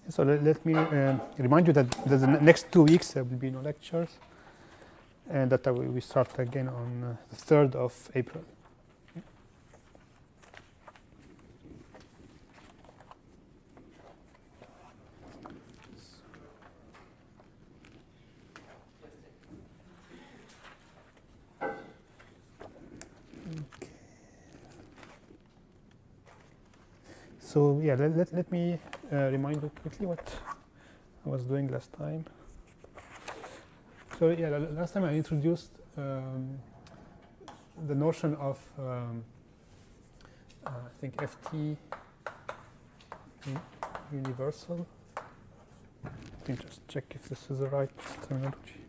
So let me remind you that the next 2 weeks there will be no lectures, and that we start again on the 3rd of April. So yeah, let me remind you quickly what I was doing last time. So yeah, last time I introduced the notion of I think FT universal. Let me just check if this is the right terminology.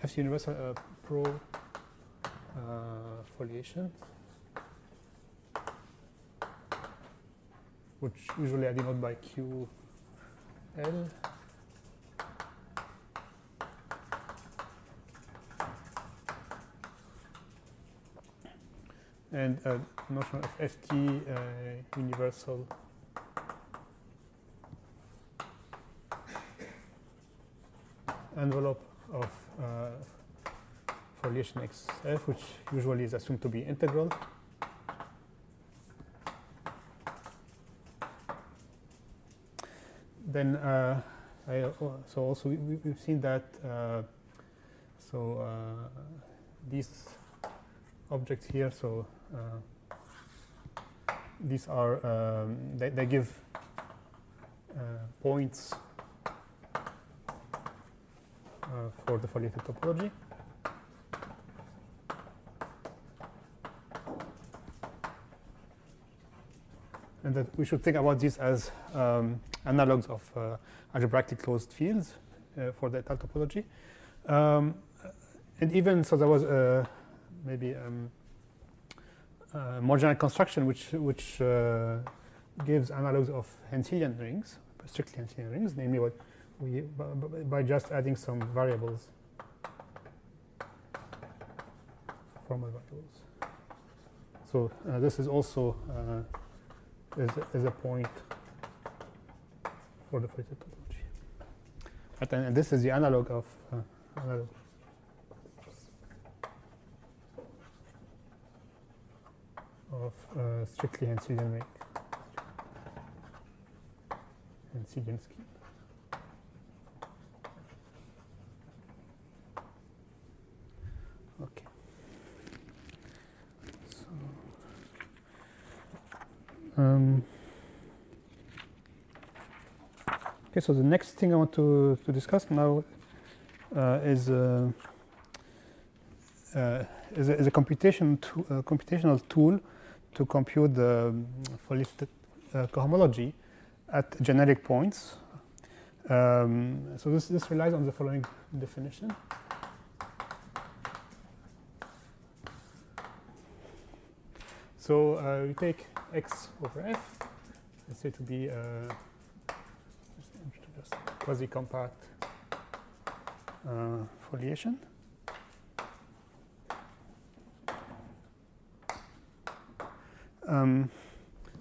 FT universal pro foliation, which usually I denote by QL. And notion of FT universal envelope of foliation XF, which usually is assumed to be integral. Then so also we've seen that these objects here, so these are they give points for the foliated topology. And that we should think about these as analogs of algebraically closed fields for the étale topology. And even so, there was maybe more general construction which gives analogs of Henselian rings, strictly Henselian rings, namely what we by just adding some variables, formal variables. So this is also is a point for the foliated topology. And this is the analog of strictly Henselian ring, Henselian scheme. Okay. So, okay. So the next thing I want to discuss now is a computational tool to compute the foliated cohomology at generic points. So this relies on the following definition. So we take X over F, let's say to be just quasi-compact foliation.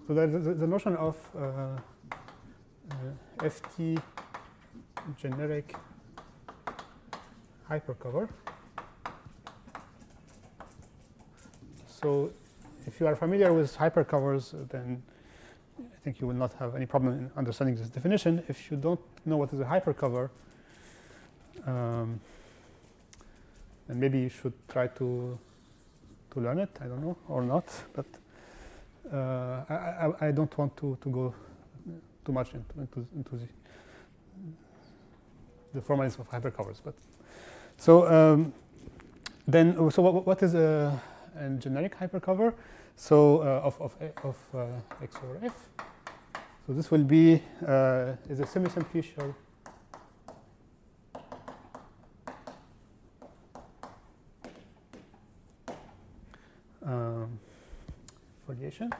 So the notion of FT generic hypercover. So if you are familiar with hypercovers, then I think you will not have any problem in understanding this definition. If you don't know what is a hypercover, then maybe you should try to learn it. I don't know, or not, but I don't want to go too much into the formalism of hypercovers. But so what is a generic hypercover? So of X over F. So this will be is a semi-simplicial foliation.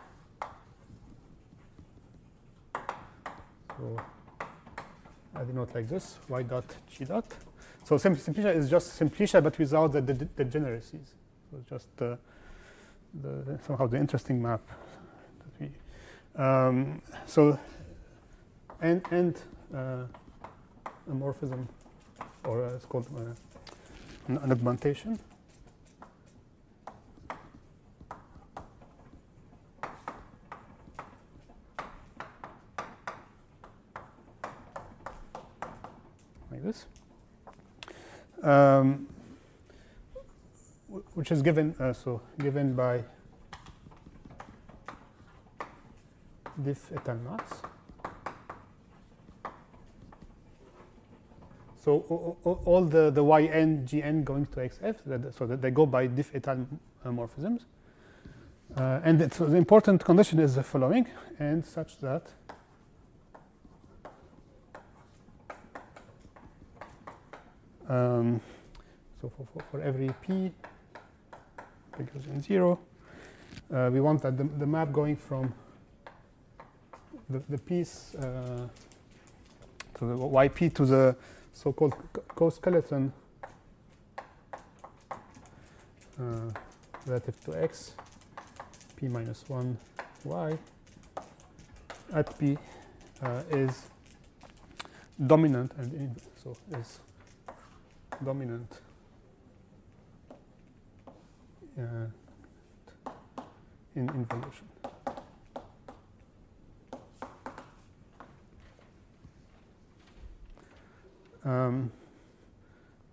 So I denote like this: y dot g dot. So simplicia is just simplicia, but without the degeneracies. So just somehow the interesting map that we so and a morphism, or it's called an augmentation. Like this, which is given given by diff etal maps. So all the yn, gn going to xf, so that they go by diff etal morphisms. And so the important condition is the following, and such that so for every p bigger than 0, we want that the map going from the piece to the yp to the so-called co-skeleton relative to x, p minus 1 y at p is dominant, and so is dominant in involution.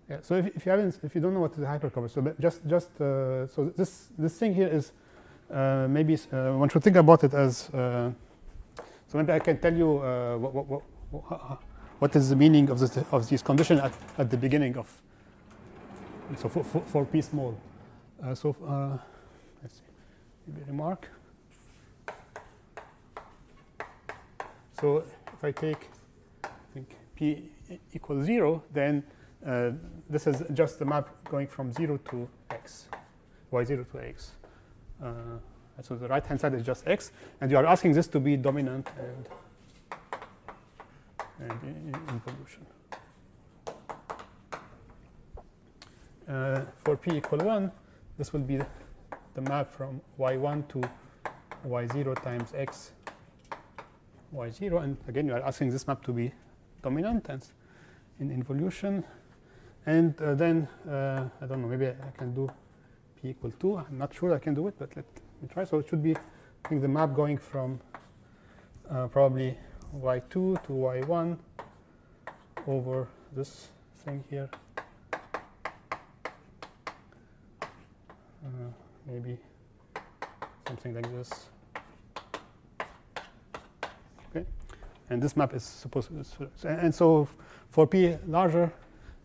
Yeah, so if you don't know what is a hypercover, so so this thing here is maybe one should think about it as so maybe I can tell you what is the meaning of this condition at the beginning of, so for p small. Let's see, maybe a remark. So if I take, I think p equals 0, then this is just the map going from 0 to x, y0 to x. So the right hand side is just x, and you are asking this to be dominant and in involution. For p equal 1, this will be the map from y1 to y0 times x y0, and again you are asking this map to be dominant and in involution. And then I don't know, maybe I can do p equal 2. I'm not sure I can do it, but let me try. So it should be, I think, the map going from probably y2 to y1 over this thing here. Maybe something like this. Okay, and this map is supposed to, and so for p larger,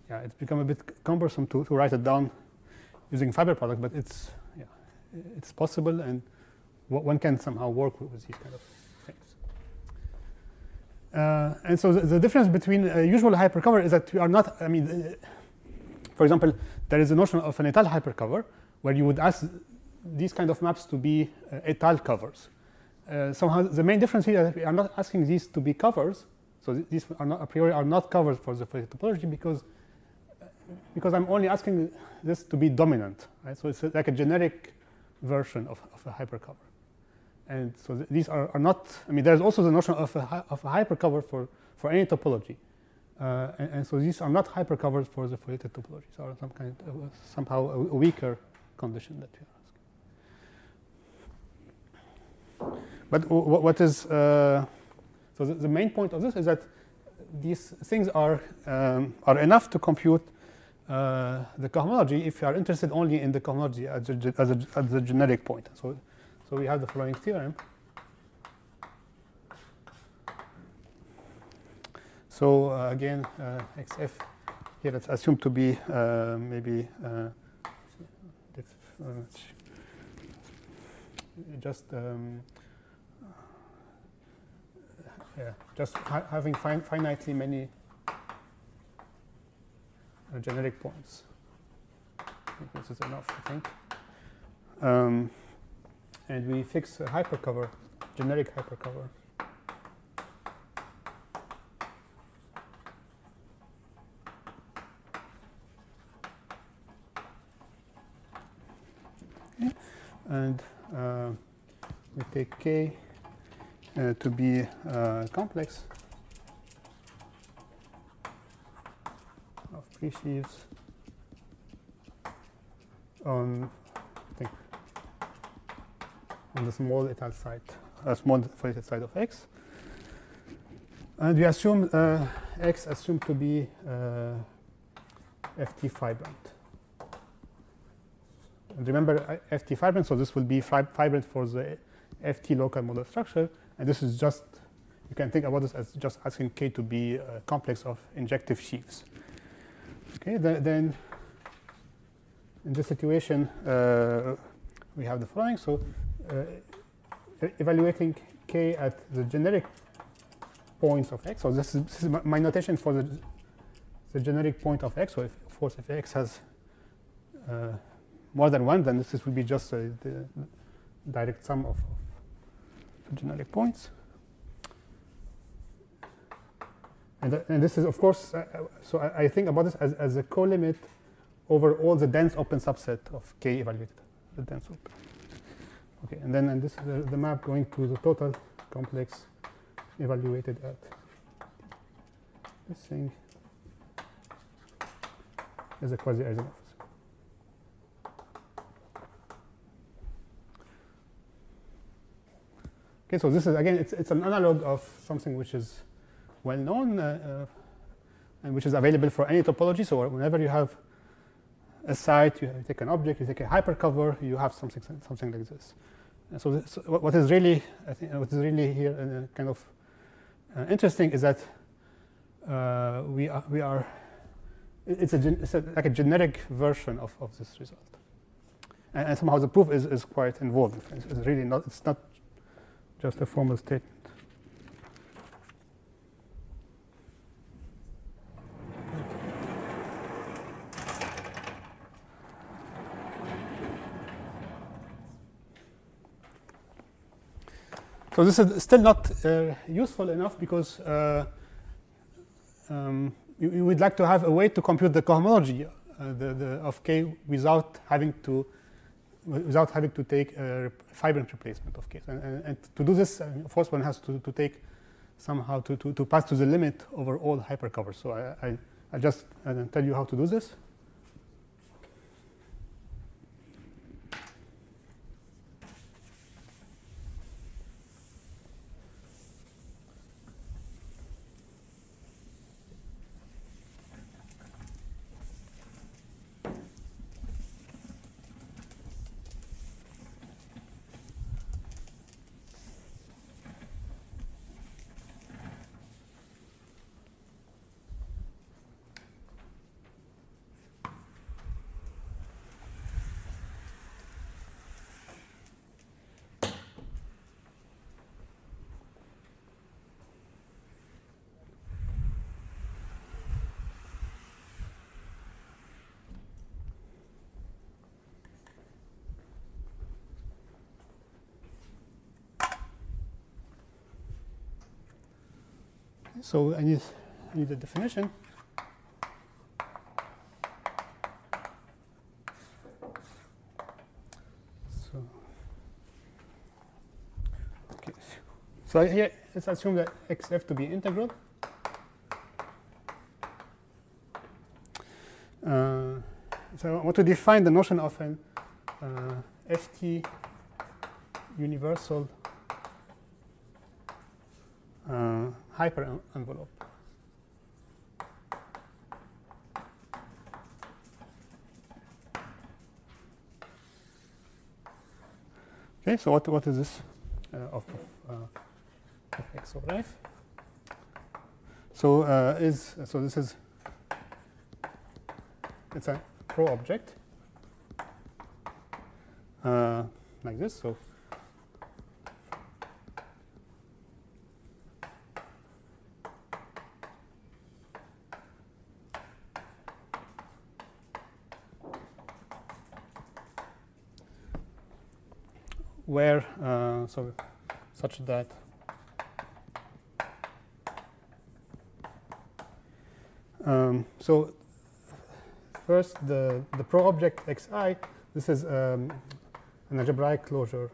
yeah, it's become a bit cumbersome to write it down using fiber product, but it's possible, and one can somehow work with these kind of things. And so the difference between usual hypercover is that we are not, I mean, for example, there is a notion of an etal hypercover where you would ask these kind of maps to be etal covers. Somehow the main difference here is that we are not asking these to be covers, so these are not, a priori are not covers for the Fourier topology, because I'm only asking this to be dominant, right? So it's like a generic version of a hypercover. And so these are not, I mean, there's also the notion of a hypercover for any topology. And so these are not hypercovers for the Fourier topology, so some kind of somehow a weaker condition that we are asking. But what is, so the main point of this is that these things are enough to compute the cohomology if you are interested only in the cohomology at the generic point. So we have the following theorem. So again, xf here it's assumed to be maybe just having finitely many generic points. I think this is enough, I think. And we fix a hypercover, generic hypercover. and we take K to be complex of presheaves on, I think, on the small étal side, small foliated side of X. And we assume X assumed to be FT fibrant. And remember FT fibrant, so this will be fibrant for the FT local model structure. And this is just, you can think about this as just asking K to be a complex of injective sheaves. Okay, then in this situation, we have the following. So evaluating K at the generic points of X. So this is my notation for the generic point of X. So if, of course, if X has more than one, then this will be just the direct sum of the generic points. And this is, of course, so I think about this as a co-limit over all the dense open subset of K evaluated, the dense open. Okay, and this is the map going to the total complex evaluated at this thing is a quasi-isomorphism. Okay, so this is again, it's an analog of something which is well known and which is available for any topology. So whenever you have a site, you take an object, you take a hypercover, you have something like this. And so what is really, I think, what is really here kind of interesting is that it's like a generic version of this result, and somehow the proof is quite involved. It's really not. It's not just a formal statement. So this is still not useful enough because you would like to have a way to compute the cohomology of K without having to take a fibrant replacement of K. And to do this, of course, one has to take somehow to pass to the limit over all hypercovers. So I'll just tell you how to do this. So I need the definition. So okay. So here let's assume that xf to be integral. So I want to define the notion of an FT universal hyper envelope. Okay, so what is this of x over f? So so this is, it's a pro object like this. So where so such that so first the pro object xi, this is an algebraic closure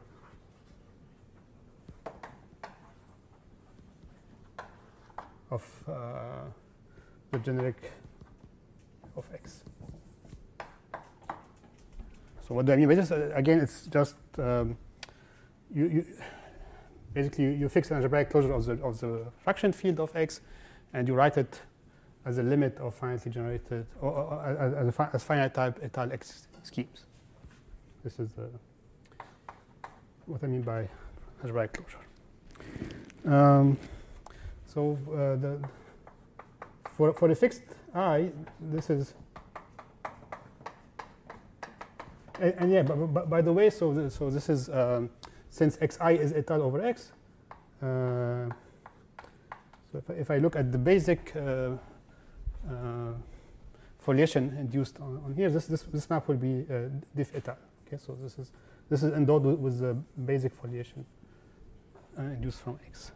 of the generic of X. So what do I mean by this? Again, it's just basically you fix an algebraic closure of the fraction field of X, and you write it as a limit of finitely generated or as finite type étale X schemes. This is what I mean by algebraic closure. So for a fixed I, this is and yeah. But by the way, so this is since xi is étale over x. So if I look at the basic foliation induced on here, this map will be diff étale. Okay, so this is endowed with the basic foliation induced from X.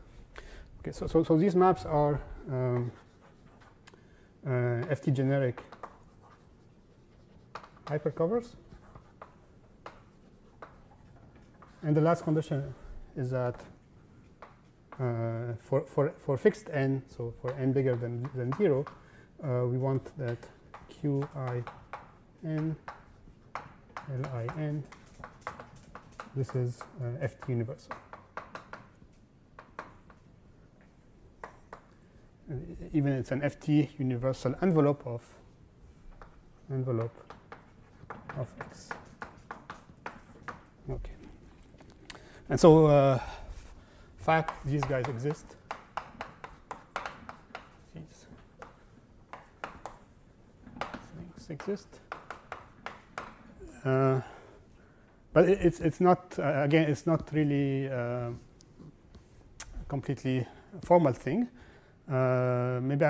Okay, so these maps are FT generic hypercovers, and the last condition is that for fixed n, so for n bigger than 0, we want that qi n li n, this is FT universal. And even it's an FT universal envelope of X. Okay. And so fact these guys exist. These things exist. But it's not again, it's not really a completely formal thing. Maybe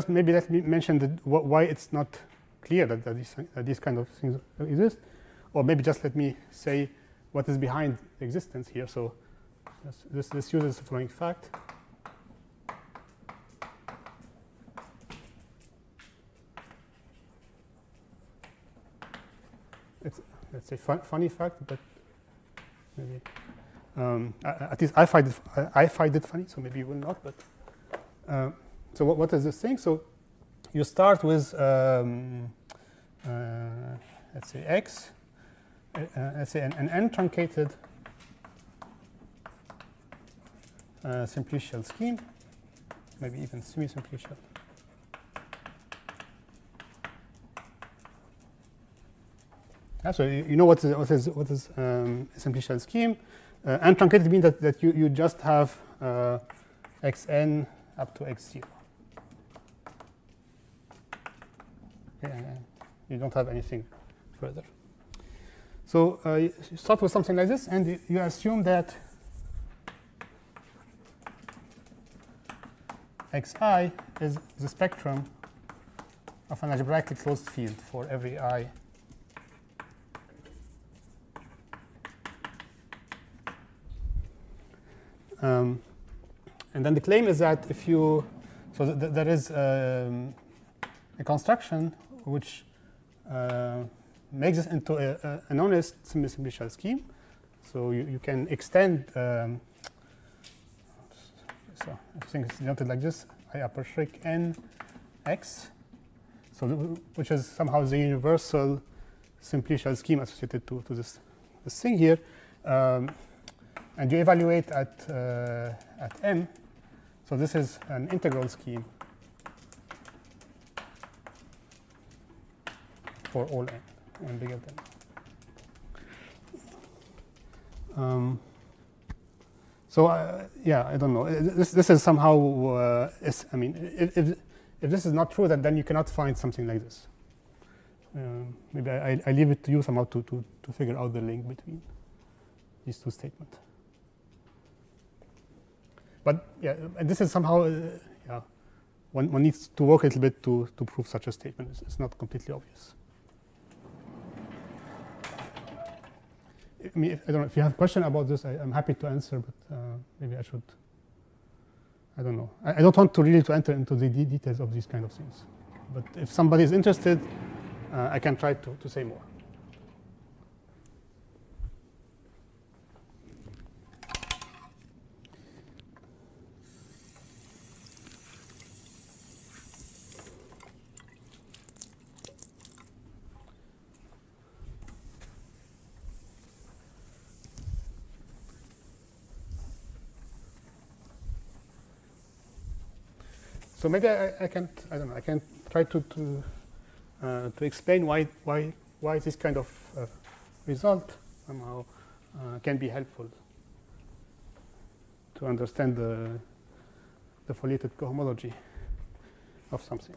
maybe let me mention why it's not clear that these kind of things exist, or maybe just let me say what is behind the existence here. So this uses the following fact. It's, let's say, funny fact, but maybe at least I find it funny. So maybe you will not. But so what is this thing? So you start with let's say X. Let's say an n-truncated simplicial scheme, maybe even semi-simplicial. So you know what is a simplicial scheme? N-truncated means that you just have xn up to x0. Okay, you don't have anything further. So you start with something like this, and you assume that xi is the spectrum of an algebraically closed field for every I. And then the claim is that if you, so there is a construction which makes this into an honest semi-simplicial scheme. So you can extend, so I think it's denoted like this, I upper shriek n x, so which is somehow the universal simplicial scheme associated to this thing here. And you evaluate at m. So this is an integral scheme for all n bigger than. So yeah, I don't know. This is somehow. I mean, if this is not true, then you cannot find something like this. Maybe I leave it to you somehow to figure out the link between these two statements. But yeah, and this is somehow, yeah, one needs to work a little bit to prove such a statement. It's not completely obvious. I mean, I don't know if you have a question about this. I'm happy to answer, but maybe I should. I don't know. I don't want to really enter into the details of these kind of things. But if somebody is interested, I can try to say more. So maybe I can I can try to explain why this kind of result somehow can be helpful to understand the foliated cohomology of something.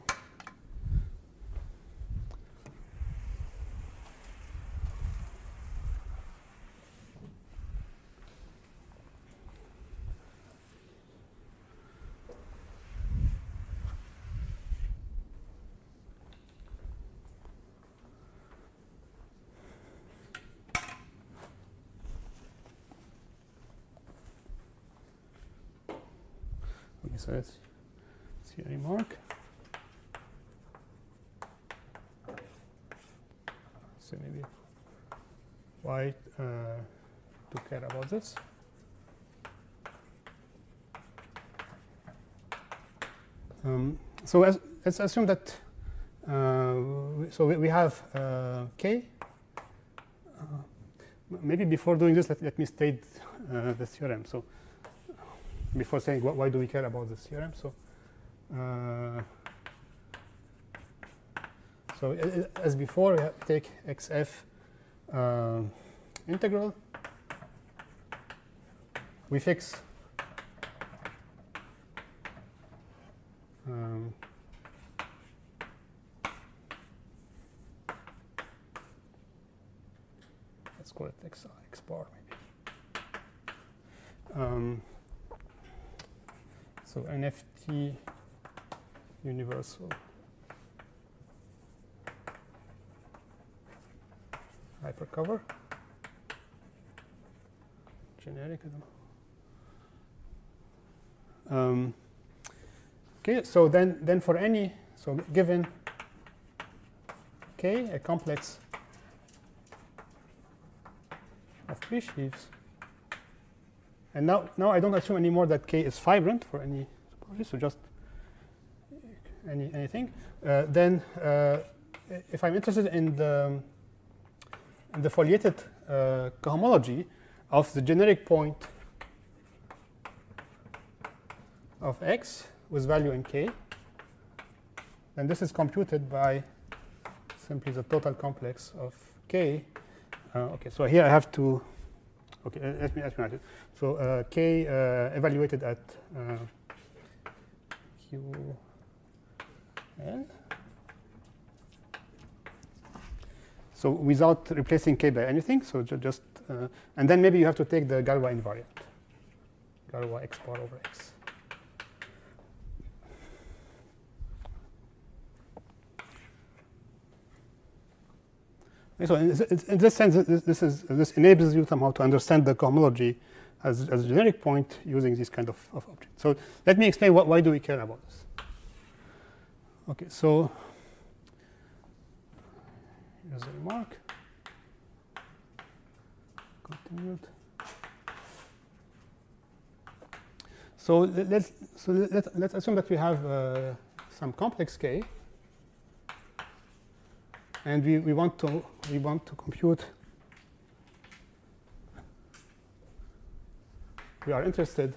So let's see a remark. So maybe why to care about this? So let's assume that so we have k. Maybe before doing this, let me state the theorem. So before saying why do we care about this theorem, so as before, we have to take xf integral. We fix let's call it x bar maybe. So NFT universal hypercover generic. Okay, so then for any, so given k, a complex of three sheaves. And now I don't assume anymore that k is fibrant for any topology, so just anything. Then if I'm interested in the foliated cohomology of the generic point of x with value in k, then this is computed by simply the total complex of k. Okay, so here I have to. Okay, let me write it. So k evaluated at qn. So without replacing k by anything, so just and then maybe you have to take the Galois invariant, Galois x bar over x. So in this sense, this enables you somehow to understand the cohomology as a generic point using this kind of object. So let me explain why do we care about this. Okay, so here's a remark. Continued. So let's assume that we have some complex k. And we want to compute. We are interested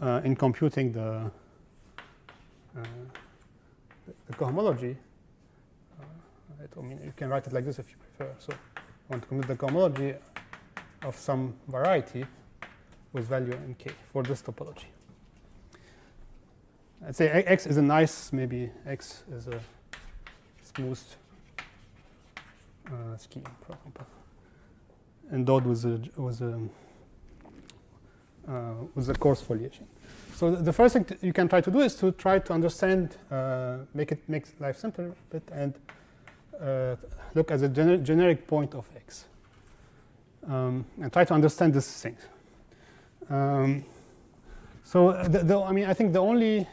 in computing the cohomology. I mean, you can write it like this if you prefer. So I want to compute the cohomology of some variety with value in k for this topology. I'd say x is a nice, maybe x is a smooth scheme, for example, endowed with the coarse foliation. So the first thing you can try to do is to try to understand, make life simpler a bit, and look at the generic point of x, and try to understand this thing. So I mean, I think the only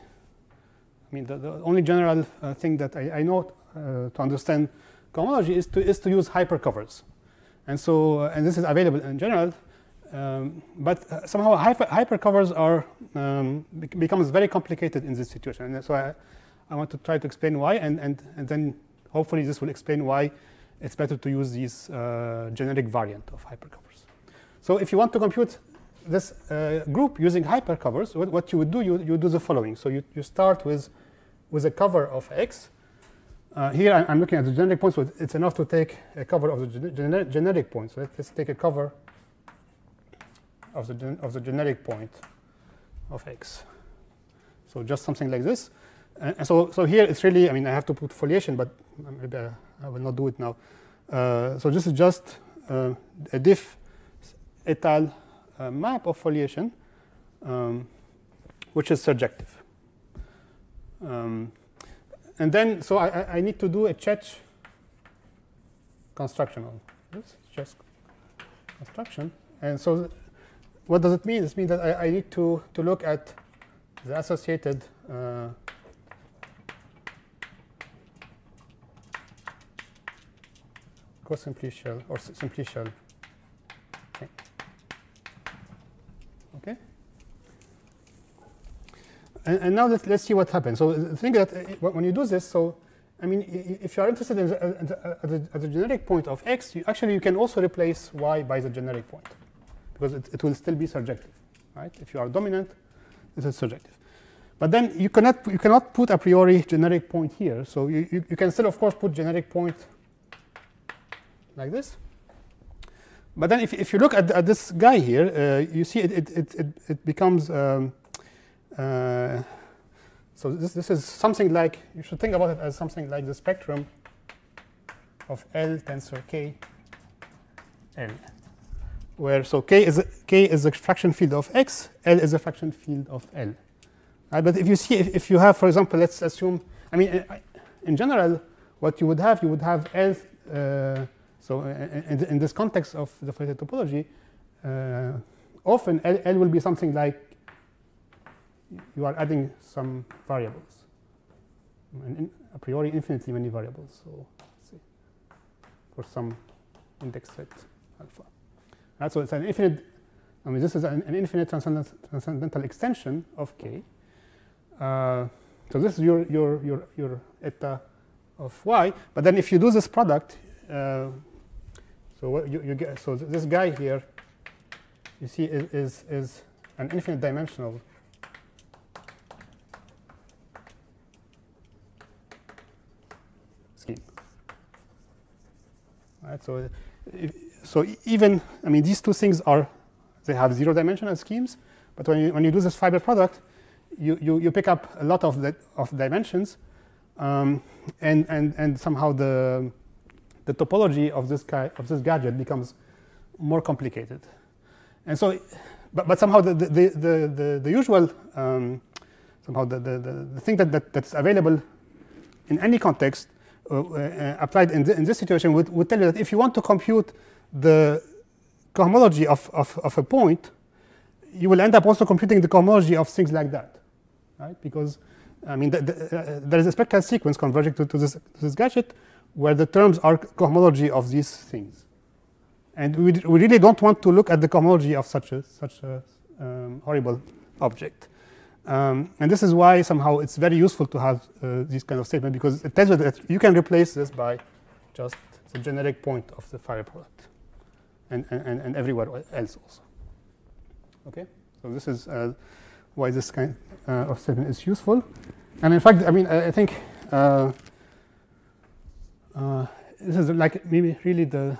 general thing that I know to understand cohomology is to use hypercovers, and so and this is available in general, but somehow hypercovers are becomes very complicated in this situation, and so I want to try to explain why, and then hopefully this will explain why it's better to use these generic variant of hypercovers. So if you want to compute this group using hypercovers, what you would do, you do the following. So you start with a cover of X. Here I'm looking at the generic point, so it's enough to take a cover of the generic point. So let's take a cover of the generic point of X. So just something like this. And so here it's really, I mean, I have to put foliation, but maybe I will not do it now. So this is just a diff et al. Map of foliation, which is surjective. And then, so I need to do a Church construction on this, just construction. And so what does it mean? It means that I need to look at the associated co-simplicial or simplicial thing. Okay? And now let's see what happens. So the thing that when you do this, so I mean, if you are interested in the generic point of X, you can also replace Y by the generic point, because it will still be surjective, right? If you are dominant, this is surjective. But then you cannot put a priori generic point here. So you can still, of course, put generic point like this. But then if you look at this guy here, you see it becomes so this is something like, you should think about it as something like the spectrum of L tensor K L, where so K is a fraction field of X, L is a fraction field of L. But if you see, if you have, for example, let's assume, I mean, in general, what you would have L. So in this context of the Fourier topology, often L will be something like you are adding some variables, and a priori infinitely many variables. So let's see, for some index set alpha. Right, so it's an infinite. I mean, this is an infinite transcendental extension of K. So this is your eta of Y. But then if you do this product, so what you get, so this guy here, you see, is an infinite dimensional scheme. Right. So even, I mean, these two things they have zero-dimensional schemes. But when you do this fiber product, you pick up a lot of dimensions, and somehow the topology of this gadget becomes more complicated. And so, but somehow the usual somehow the thing that's available in any context applied in this situation would tell you that if you want to compute the cohomology of a point, you will end up also computing the cohomology of things like that, right? Because I mean, there is a spectral sequence converging to this gadget where the terms are cohomology of these things, and we really don't want to look at the cohomology of such a horrible object. And this is why somehow it's very useful to have this kind of statement, because it tells you that you can replace this by just the generic point of the Fourier product, and everywhere else also. Okay, so this is why this kind of statement is useful. And in fact, I mean, I think this is like maybe really the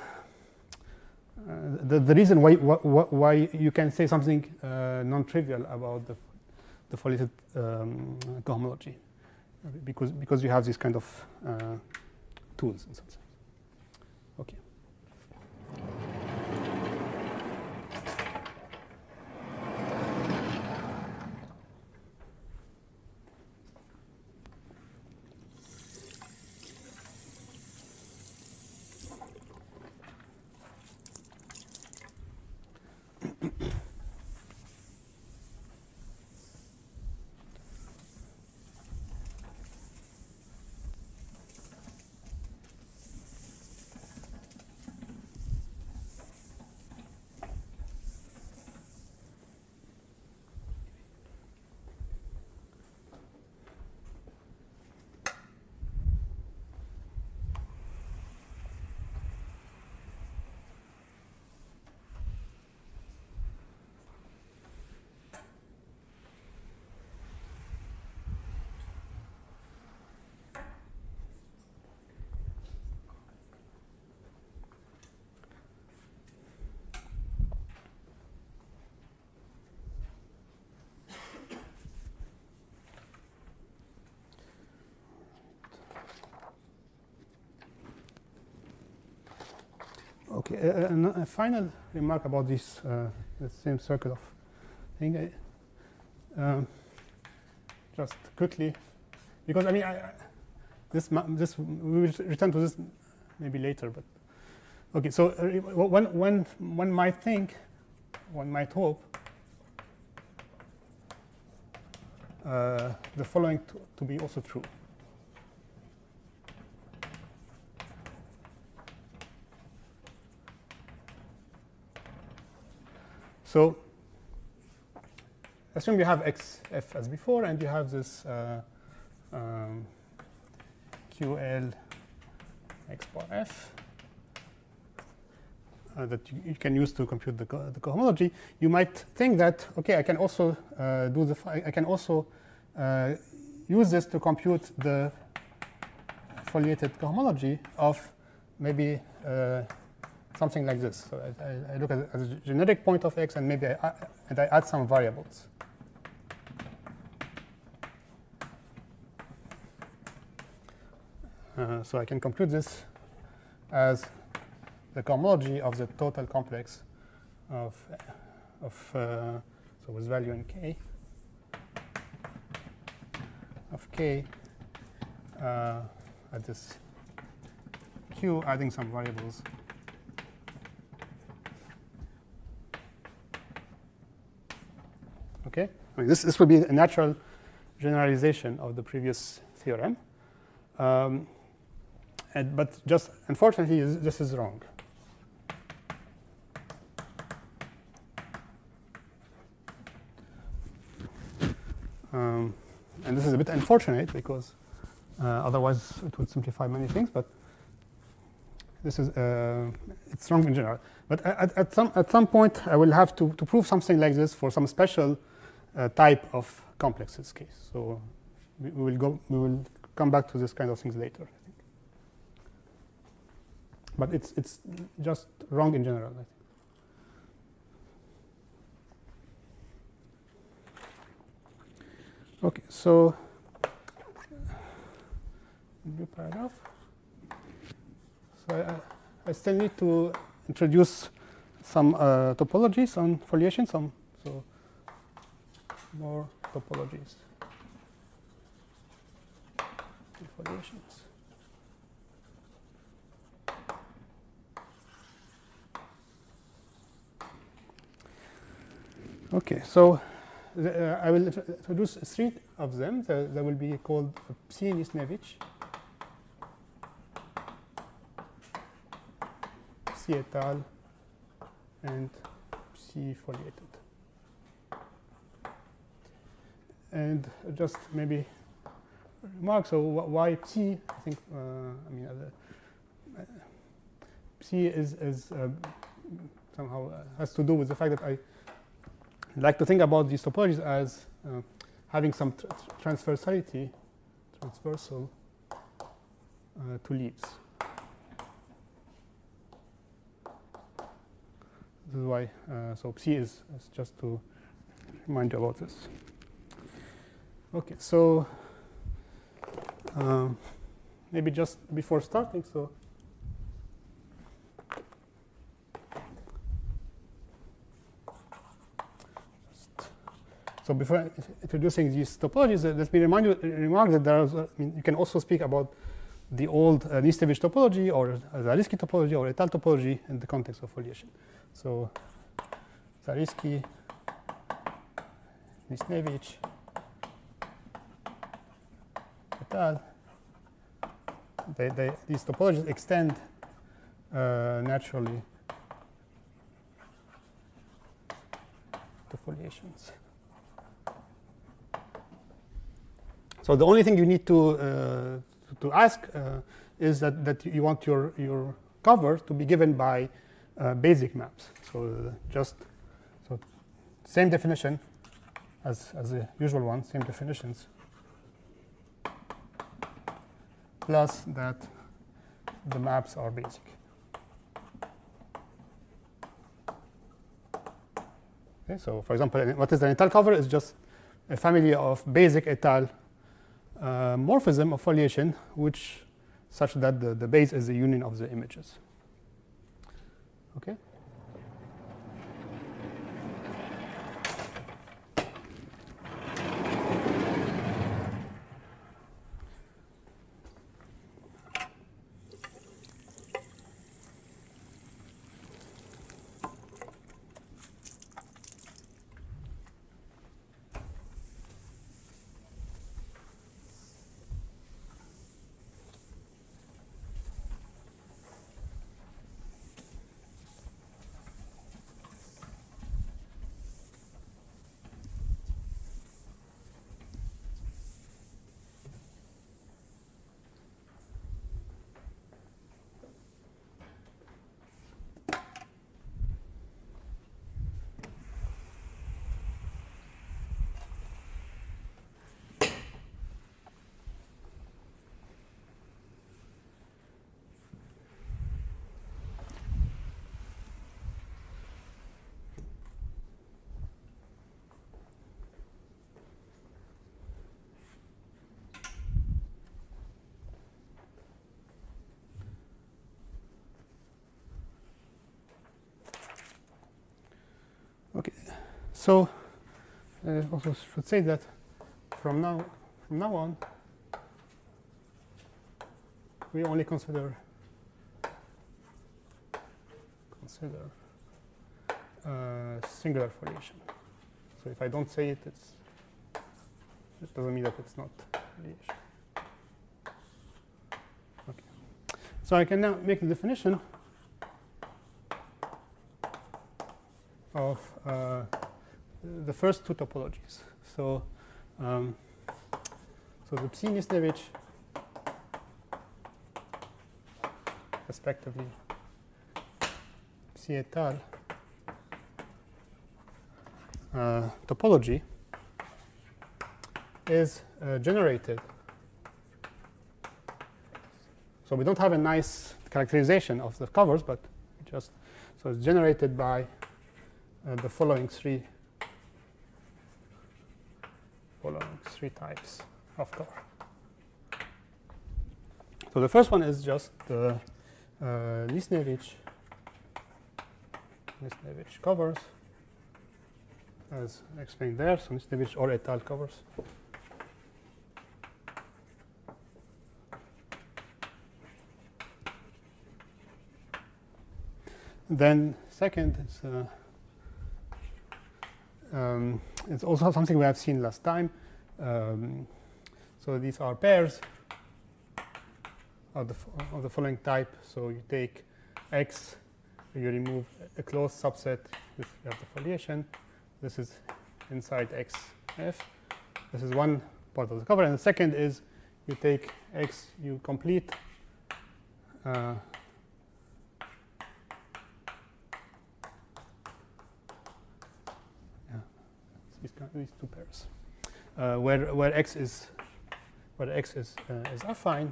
reason why you can say something non-trivial about the Fourier cohomology, because you have these kind of tools in some sense. Okay. Okay, a final remark about this the same circle of thing. Just quickly, because I mean, this we will return to this maybe later. But okay, so one might think, one might hope the following to be also true. So assume you have xf as before, and you have this ql x bar f that you can use to compute the cohomology. You might think that, okay, I can also use this to compute the foliated cohomology of maybe something like this. So I look at it as a generic point of x, and maybe I add some variables. So I can compute this as the cohomology of the total complex of so with value in k of k at this q, adding some variables. Okay, I mean, this would be a natural generalization of the previous theorem, but just unfortunately this is wrong. And this is a bit unfortunate because otherwise it would simplify many things. But this is it's wrong in general. But at some point I will have to prove something like this for some special type of complexes case. So we will come back to this kind of things later, I think. But it's just wrong in general, I think. Okay, so new paragraph. So I still need to introduce some topologies on foliation, so more topologies on foliations. Okay, so I will introduce 3 of them. They will be called Psi-Nisnevich, Psi et al., and Psi-foliated. And just maybe remark, so why Psi? I think, I mean, Psi is somehow has to do with the fact that I like to think about these topologies as having some transversality, transversal to leaves. This is why, so Psi is just to remind you about this. Okay, so maybe just before starting, so before introducing these topologies, let me remark that there is, I mean, you can also speak about the old Nisnevich topology or Zariski topology or et al. Topology in the context of foliation. So Zariski, Nisnevich, et al. These topologies extend naturally to foliations. So the only thing you need to ask is that you want your cover to be given by basic maps. So so same definition as the usual one, same definitions, plus that the maps are basic. Okay, so for example, what is an et al. Cover is just a family of basic et al. Morphism of foliation, which such that the base is the union of the images. Okay. Okay. So also should say that from now on, we only consider singular foliation. So if I don't say it, it doesn't mean that it's not foliation. Okay. So I can now make the definition of the first two topologies. So so the Psi-Nisnevich, respectively, Psi et al. Topology is generated. So we don't have a nice characterization of the covers, but just so it's generated by the following three types of cover. So the first one is just the Nisnevich covers, as explained there. So Nisnevich or et al. Covers. Then second is it's also something we have seen last time. So these are pairs of the following type. So you take X, you remove a closed subset, you have the foliation. This is inside XF. This is one part of the cover. And the second is you take X, you complete these two pairs, where X is affine,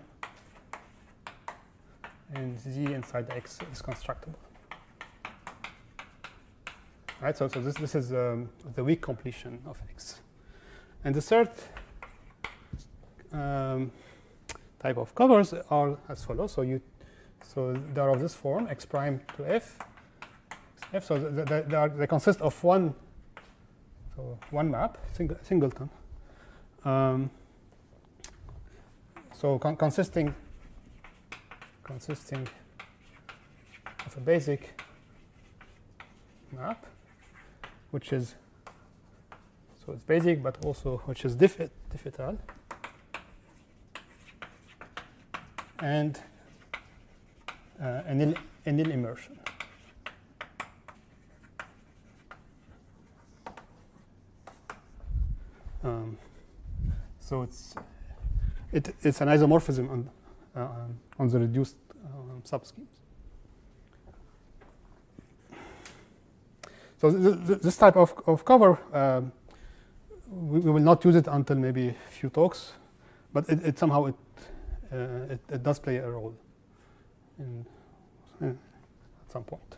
and Z inside X is constructible. Right. So this is the weak completion of X. And the third type of covers are as follows. So they are of this form: X prime to F. So they consist of one map, singleton. So consisting of a basic map, which is, so it's basic, but also which is diffital, and a nil immersion. So it's an isomorphism on the reduced subschemes. So this type of cover, we will not use it until maybe a few talks, but it somehow it does play a role at some point.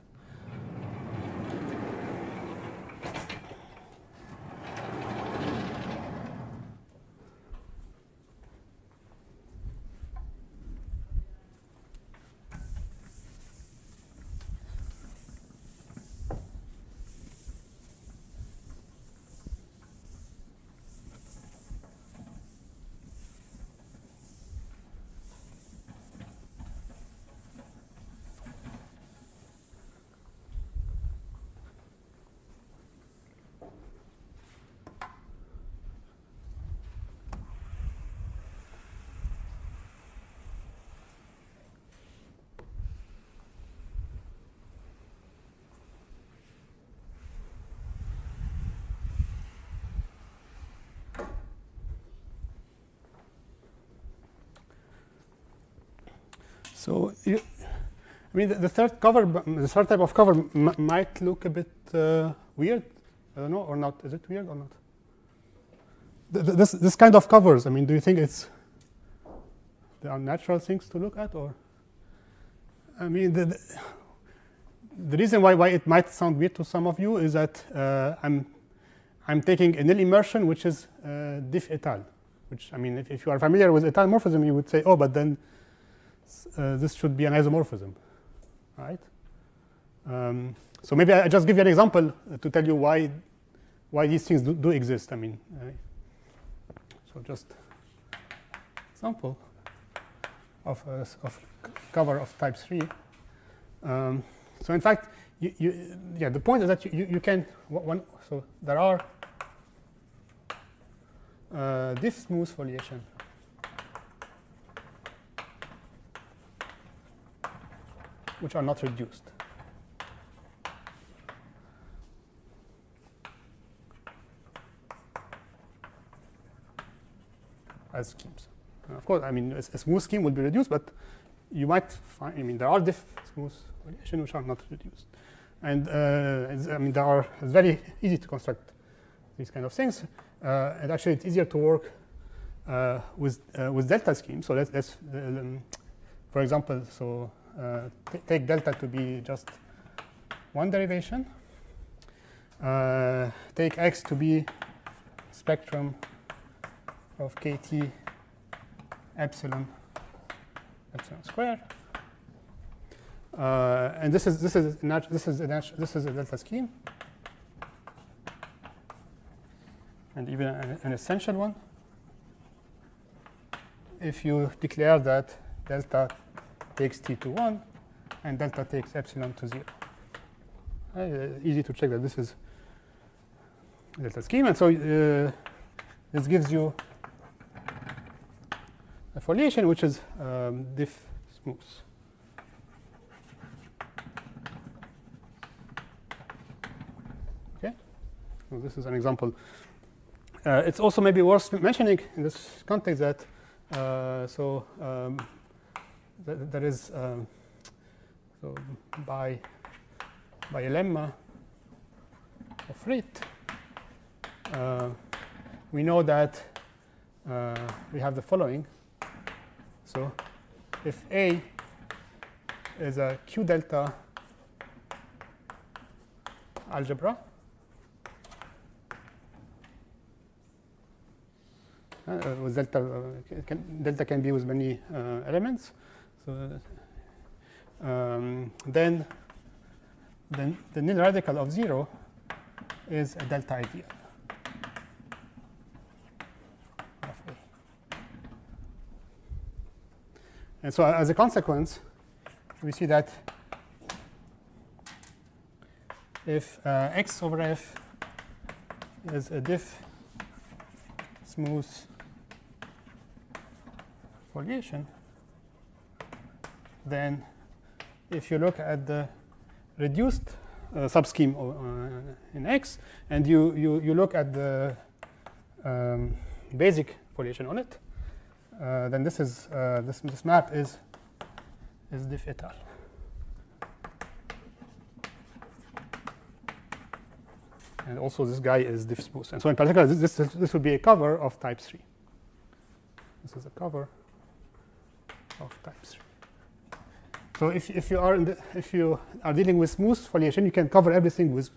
So I mean, the third type of cover might look a bit weird. I don't know, or not. Is it weird or not? This kind of covers. I mean, do you think there are natural things to look at, or? I mean, the reason why it might sound weird to some of you is that I'm taking a nil immersion, which is diff et al. Which, I mean, if you are familiar with et al morphism, you would say, oh, but then this should be an isomorphism, right? So maybe I just give you an example to tell you why these things do exist. I mean, so just example of cover of type 3. So in fact, the point is that you can so there are diff smooth foliation which are not reduced. As schemes. Of course, I mean, a smooth scheme will be reduced, but you might find, I mean, there are diff smooth foliation which are not reduced. And I mean, it's very easy to construct these kind of things. And actually, it's easier to work with delta schemes. So let's for example, so take delta to be just one derivation. Take x to be spectrum of kt epsilon square, and this is a delta scheme, and even an essential one. If you declare that delta takes t to 1 and delta takes epsilon to 0, easy to check that this is a delta scheme, and so this gives you a foliation which is diff smooth. Okay, so this is an example. It's also maybe worth mentioning in this context that there is so by a lemma of Rit, we know that we have the following. So if A is a Q delta algebra, with delta can be with many elements. So then the nil radical of 0 is a delta ideal of A. And so as a consequence, we see that if x over f is a diff smooth foliation, then if you look at the reduced subscheme in X, and you look at the basic foliation on it, then this is this map is diff et al. And also this guy is diff smooth. And so in particular, this would be a cover of type 3. This is a cover of type 3. So if you are dealing with smooth foliation, you can cover everything with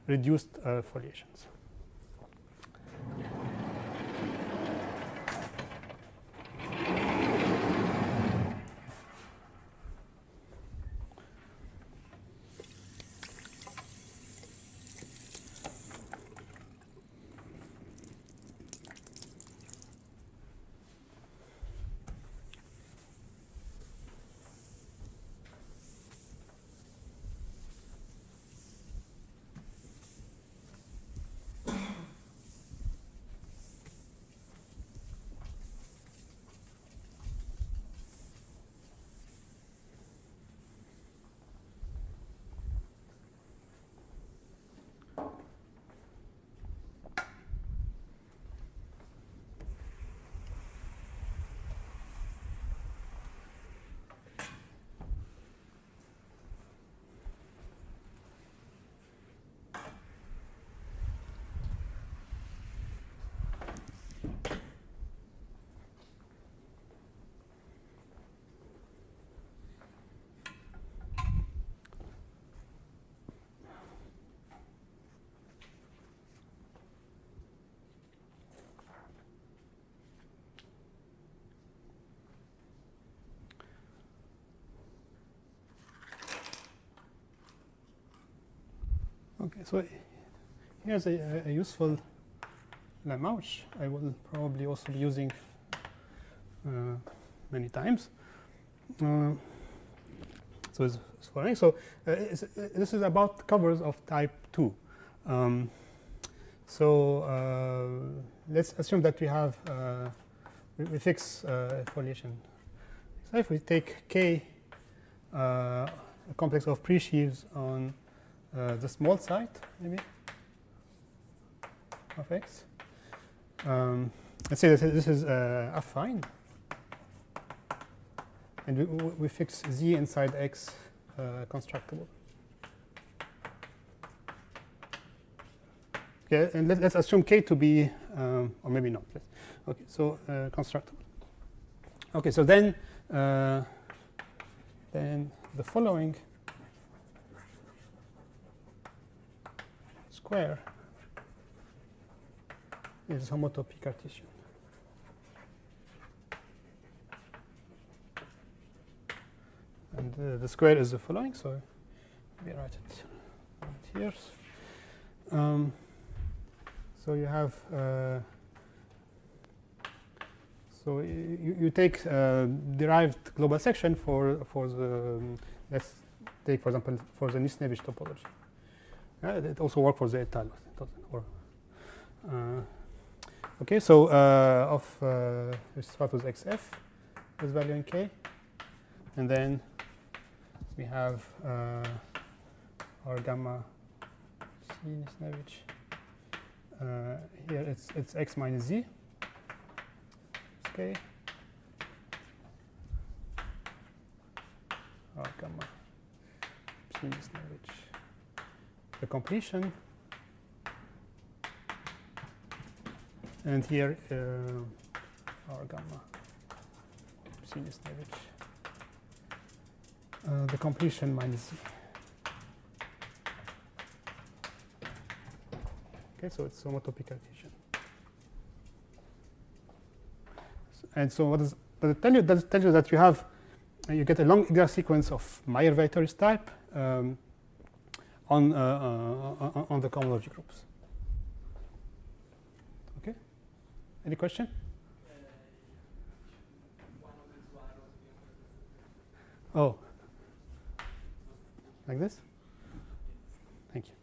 reduced foliations. So here's a useful lemma, which I will probably also be using many times. So it's following. So this is about covers of type 2. Let's assume that we have we fix foliation. So if we take K, a complex of pre-sheaves on the small site, maybe of X. Let's say that this is affine, and we fix Z inside X constructible. Okay, and let's assume K to be, or maybe not. Okay, so constructible. Okay, so then the following square is homotopy Cartesian. And the square is the following, so we write it right here. So you have, so you take derived global section for the, let's take for example for the Nisnevich topology. It also works for the étale. It doesn't work. Okay, so we start with XF, this value in K, and then we have our gamma C Nisnevich. Here it's X minus Z. Okay. Our gamma C Nisnevich. The completion. And here our gamma C Nisnevich. The completion minus Z. Okay, so it's homotopy Cartesian. And so what does it tell you? Does it tell you that you have you get a long exact sequence of Meyer-Weitoris type on the cohomology groups. Okay. Any question? Oh, like this? Thank you.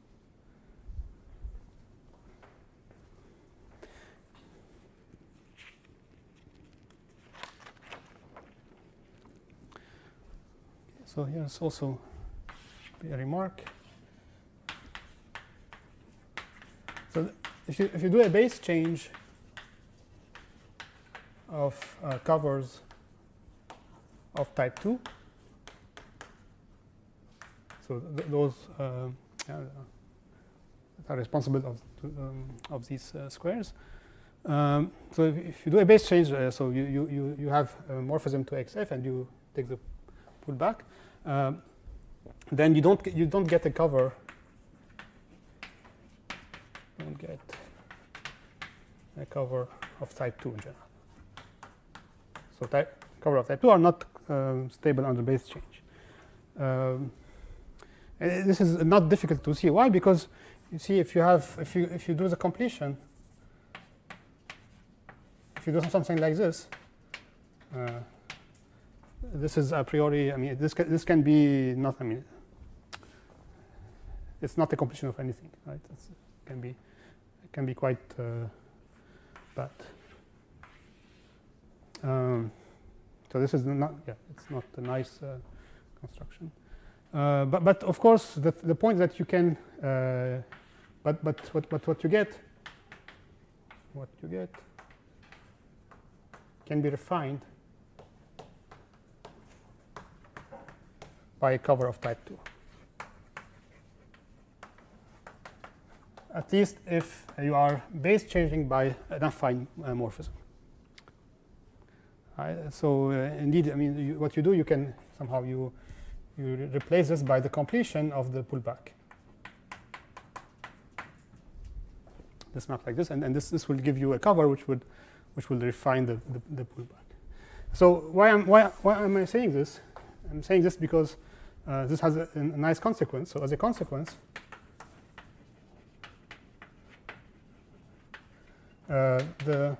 So here's also a remark. So if you do a base change of covers of type 2, so those are responsible of these squares. So if you do a base change, so you have a morphism to XF and you take the pull back, then you don't get a cover. You don't get a cover of type 2 in general. So cover of type 2 are not stable under base change. And this is not difficult to see. Why? Because you see, if you do the completion, if you do something like this, this is a priori. I mean, this can be not. I mean, it's not a completion of anything, right? It can be quite bad. So this is not. Yeah, it's not a nice construction. But of course, the point that you can. But what you get can be refined by a cover of type 2. At least if you are base changing by an affine morphism. So indeed, I mean, what you do, you can somehow you replace this by the completion of the pullback. This map like this, and this will give you a cover which will refine the pullback. So why am I saying this? I'm saying this because this has a nice consequence. So as a consequence, the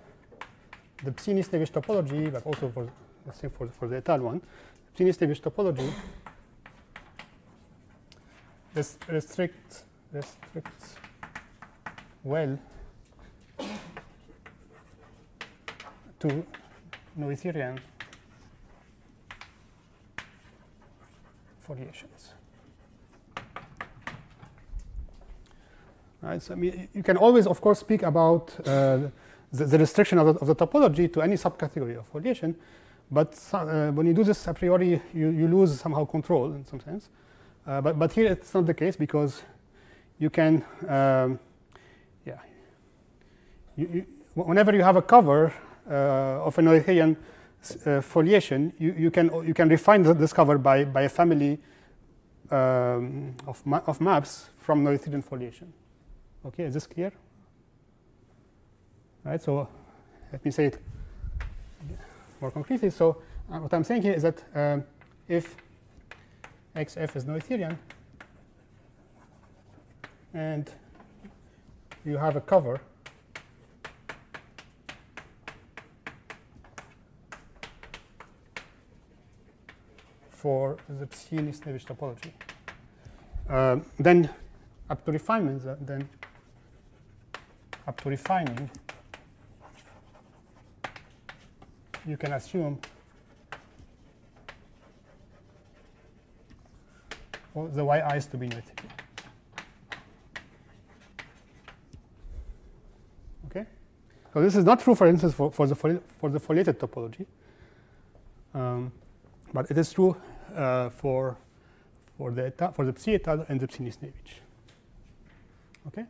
Psini-Slavish topology, but also for let's say for the étale one, Psini-Slavish topology restricts well to Noetherian foliations. Right, so I mean, you can always, of course, speak about the restriction of the topology to any subcategory of foliation, but when you do this a priori, you lose somehow control in some sense. But here it's not the case, because you can, whenever you have a cover of a Noetherian foliation, you can refine this cover by a family of maps from Noetherian foliation. Okay, is this clear? Right. So let me say it more concretely. So what I'm saying here is that if XF is Noetherian and you have a cover for the Psini-Slavish topology, then up to refinements, then up to refining, you can assume the yi's to be Noetherian. Okay, so this is not true, for instance, for the foliated topology, but it is true for the Psi étale and the Psini-Slavish. Okay.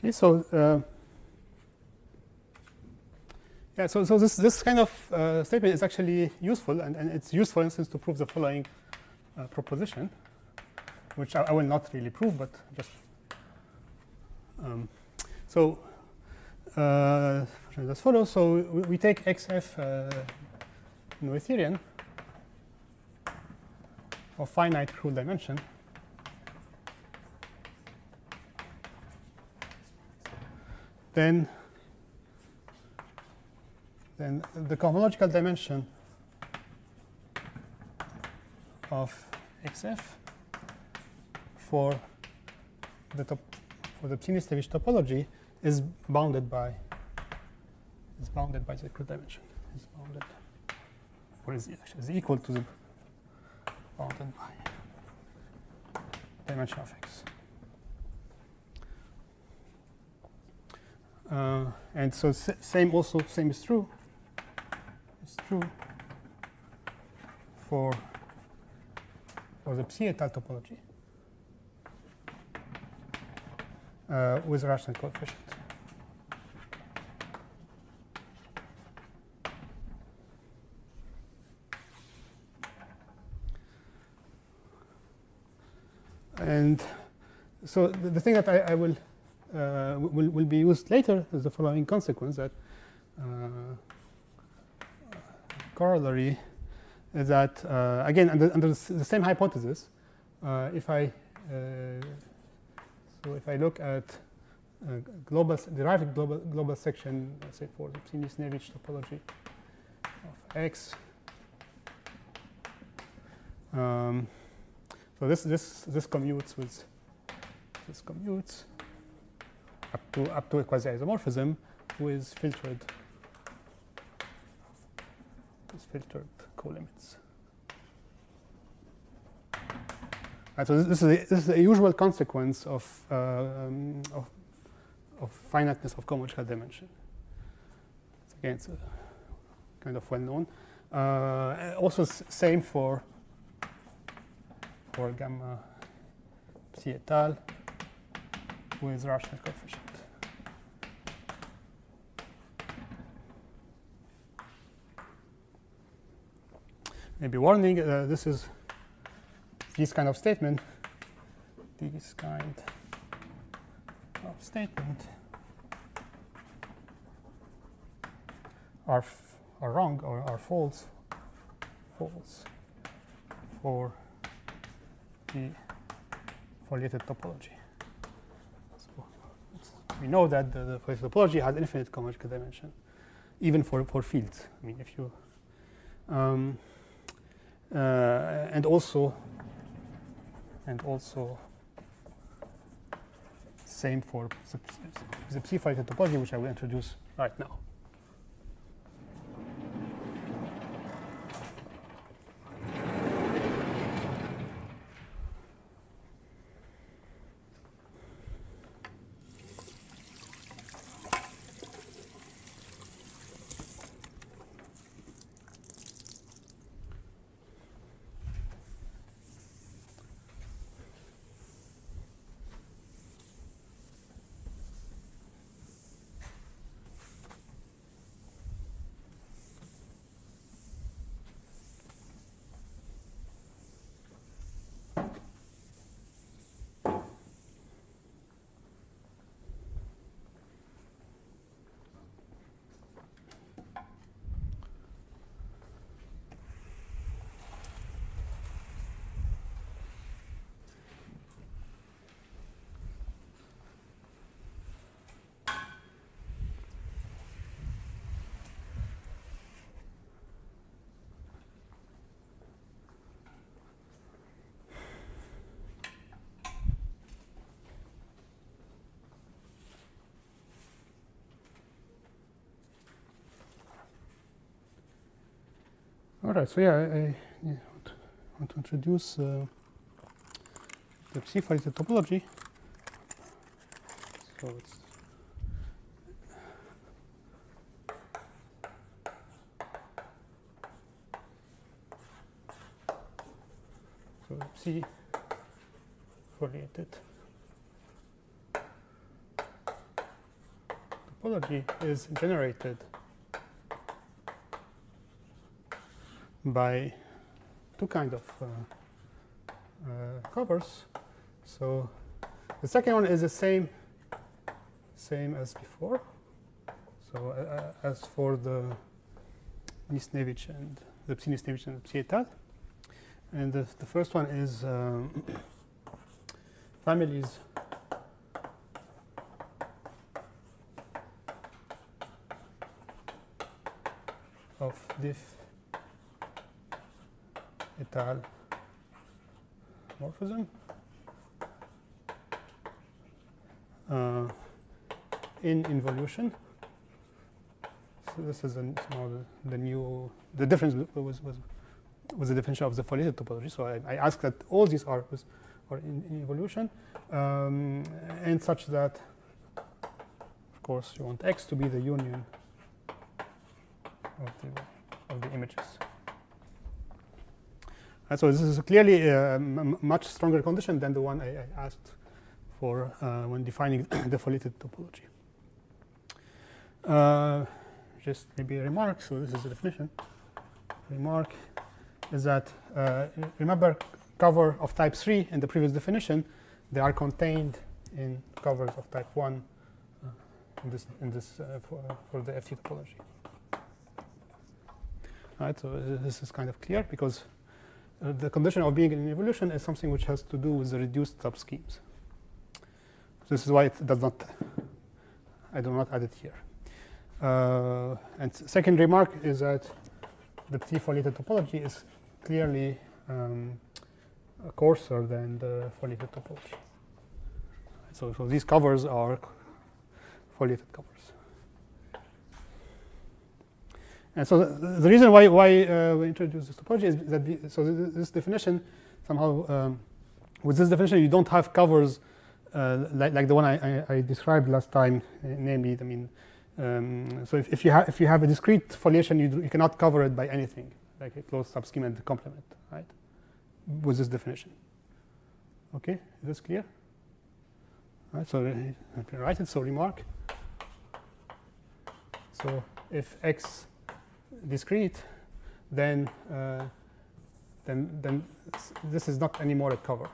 Okay, so so this kind of statement is actually useful, and it's used, for instance, to prove the following proposition, which I will not really prove, but just as follows. So we take XF Noetherian of finite crude dimension. Then the cohomological dimension of XF for the Psini-Slavish topology is bounded by the crude dimension. Is bounded, or is equal to the bounded by dimension of X. And so same is true. It's true for the Psi étale topology with a rational coefficient. And so the thing that I will be used later is the following consequence, that corollary is that again under the same hypothesis, if I So if I look at derived global section, let's say for the Psini-Snevich topology of X. So this commutes with up to a quasi-isomorphism with filtered colimits. Right, so this is a usual consequence of finiteness of cohomological dimension. Again, it's kind of well known. Also, same for gamma psi et al. With rational coefficient. Maybe warning. This kind of statement. This kind of statement are wrong or are false for the foliated topology. So we know that the foliated topology has infinite cohomological dimension, even for fields. I mean, if you and also same for the psi-foliated topology, which I will introduce right now. All right, so yeah, I want to introduce the psi-foliated topology. So it's psi-foliated topology is generated by two kind of covers. So the second one is the same as before. So as for the Psini-Snevich and the Psini-Snevich and the psi et al. And the first one is families of diff et al. Morphism in involution. So this is the difference was the definition of the foliated topology. So I asked that all these are in involution, and such that, of course, you want X to be the union of the images. And so this is clearly a much stronger condition than the one I asked for when defining the foliated topology. Just maybe a remark. So this is the definition. Remark is that remember cover of type 3 in the previous definition, they are contained in covers of type 1 in this for the FT topology. All right, so this is kind of clear because the condition of being in evolution is something which has to do with the reduced subschemes. This is why it does not. I do not add it here. And second remark is that the T-foliated topology is clearly coarser than the foliated topology. So these covers are foliated covers. And so the reason why we introduce this topology is that this definition somehow with this definition you don't have covers like the one I described last time, namely, I mean, so if you have a discrete foliation, you cannot cover it by anything like a closed subschema and complement, right? With this definition. Okay, is this clear? Right, so I can write it. So remark. So if X discrete, then this is not anymore a cover.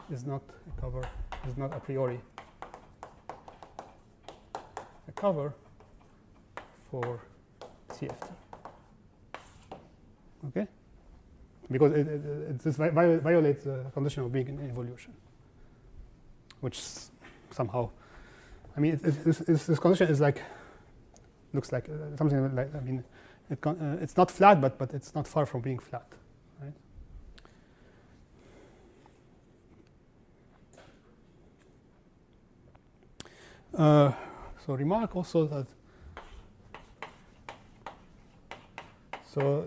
Is not a cover. Is not a priori a cover for CFT. Okay, because it violates the condition of being in evolution, which somehow, I mean, this condition is like, looks like something like, I mean, it's not flat, but it's not far from being flat, right? So remark also that so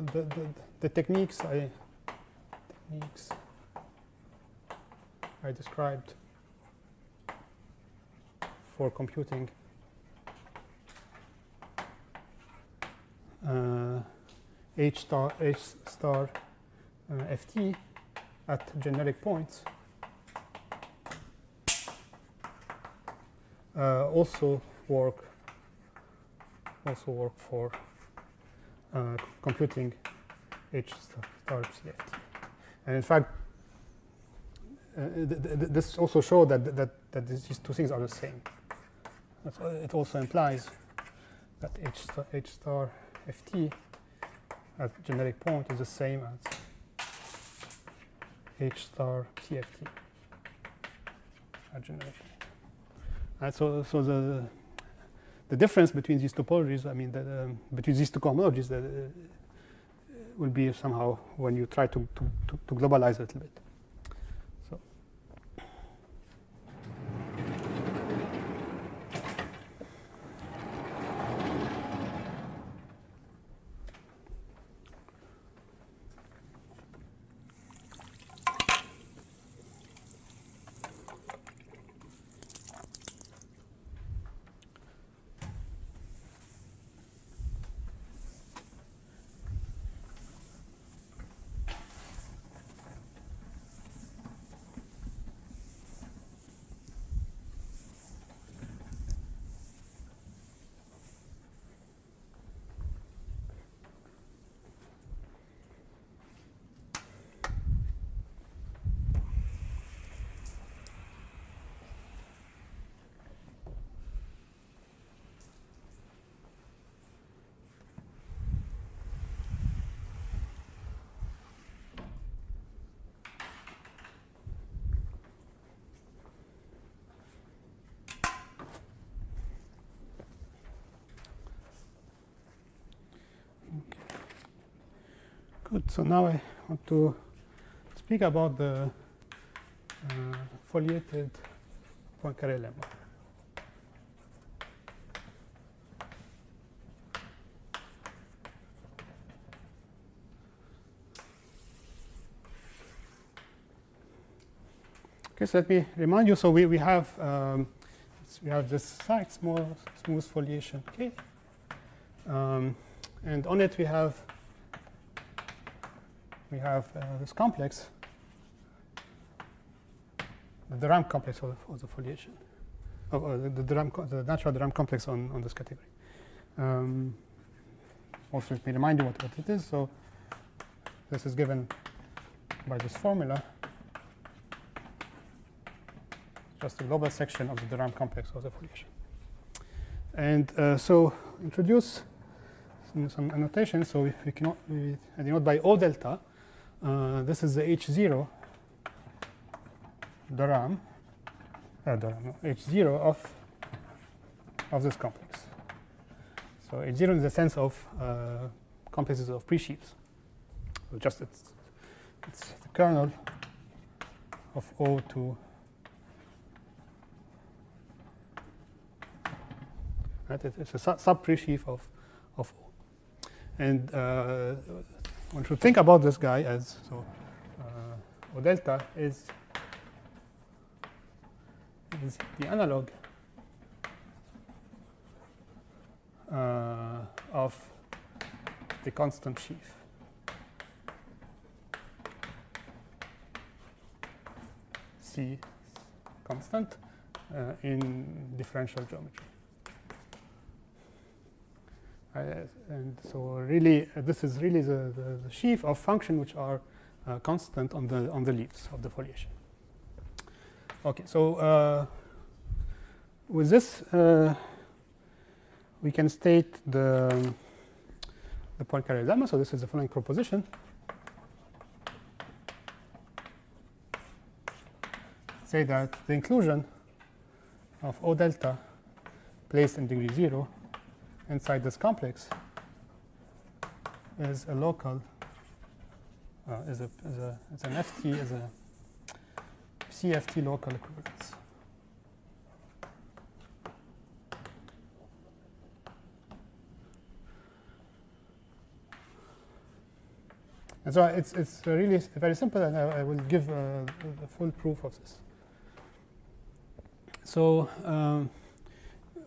the techniques I described for computing H star Ft at generic points also work for computing H star CFT. And in fact, this also showed that these two things are the same. It also implies that H star Ft at generic point is the same as H star CFT at generic point. Right, so the difference between these topologies, I mean, between these two cohomologies, will be somehow when you try to globalize it a little bit. So. Good. So now I want to speak about the foliated Poincaré lemma. Okay, so let me remind you. So we have this side smooth foliation K, and on it we have this complex, the Durham complex of the foliation, the natural Durham complex on this category. Also, let me remind you what it is. So this is given by this formula, just a global section of the Durham complex of the foliation. And so introduce some annotation. So we denote by O delta This is the H0, the RAM, H0 of this complex. So H0 in the sense of complexes of presheaves. So just it's the kernel of O to right. It's a sub presheaf of O, and one should think about this guy as so O delta is the analog of the constant sheaf. C constant in differential geometry. And so really, this is really the sheaf of functions which are constant on the leaves of the foliation. Okay, so with this, we can state the Poincare lemma. So this is the following proposition. Say that the inclusion of O delta placed in degree 0 inside this complex is a local, is an FT, is a CFT local equivalence. And so it's really very simple, and I will give a full proof of this. So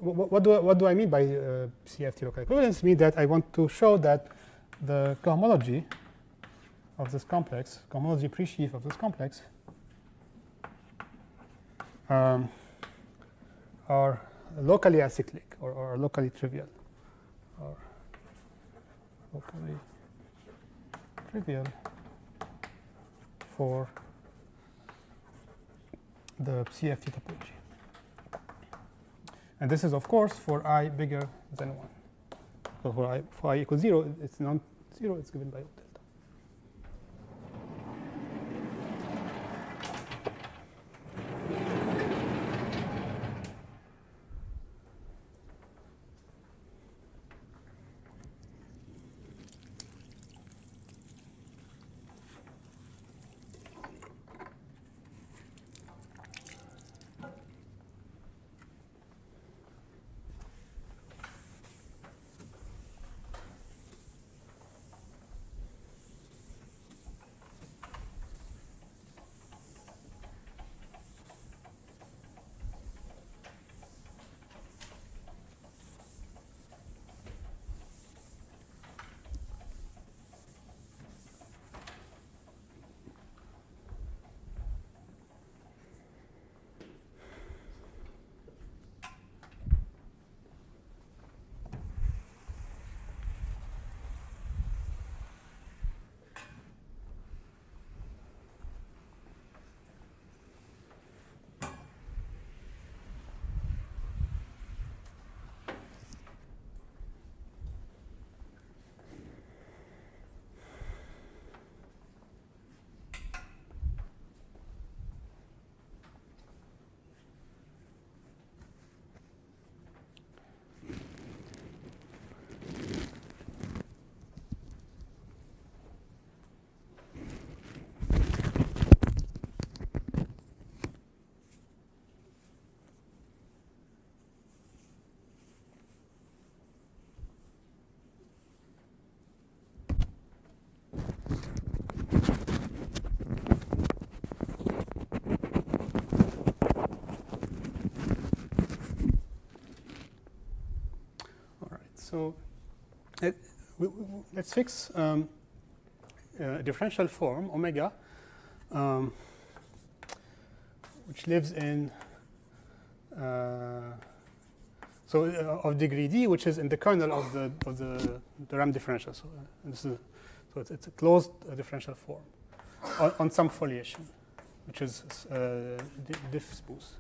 what do I mean by CFT local equivalence? It means that I want to show that the cohomology of this complex, cohomology presheaf of this complex, are locally acyclic or locally trivial, or locally trivial for the CFT topology. And this is, of course, for I bigger than 1. So for I equals 0, it's non-zero, it's given by O delta. So let's fix a differential form, omega, which lives in of degree d, which is in the kernel of the RAM differential. So it's a closed differential form on some foliation, which is diff spooce.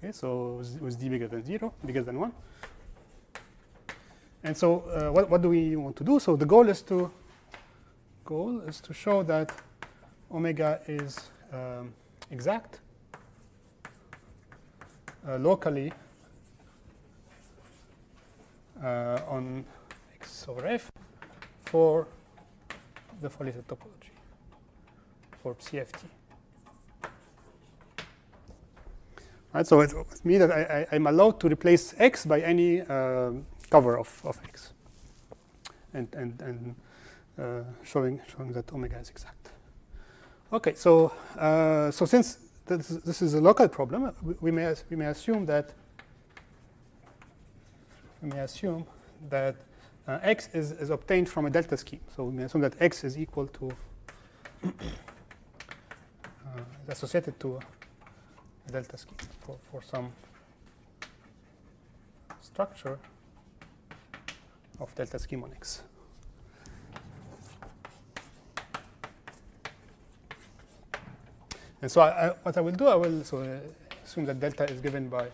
Okay, so with d bigger than 0, bigger than 1. And so what do we want to do? So the goal is to goal is to show that omega is exact locally on X over F for the Fourier topology, for CFT. Right, so it means that I'm allowed to replace X by any cover of X, and showing that omega is exact. Okay, so so since this is a local problem, we may assume that X is obtained from a delta scheme. So we may assume that X is equal to is associated to a delta scheme for some structure of delta scheme on X. And so what I will do, I will assume that delta is given by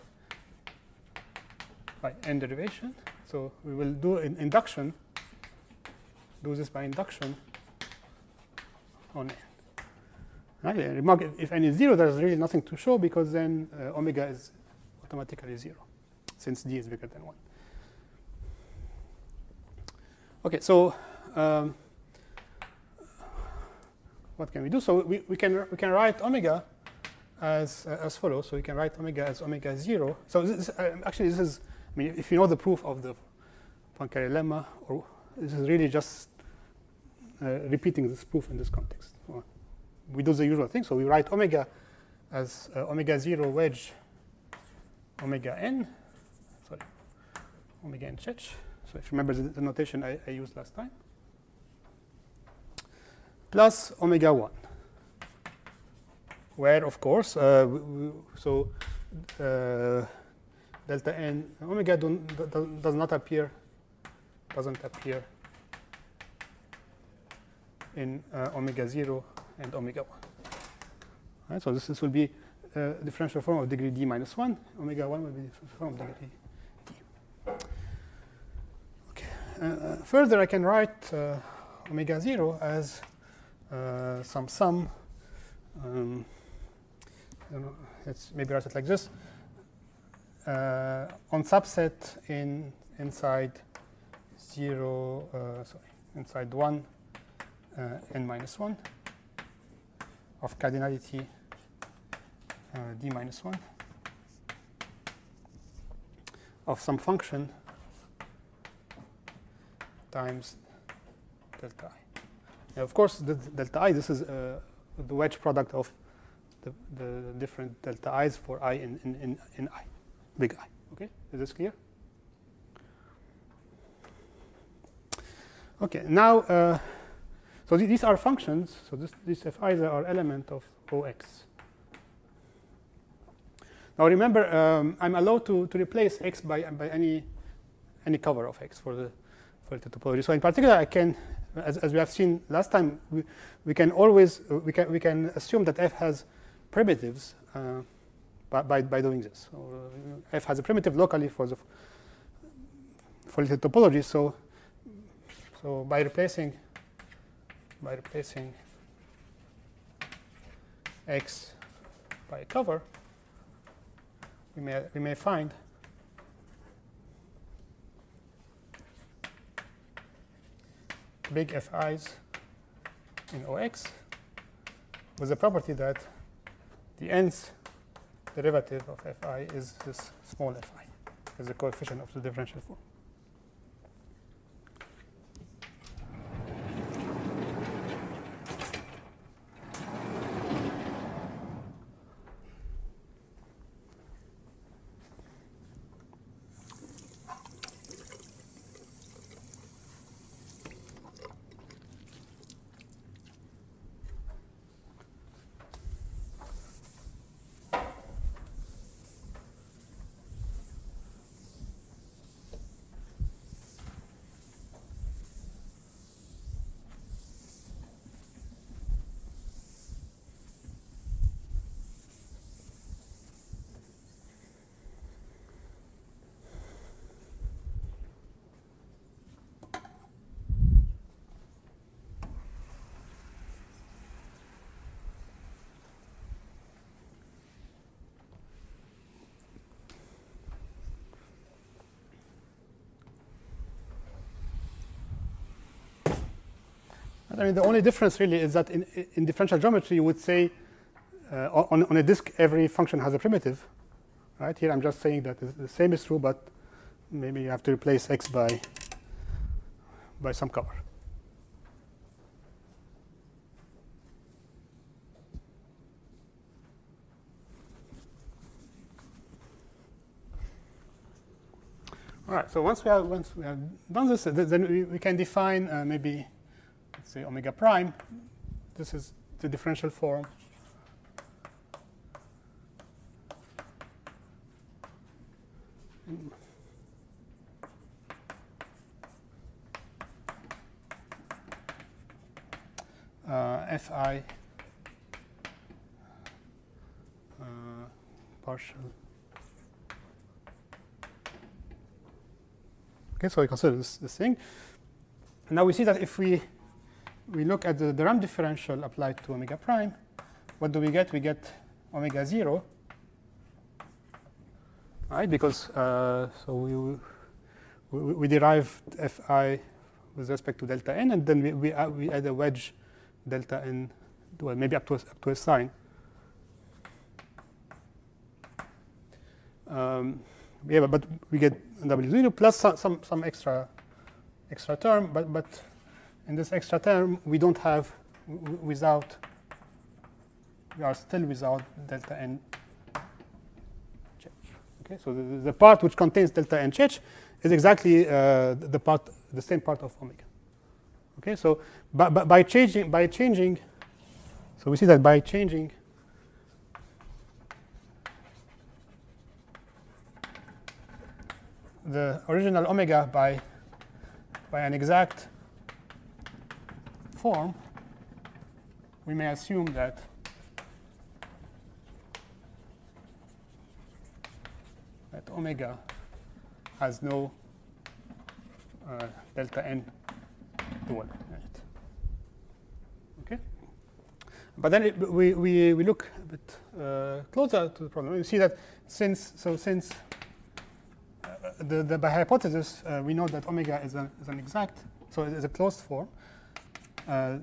n derivation. So we will do induction, do this by induction on n. Right? Remark, if n is 0, there's really nothing to show, because then omega is automatically 0, since d is bigger than 1. Okay, so what can we do? So we can write omega as follows. So we can write omega as omega 0. So actually this is, I mean, if you know the proof of the Poincaré lemma, or this is really just repeating this proof in this context. So we do the usual thing. So we write omega as omega 0 wedge omega n, sorry, omega n chech. So if you remember the notation I used last time, plus omega 1, where, of course, delta n, omega doesn't appear in omega 0 and omega 1. Right, so this will be a differential form of degree d minus 1. Omega 1 will be the differential form of degree d. Okay. Further, I can write omega 0 as some sum. I don't know, let's maybe write it like this. On subset inside 0, inside 1 n minus 1 of cardinality d minus 1 of some function times delta I. Now, of course, the delta I, this is the wedge product of the different delta i's for I in I, big I. Okay, is this clear? Okay, now, so these are functions. So these fi's are element of OX. Now remember, I'm allowed to replace X by any cover of X for the topology. So in particular, I can, as we have seen last time, we can assume that F has primitives by doing this. So F has a primitive locally for the topology. So by replacing X by a cover, we may find big FIs in OX with the property that the nth derivative of FI is this small fi, is the coefficient of the differential form. I mean, the only difference really is that in differential geometry, you would say on a disk, every function has a primitive. Right? Here I'm just saying that the same is true, but maybe you have to replace x by some cover. All right, so once we have done this, then we can define maybe, let's say, omega prime. This is the differential form. Fi partial. Okay, so we consider this thing. And now we see that if we look at the ramp differential applied to omega prime, what do we get? We get omega 0, right? Because so we derive Fi with respect to delta n, and then we add a wedge delta n, well, maybe up to a sign. Yeah, but we get W0 plus some extra term, but in this extra term we don't have we are still without delta n change. Okay, so the part which contains delta n change is exactly the same part of omega. Okay, so by changing, so we see that by changing the original omega by an exact form, we may assume that omega has no delta n dual in it. Okay, but then we look a bit closer to the problem. You see that since by hypothesis we know that omega is an exact, so it is a closed form. So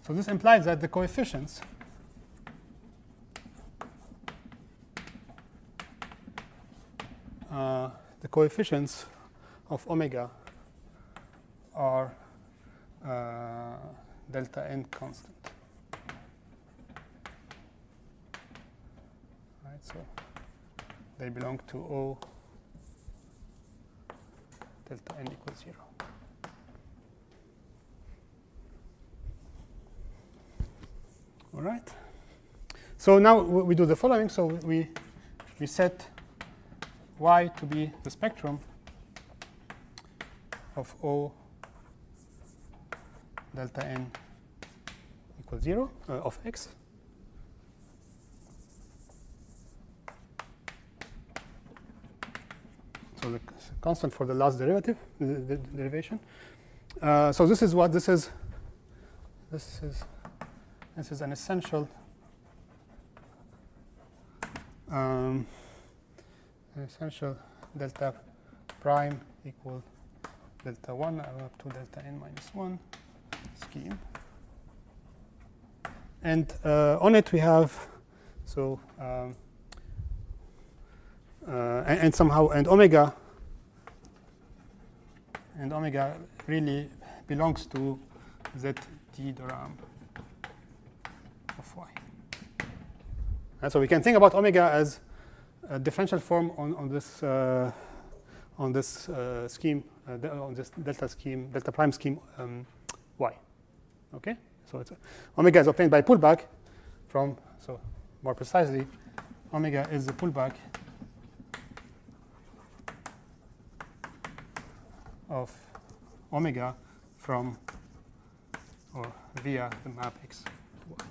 this implies that the coefficients of omega are delta n constant. Right, so they belong to O delta n equals 0. All right. So now we do the following. So we set y to be the spectrum of O delta n equals 0 of x. So the constant for the last derivative, the derivation. So this is what this is. This is an essential delta prime equal delta 1 up to delta n minus 1 scheme. And on it we have and omega really belongs to z d the ramp of y. And so we can think about omega as a differential form on this scheme, on this delta prime scheme y. Okay, so omega is obtained by pullback from, so more precisely, omega is the pullback of omega from or via the map x to y.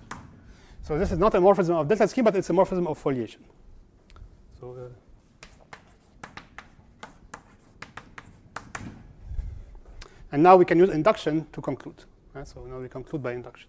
So this is not a morphism of delta scheme, but it's a morphism of foliation. So and now we can use induction to conclude. So now we conclude by induction.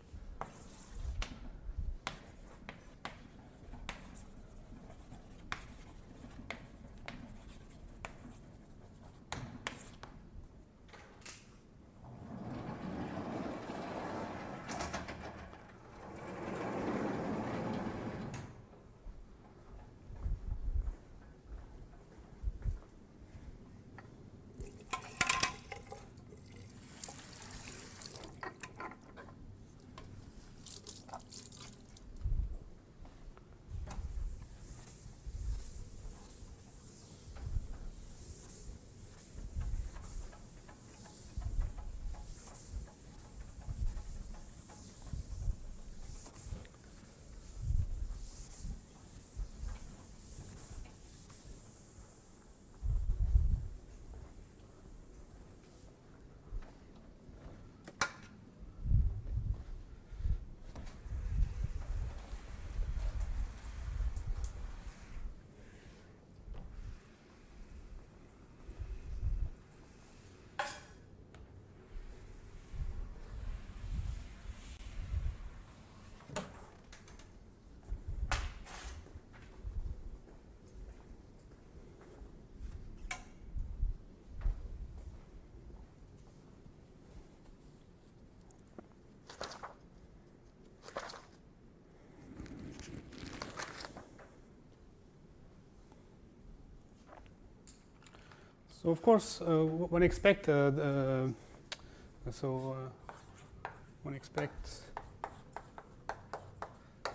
So of course, one expects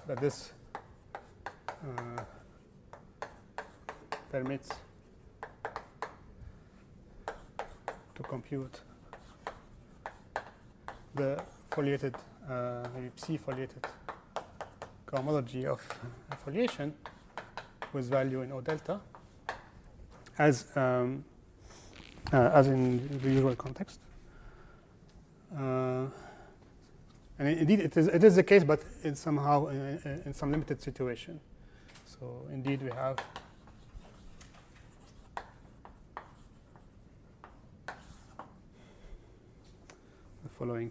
that this permits to compute the foliated, maybe psi-foliated cohomology of foliation with value in O delta, as in the usual context. And indeed, it is the case, but it's somehow in some limited situation. So indeed, we have the following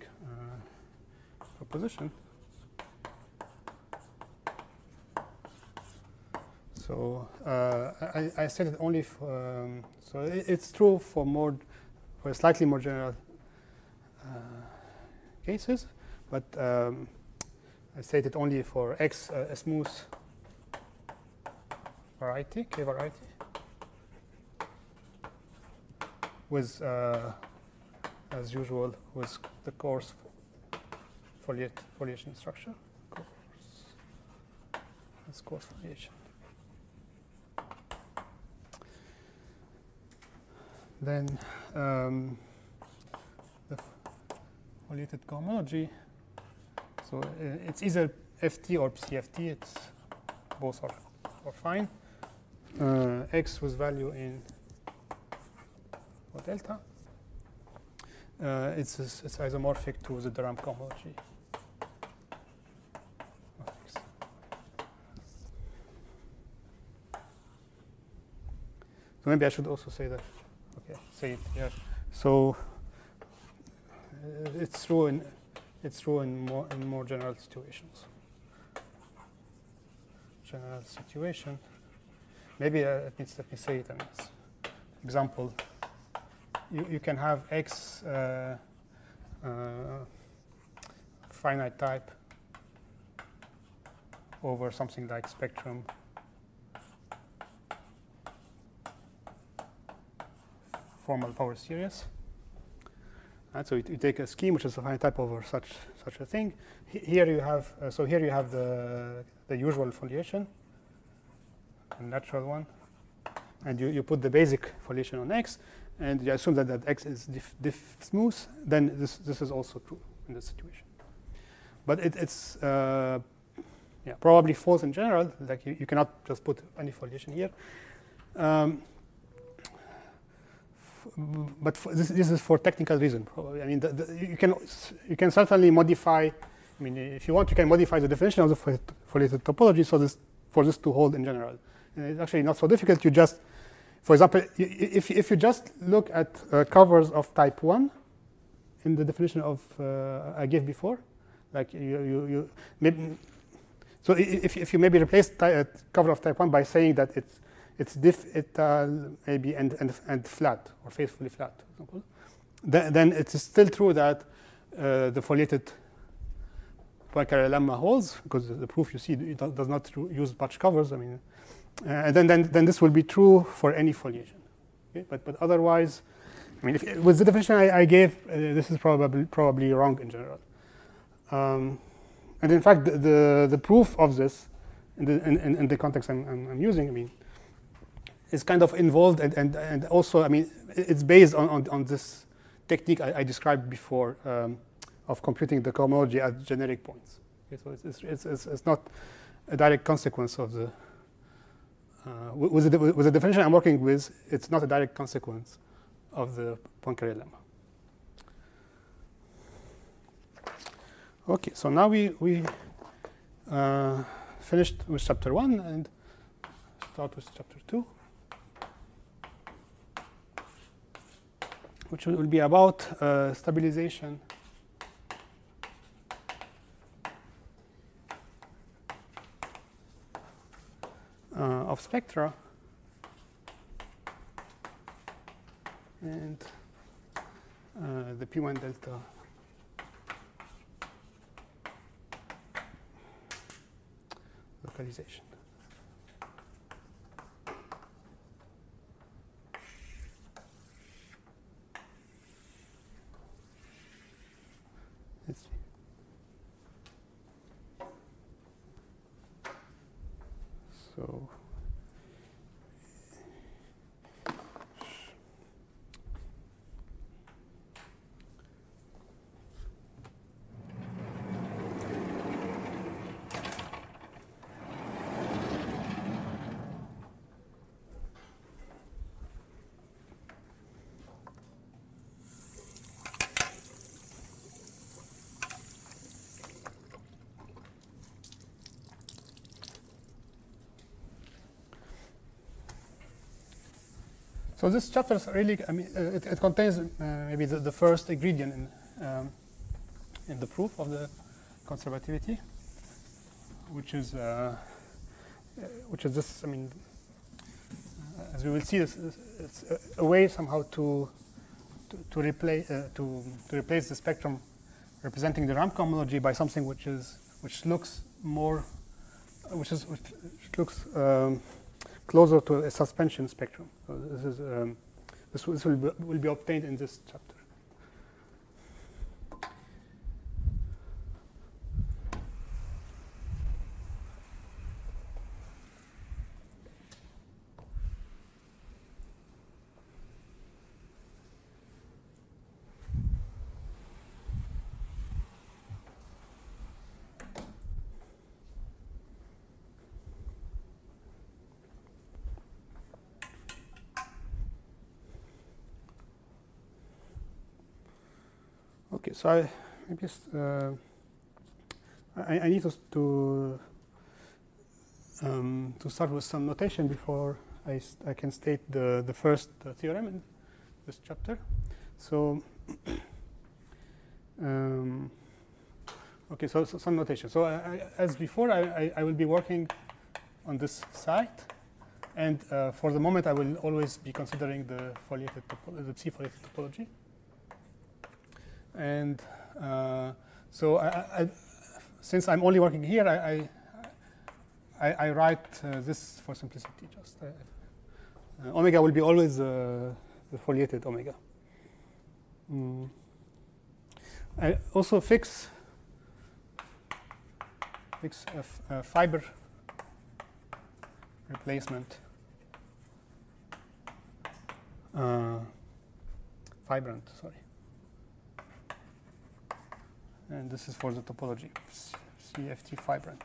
proposition. So I said it only for, so it's true for slightly more general cases, but I stated only for X a smooth variety, K variety, with, as usual, with the coarse foliation structure. That's coarse foliation. Then the foliated cohomology. So it's either FT or CFT. It's both are fine. X with value in O delta. It's isomorphic to the de Rham cohomology of X. So maybe I should also say that. Okay, say it here. So it's true in more general situations. General situation. Maybe let me say it as example. You can have X finite type over something like spectrum formal power series. And so you take a scheme which is a finite type over such a thing. Here you have the usual foliation, a natural one, and you put the basic foliation on X, and you assume that X is diff smooth. Then this is also true in this situation. But it's probably false in general. Like you cannot just put any foliation here. But this is for technical reason, probably. I mean, you can certainly modify. I mean, if you want, you can modify the definition of the foliated topology for this to hold in general. And it's actually not so difficult. You just, for example, if you just look at covers of type 1 in the definition of I gave before, like you maybe. So if you maybe replace cover of type 1 by saying that it's maybe and flat or faithfully flat, for example, then it is still true that the foliated Poincaré lemma holds, because the proof you see it does not use much covers. I mean, and then this will be true for any foliation. Okay? But otherwise, I mean, with the definition I gave, this is probably wrong in general. And in fact, the proof of this in the context I'm using, I mean, is kind of involved and also, I mean, it's based on this technique I described before of computing the cohomology at generic points. Okay, so it's not a direct consequence of the with the definition I'm working with. It's not a direct consequence of the Poincaré lemma. Okay, so now we finished with chapter 1 and start with chapter 2, which will be about stabilization of spectra and the P1 delta localization. Let's see. So So this chapter is really, I mean, it contains maybe the first ingredient in the proof of the conservativity, which is this. I mean, as we will see, it's a way somehow to replace the spectrum representing the ramp cohomology by something which looks closer to a suspension spectrum. So this will be obtained in this chapter. Okay, so I need to start with some notation before I can state the first theorem in this chapter. So okay, so some notation. So as before, I will be working on this site, and for the moment, I will always be considering the psi-foliated topology. And so since I'm only working here, I write this for simplicity. Just omega will be always the foliated omega. I also fix a fiber replacement fibrant. Sorry. And this is for the topology, CFT fibrant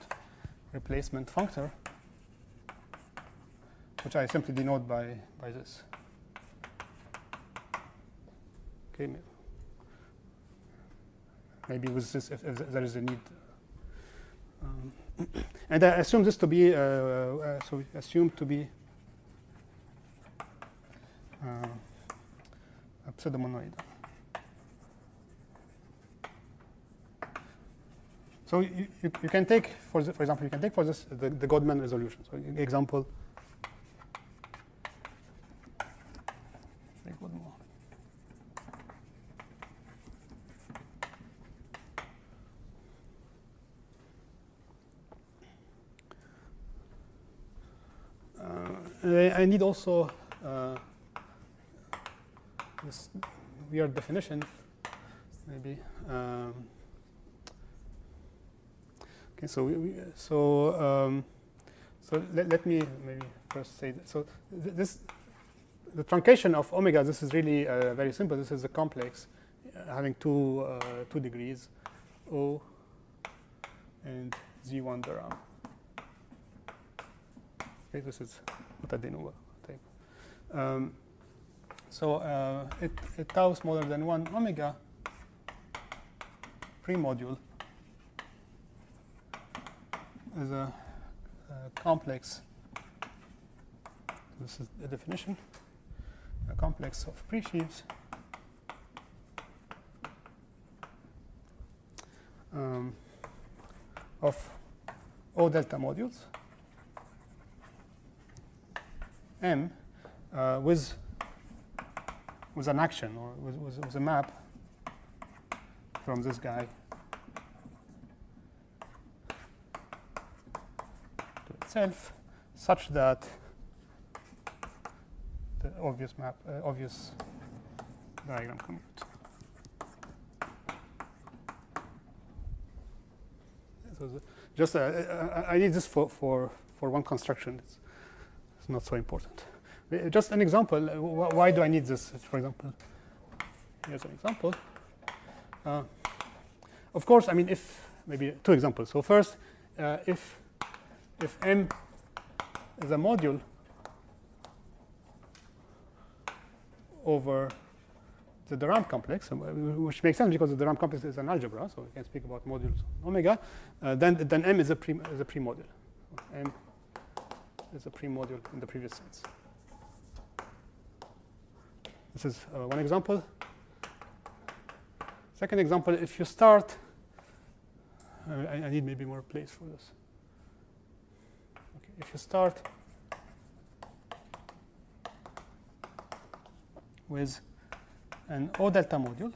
replacement functor, which I simply denote by this. Okay, maybe with this if there is a need. And I assume this to be so assumed to be a pseudomonoid. So you can take for example, you can take for this the Godman resolution. So example. I need also this weird definition, maybe. Okay, so let me maybe first say that. So the truncation of omega. This is really very simple. This is a complex having two degrees, O and Z1 Durham. Okay, this is Mutadinova type. So it tau smaller than 1 omega pre-module is a complex. This is the definition. A complex of pre-sheaves of O delta modules M with an action or with a map from this guy to itself, such that the obvious diagram commute. So just I need this for one construction. It's not so important. Just an example. Why do I need this? For example, here's an example. Of course, I mean, if maybe two examples. So first, if M is a module over the de Rham complex, which makes sense because the de Rham complex is an algebra, so we can speak about modules omega. Then M is a pre-module. M is a pre-module in the previous sense. This is one example. Second example, if you start, I need maybe more place for this. Okay, if you start with an O delta module,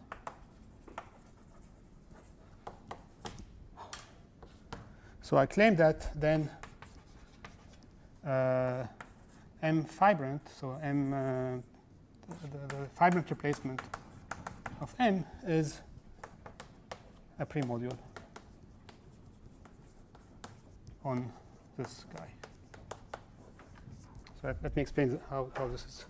so I claim that then M fibrant, so M the fibrant replacement of M is a pre-module on this guy. So let me explain how this is.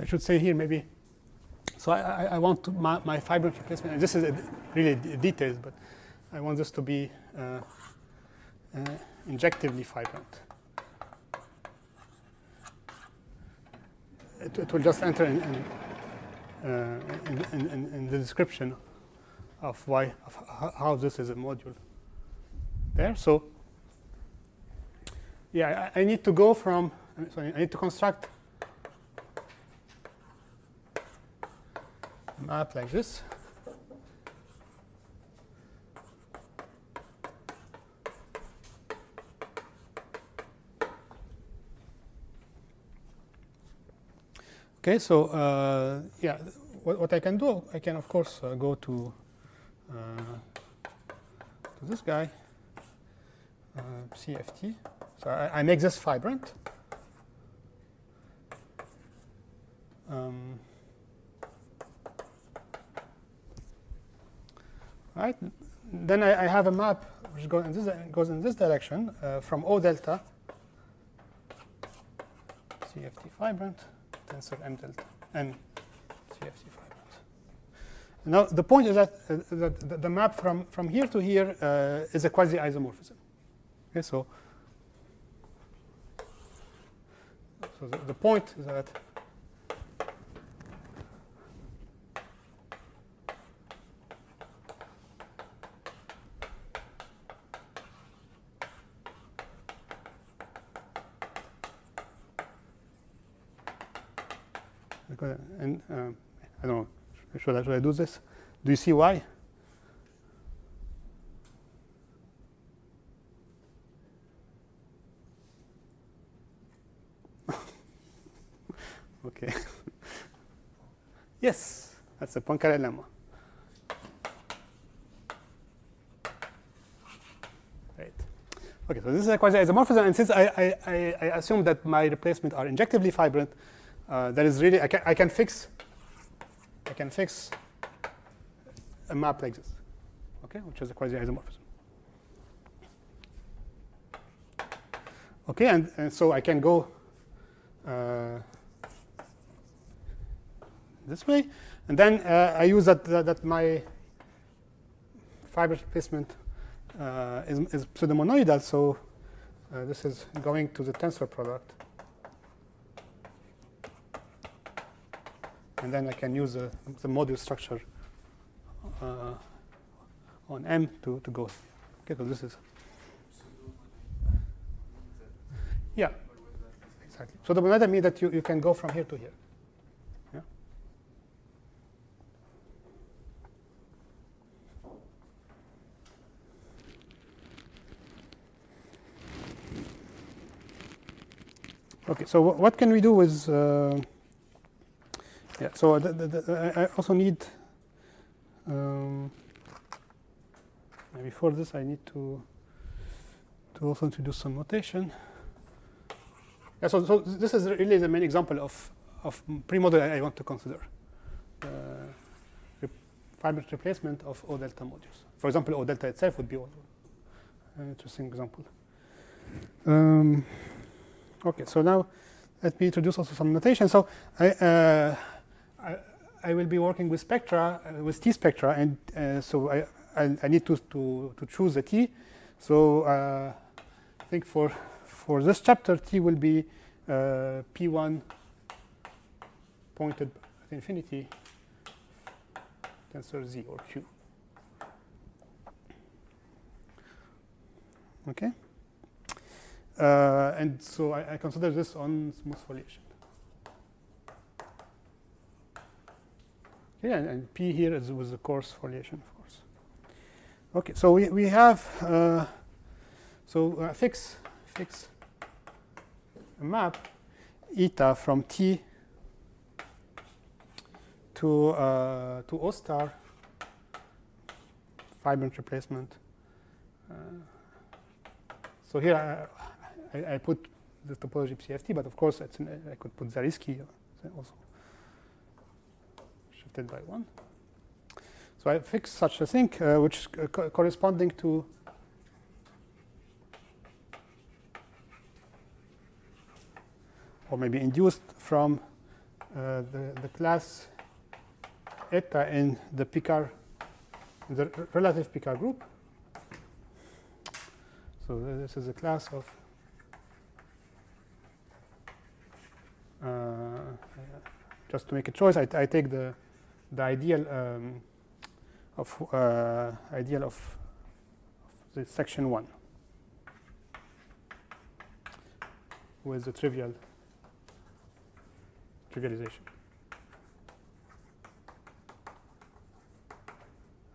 I should say here maybe, so I want to my fibrant replacement, and this is really details, but I want this to be injectively fibrant. It will just enter in the description of how this is a module there. So yeah, I need to go from, sorry, I need to construct a map like this. Okay, so yeah, what I can do, I can of course go to this guy, CFT. So I make this fibrant. Right. Then I have a map which goes in this direction from O delta CFT fibrant tensor M delta and CFT fibrant. Now the point is that the map from here to here is a quasi-isomorphism. Okay, so the point is that and I don't know, should I do this? Do you see why? Okay. Yes, that's a Poincaré lemma. Right. Okay, so this is a quasi-isomorphism, and since I assume that my replacements are injectively fibrant, that is really I can fix a map like this. okay, which is a quasi-isomorphism. Okay, and so I can go this way, and then I use that my fiber replacement is pseudomonoidal, so this is going to the tensor product, and then I can use the module structure on M to go. Okay, so this is yeah, exactly. So the monoidal means that you can go from here to here. Yeah. Okay, so what can we do with yeah, so I also need before this I need to also introduce some notation. Yeah, so this is really the main example of pre-model I want to consider. Fiber replacement of O delta modules. For example, O delta itself would be an interesting example. Okay, so now let me introduce also some notation. So I will be working with spectra, with T spectra, and so I need to choose a T. So I think for this chapter, T will be P1 pointed at infinity tensor Z or Q. Okay. And so I consider this on smooth foliation. Yeah, and P here is with the coarse foliation, of course. Okay, so we have fix a map eta from T to O star fiber replacement. So here I put the topology PCFT, but of course I could put Zariski also shifted by 1. So I fix such a thing which corresponding to or maybe induced from the class eta in the Picard, the relative Picard group. So this is a class of just to make a choice, I take the ideal of the section 1 with the trivialization.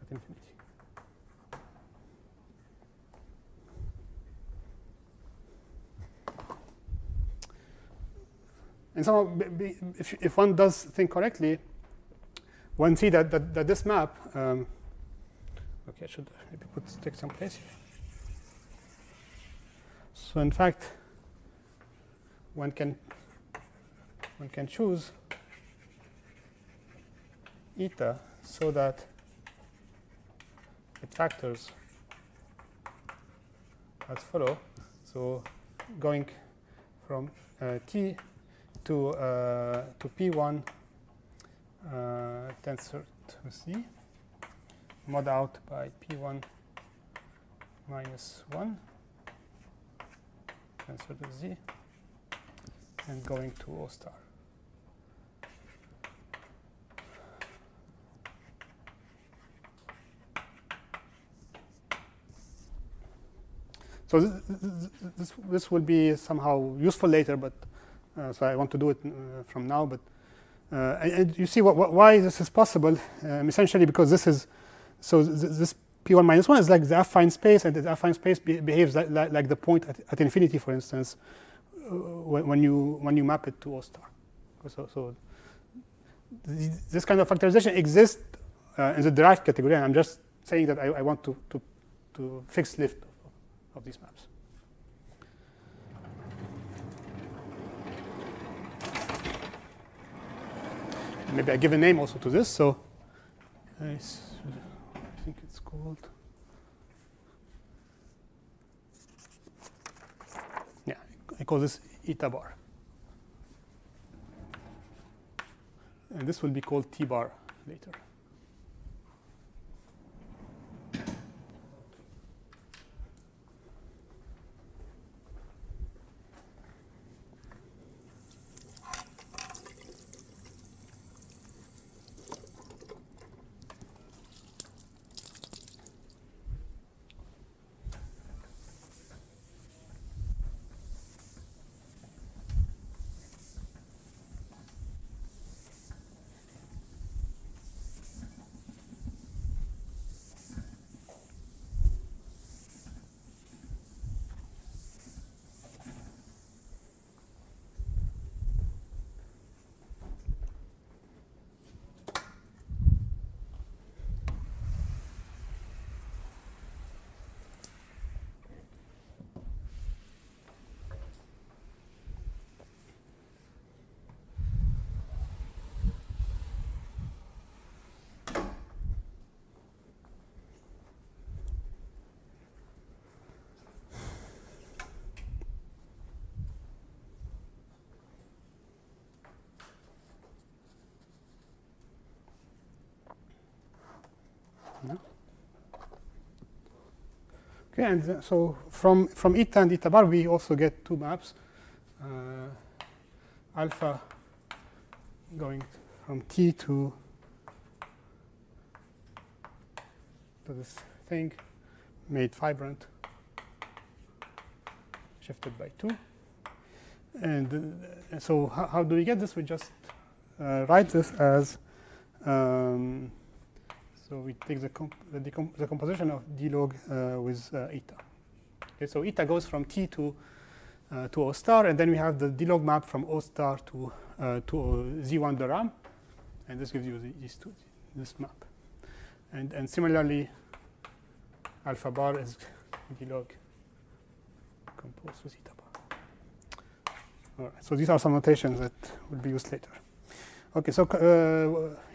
At infinity. And somehow, if one does think correctly, one see that this map. Okay, I should maybe take some place here. So in fact, one can choose eta so that it factors as follow. So going from T to P1 tensor to Z, mod out by P1 minus 1 tensor to Z, and going to O star. So this will be somehow useful later, but so I want to do it from now. But and you see why this is possible. Essentially, because this is this P1 minus 1 is like the affine space, and the affine space behaves like the point at infinity, for instance, when you map it to O star. So this kind of factorization exists in the derived category, and I'm just saying that I want to fix lift of these maps. Maybe I give a name also to this. So think it's called. Yeah, I call this eta bar. And this will be called T bar later. Okay, and so from eta and eta bar, we also get two maps. Alpha going from T to this thing made vibrant, shifted by 2. And so how do we get this? We just write this as so we take the composition of d log with eta. Okay, so eta goes from T to O star, and then we have the d log map from O star to Z1 the RAM, and this gives you this map. And similarly, alpha bar is d log composed with eta bar. All right, so these are some notations that will be used later. Okay, so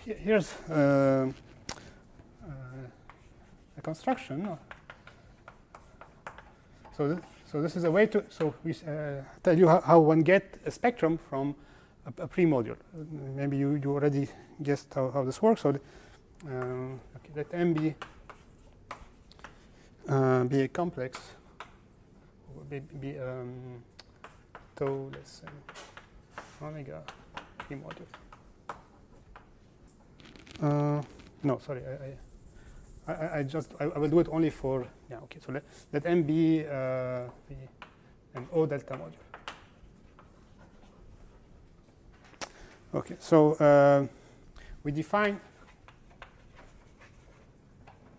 here's a construction. So this is a way to, so we tell you how one get a spectrum from a pre-module. Maybe you already guessed how this works. So okay, let M be a complex, be tau, let's say, omega pre-module. No, sorry, I will do it only for, yeah, okay, so let M be an O delta module. Okay, so we define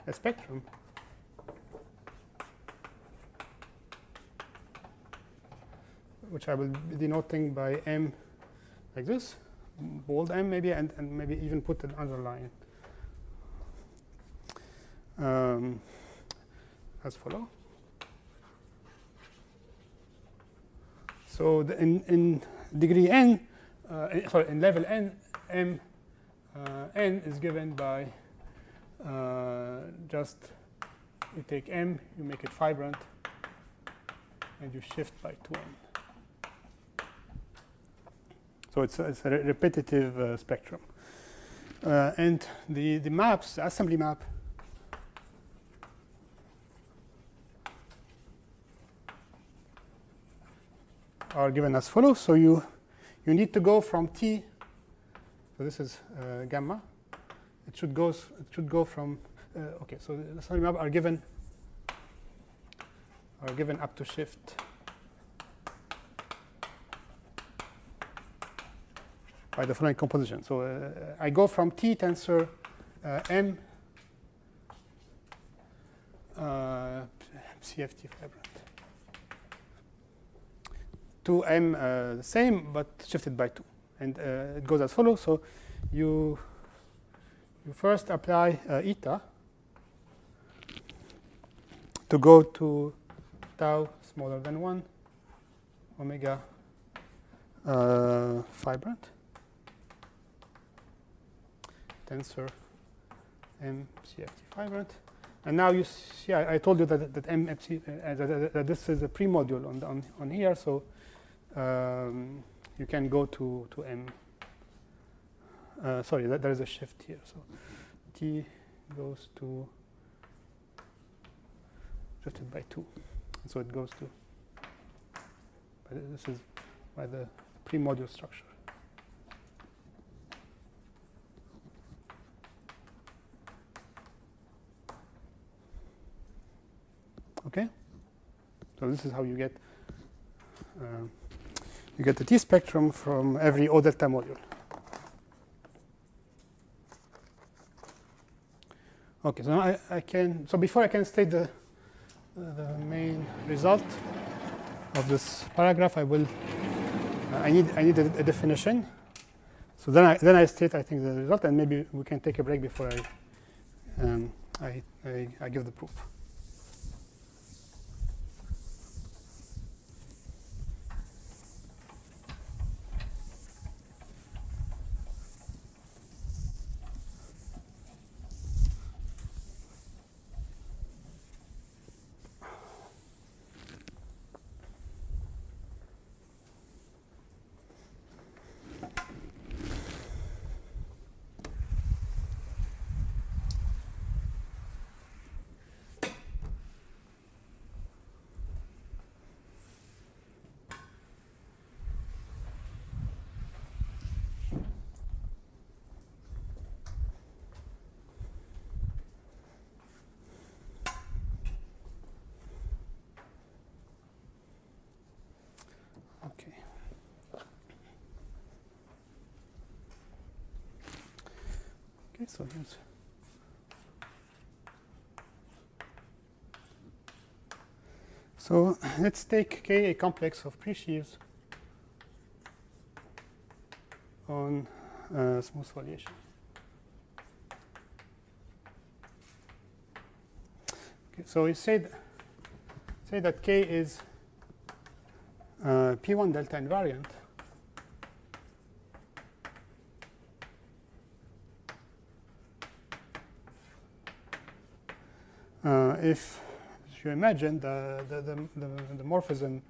a spectrum which I will be denoting by M like this, bold M maybe, and maybe even put an underline. As follow. So in degree n, sorry, in level n, M n is given by just you take M, you make it vibrant, and you shift by 2n. So it's a repetitive spectrum, and the maps, the assembly map, are given as follows. So you need to go from T. So this is gamma. It should go from okay. So the assembly map are given up to shift by the following composition. So I go from T tensor M CFT vibrant to M the same but shifted by 2, and it goes as follows. So you first apply eta to go to tau smaller than 1 omega vibrant tensor MCFT fibrant. And now you see, I told you that MFC that this is a pre-module on here, so you can go to M. Sorry, there is a shift here. So T goes to shifted by 2, so it goes to. This is by the pre-module structure. Okay, so this is how you get the T spectrum from every O delta module. Okay, so now I can. So before I can state the main result of this paragraph, I need a definition. So then I state I think the result, and maybe we can take a break before I give the proof. So here's let's take K a complex of pre-sheaves on smooth foliation. Okay, so we say that K is P1 delta invariant if you imagine the morphism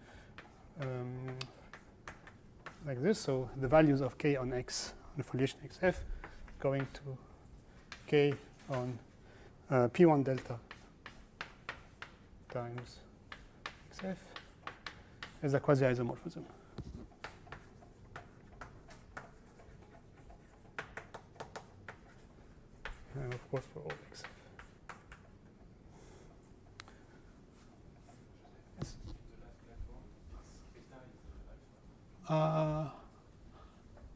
like this, so the values of K on X, on foliation XF, going to K on P1 delta times XF is a quasi-isomorphism. And of course for all XF.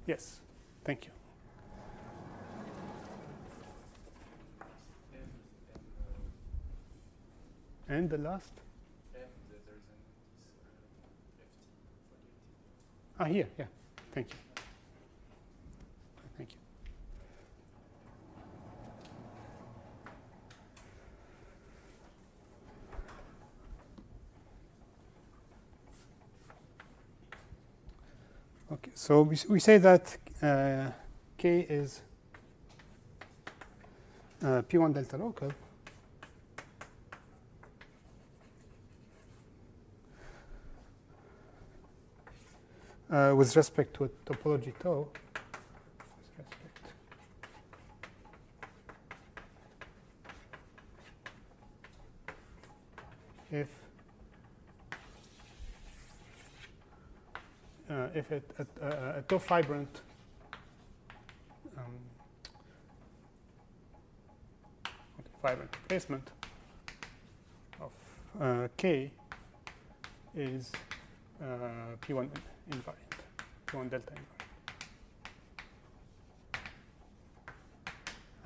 Yes, thank you. And the last? Here, yeah, thank you. Thank you. Okay, so we say that K is P1 delta local with respect to a topology tau, if a tau fibrant replacement of K is P1 invariant, P1 delta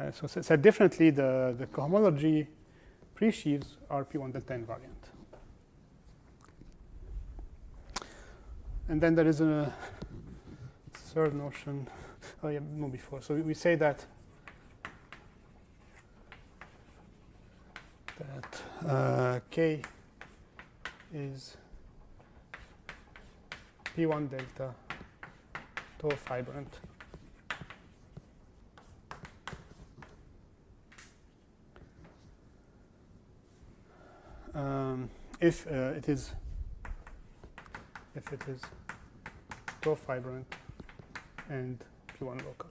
invariant. So said differently, the cohomology pre-sheaves are P1 delta invariant. And then there is a third notion. Oh yeah, no, before. So we say that K is P1 delta tau fibrant if it is tau fibrant and P1 local.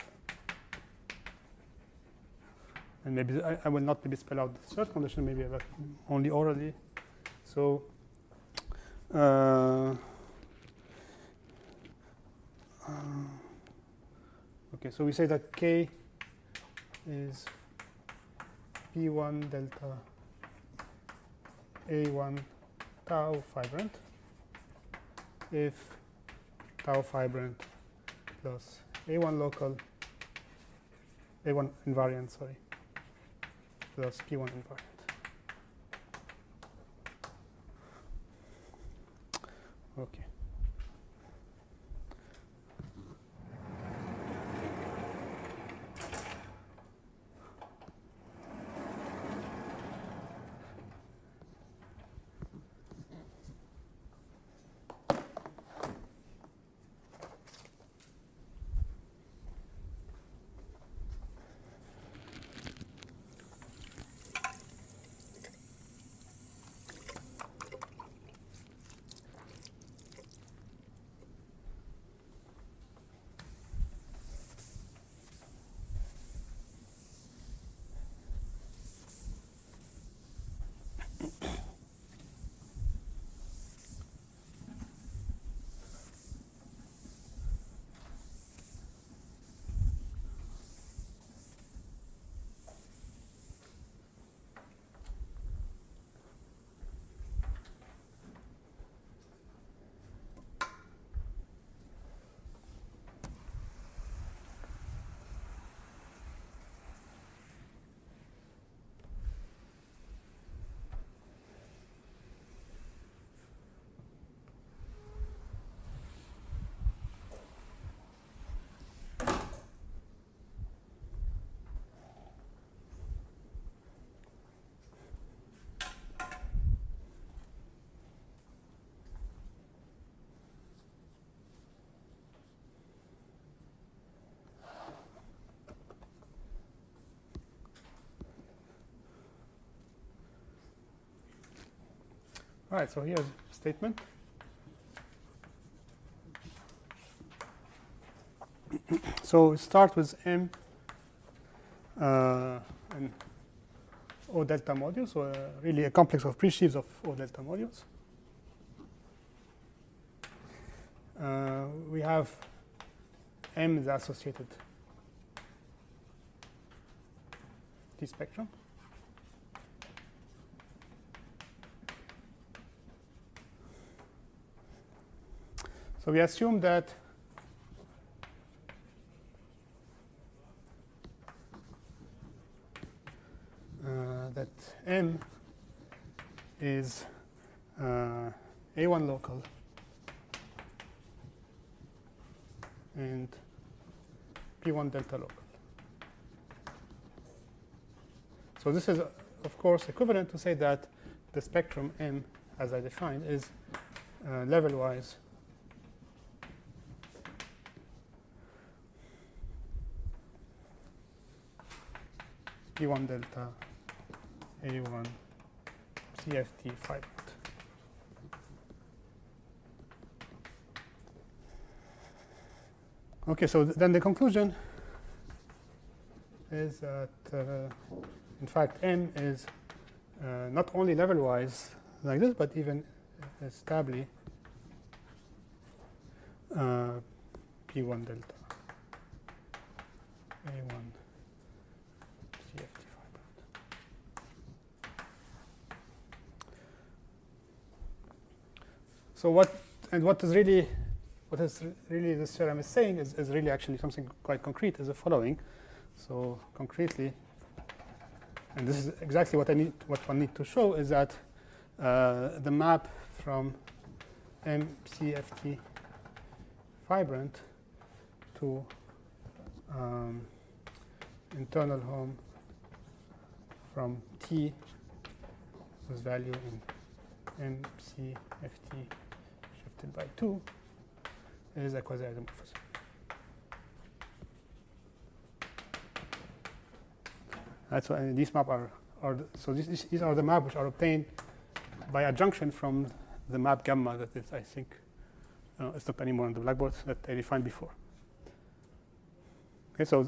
And maybe I will not maybe spell out the third condition, maybe only orally. So okay, so we say that K is P1 delta A1 tau fibrant if tau fibrant plus A1 local, A1 invariant, sorry, plus P1 invariant. Okay. All right, so here's a statement. So start with M and O delta modules, so really a complex of presheaves of O delta modules. We have M the associated T spectrum. So we assume that that M is A1 local and P1 delta local. So this is, of course, equivalent to say that the spectrum M, as I defined, is level-wise P1 delta A1 CFT fibrant. Okay, so then the conclusion is that, in fact, M is not only level-wise like this, but even stably P1 delta A1 CFT fibrant. So what is really this theorem is saying is really actually something quite concrete, is the following. So concretely, and this is exactly what one needs to show, is that the map from MCFT fibrant to internal home from T whose value in MCFT shifted by 2 is a quasi-isomorphism. Right, so these map are so these are the maps which are obtained by adjunction from the map gamma that is, I think, it's not anymore on the blackboard, that I defined before. Okay, so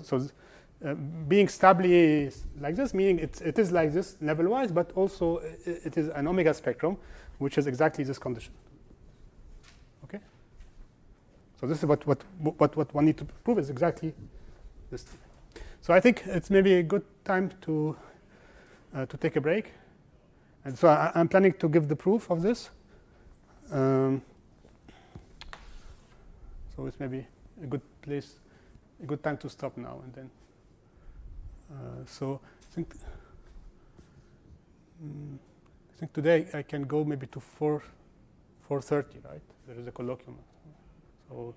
being stably like this, meaning it is like this level-wise, but also it is an omega spectrum, which is exactly this condition. Okay. So this is what one needs to prove is exactly this thing. So I think it's maybe a good time to take a break, and so I'm planning to give the proof of this. So it's maybe a good time to stop now and then. So I think today I can go maybe to 4:30, right? There is a colloquium. So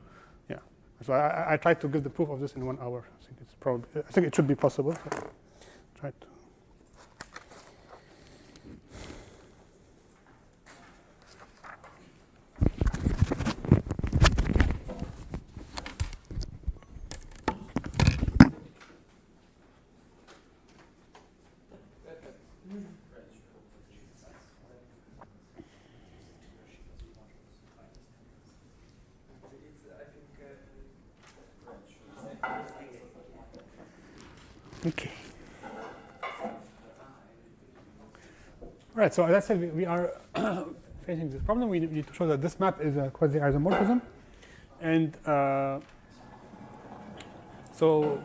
yeah. So I tried to give the proof of this in 1 hour. I think it should be possible. So try to. Okay. Right. So as I said, we are facing this problem. We need to show that this map is a quasi-isomorphism, and so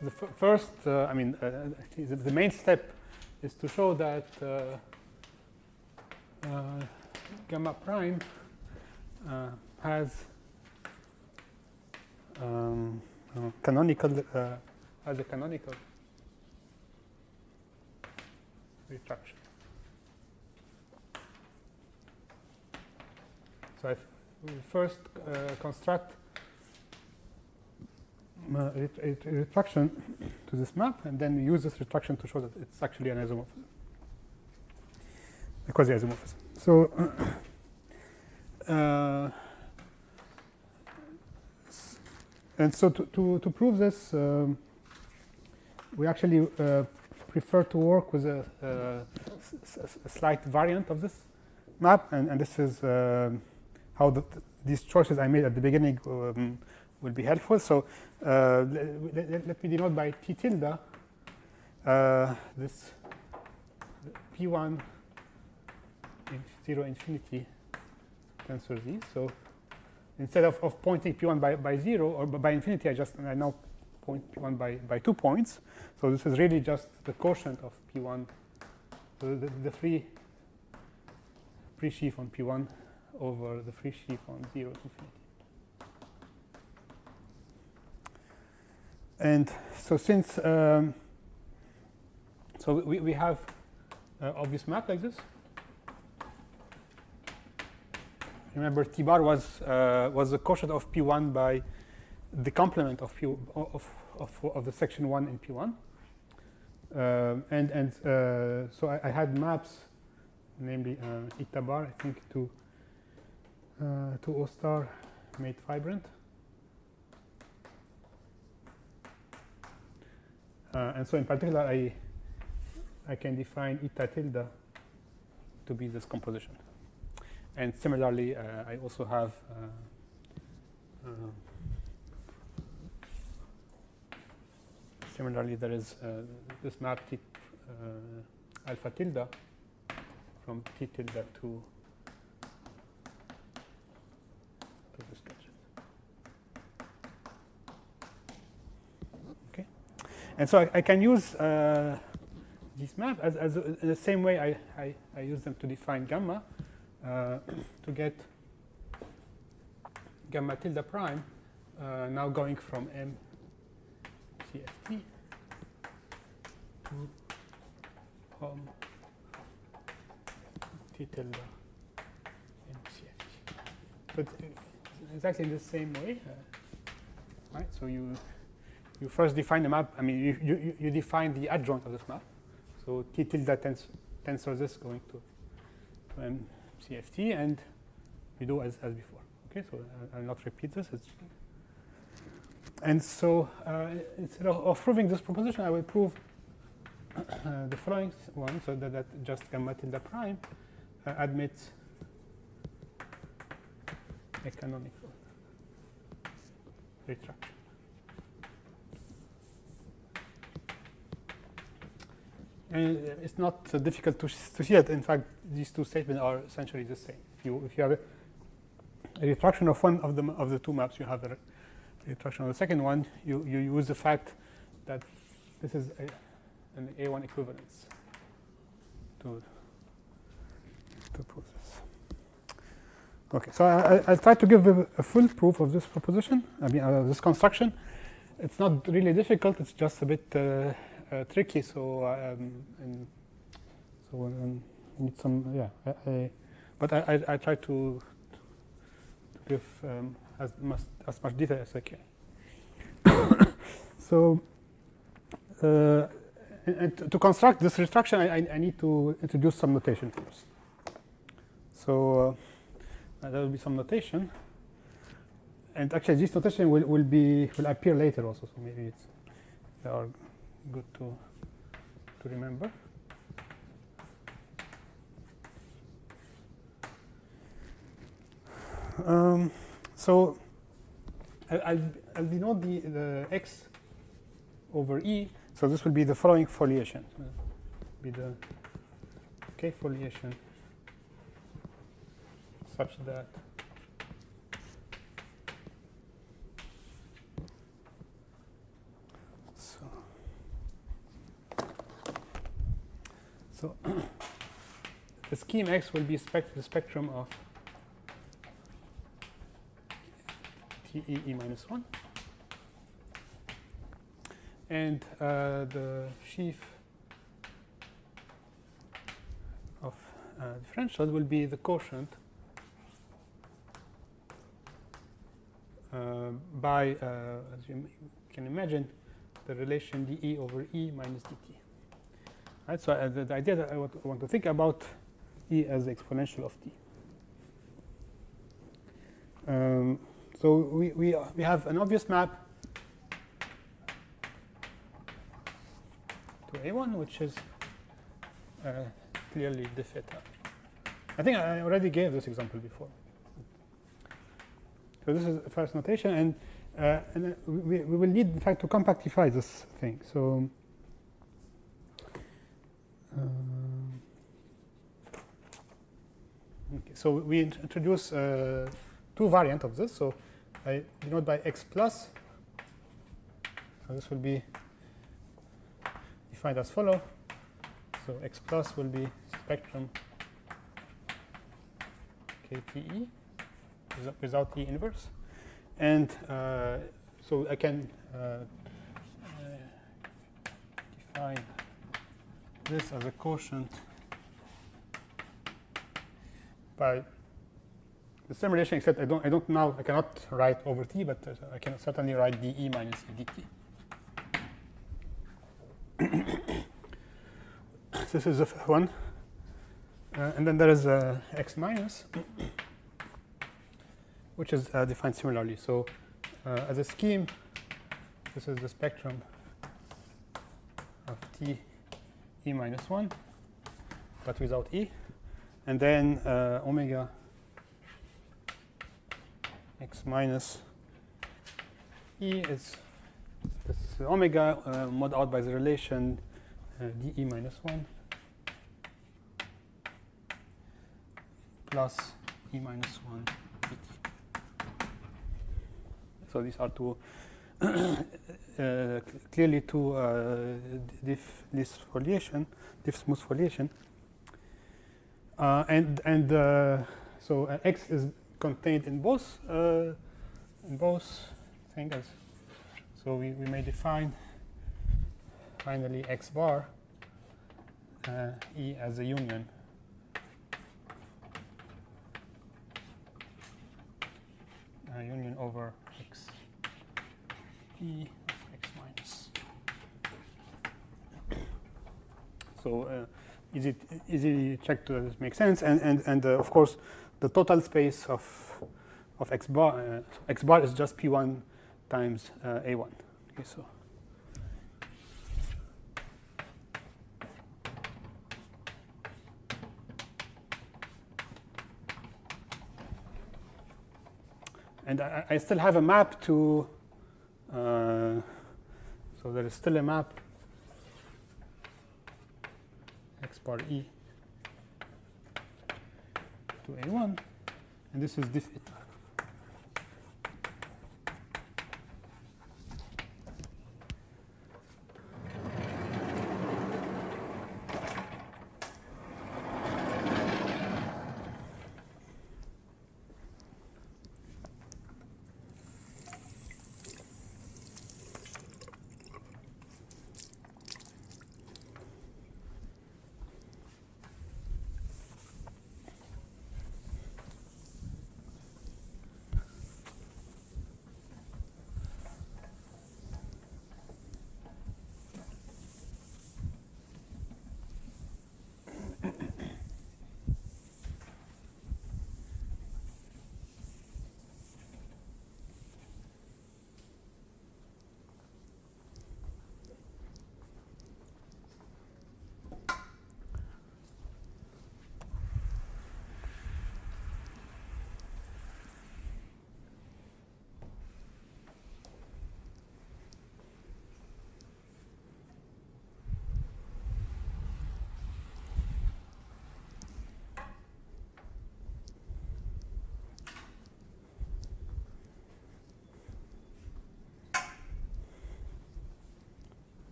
the first, the main step is to show that gamma prime has canonical. As a canonical retraction. So I first construct retraction to this map, and then use this retraction to show that it's actually an isomorphism, a quasi-isomorphism. So and so to prove this, we actually prefer to work with a slight variant of this map, and this is how these choices I made at the beginning will be helpful. So let me denote by T tilde this P1 in 0 infinity tensor Z. So instead of pointing P1 by 0 or by infinity, I now point P1 by 2 points. So this is really just the quotient of P1, so the free sheaf on P1 over the free sheaf on 0 to infinity. And so since so we have obvious map like this. Remember, T bar was the quotient of P1 by the complement of of the section 1 in P1, so I had maps, namely eta bar, I think, to O star made fibrant, and so in particular I can define eta tilde to be this composition. And similarly, I also have similarly there is this map T alpha tilde from T tilde to this gadget. Okay, and so I can use this map as in the same way I use them to define gamma. To get gamma tilde prime, now going from M CFT to T tilde M CFT. But exactly in the same way, right? So you first define the map. I mean, you define the adjoint of this map. So T tilde tensor this going to M CFT, and we do as before. Okay, so I'll not repeat this. And so instead of proving this proposition, I will prove the following one, so that just gamma tilde prime admits a canonical retraction. And it's not difficult to see it. In fact, these two statements are essentially the same. If you have a retraction of one of the two maps, you have a retraction of the second one. You use the fact that this is an A1 equivalence to prove this. Okay, so I'll try to give a full proof of this proposition. I mean, this construction. It's not really difficult. It's just a bit tricky. So need some but I try to give as much detail as I can. So and to construct this retraction, I need to introduce some notation first. So there will be some notation, and actually this notation will appear later also. So maybe they are good to remember. So I'll denote the x over e. So this will be the following foliation. Be the k foliation such that so the scheme X will be the spectrum of TE minus 1, and the sheaf of differential will be the quotient by, as you can imagine, the relation dE over E minus dt. Right, so the idea that I want to think about E as the exponential of t. So we have an obvious map to A1, which is clearly the theta. I think I already gave this example before. So this is the first notation, and we will need, in fact, to compactify this thing. So okay, so we introduce two variants of this. So I denote by x plus. So this will be defined as follow. So x plus will be spectrum KTE without E inverse, and so I can define this as a quotient by the same relation, except I cannot write over t, but I can certainly write dE minus E dt. This is the one, and then there is x minus, which is defined similarly. So as a scheme, this is the spectrum of t E minus 1, but without E, and then omega x minus E is this omega mod out by the relation dE minus 1 plus E minus 1 dt. So these are two clearly two diff smooth foliation, and so x is contained in both things. So we may define finally x bar E as a union over x E of x minus. So easy check to this makes sense, and of course the total space of x bar is just P1 times A1. Okay, so and I still have a map to, so there is still a map x bar e to A1, and this is diff eta.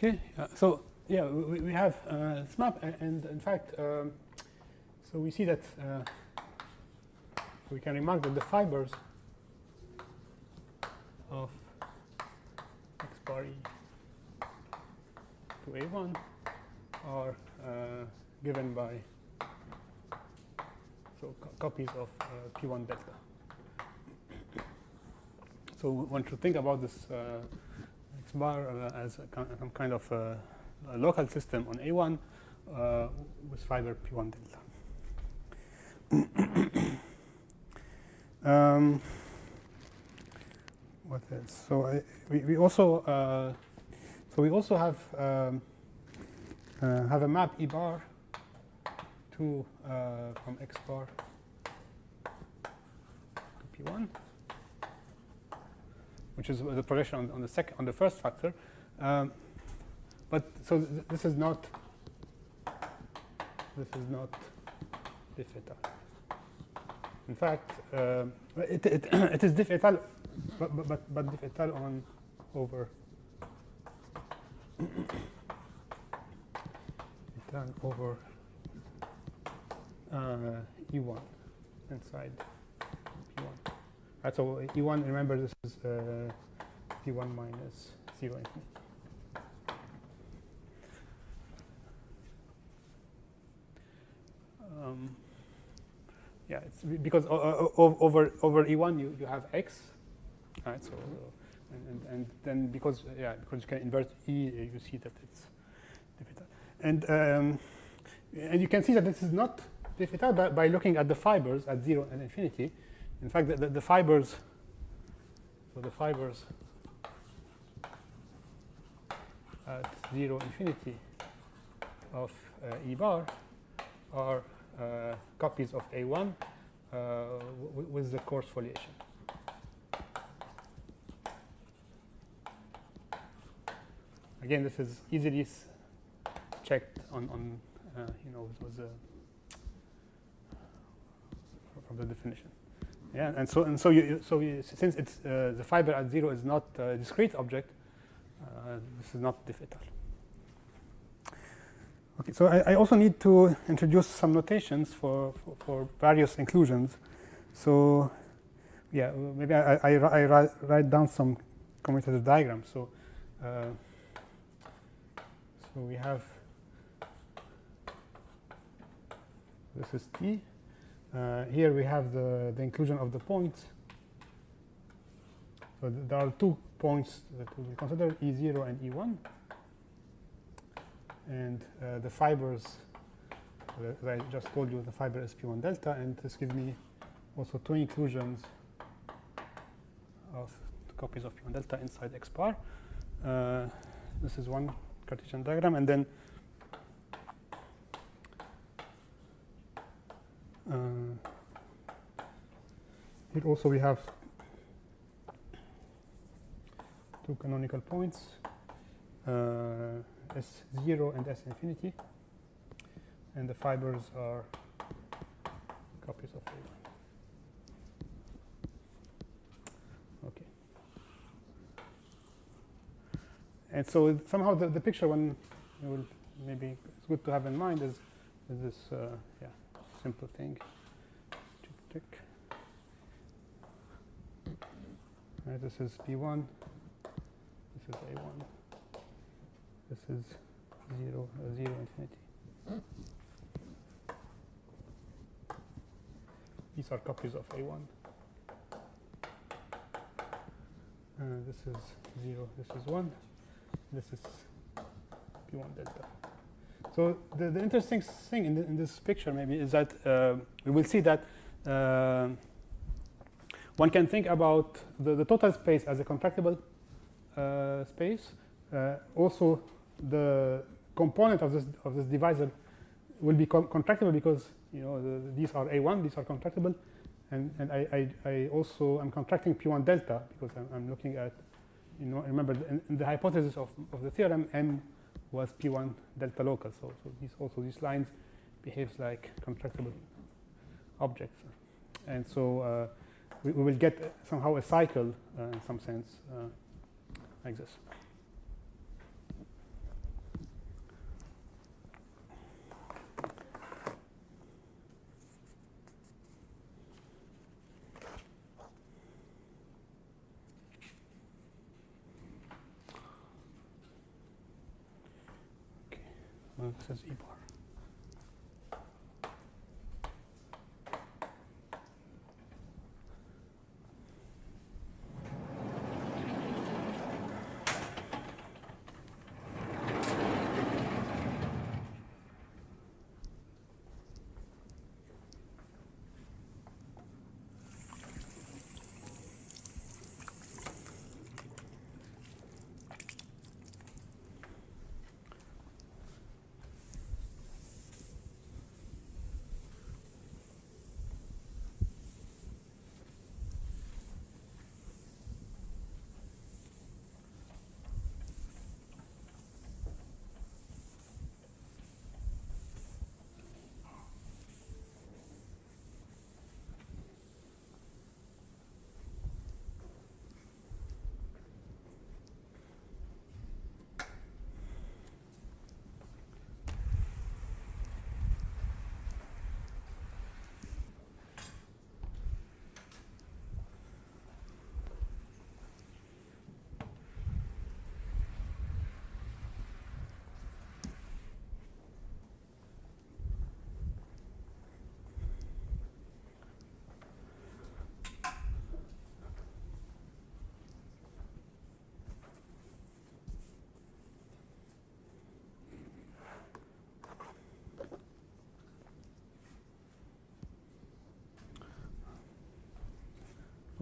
Okay, so yeah, we have this map, and in fact, so we see that we can remark that the fibers of x bar e to A1 are given by copies of P1 delta. So one should think about this x bar as some kind of a local system on A1 with fiber P1 delta. What else? So we also have a map E bar to from x bar to P1, which is the projection on the first factor. But so this is not diff eta. In fact, it is diff eta, but diff eta on over eta over E1 inside P1. Right, so E1, remember this is P1 minus 0 infinity. Yeah, it's because over E1 you have x, right? So and then because you can invert E, you see that it's diff eta. And you can see that this is not diff eta by looking at the fibers at 0 and infinity. In fact, the fibers, so the fibers at 0 infinity of E bar are copies of A1 with the coarse foliation. Again, this is easily checked on with from the definition. Yeah, and so since it's the fiber at 0 is not a discrete object, this is not diff eta. Okay, so I also need to introduce some notations for various inclusions. So yeah, maybe I write down some commutative diagrams. So we have this is T. Here we have the inclusion of the points. So there are 2 points that will be considered, E0 and E1. And the fibers, as I just told you, the fiber is P1 delta, and this gives me also 2 inclusions of copies of P1 delta inside X bar. This is one Cartesian diagram, and then here also we have two canonical points, S0 and S infinity, and the fibers are copies of A1. Okay. And so somehow the picture one will maybe it's good to have in mind is this simple thing. Tick, tick. This is P1. This is A1. This is 0 infinity. These are copies of A1. This is 0, this is 1. This is P1 delta. So the interesting thing in this picture maybe is that we will see that one can think about the total space as a contractible space. Also, the component of this divisor will be contractible because these are A1, these are contractible, and I also am contracting P1 delta because I'm looking at remember in the hypothesis of the theorem M was P1 delta local. So these lines behaves like contractible objects, and so we will get somehow a cycle in some sense like this. This is E bar.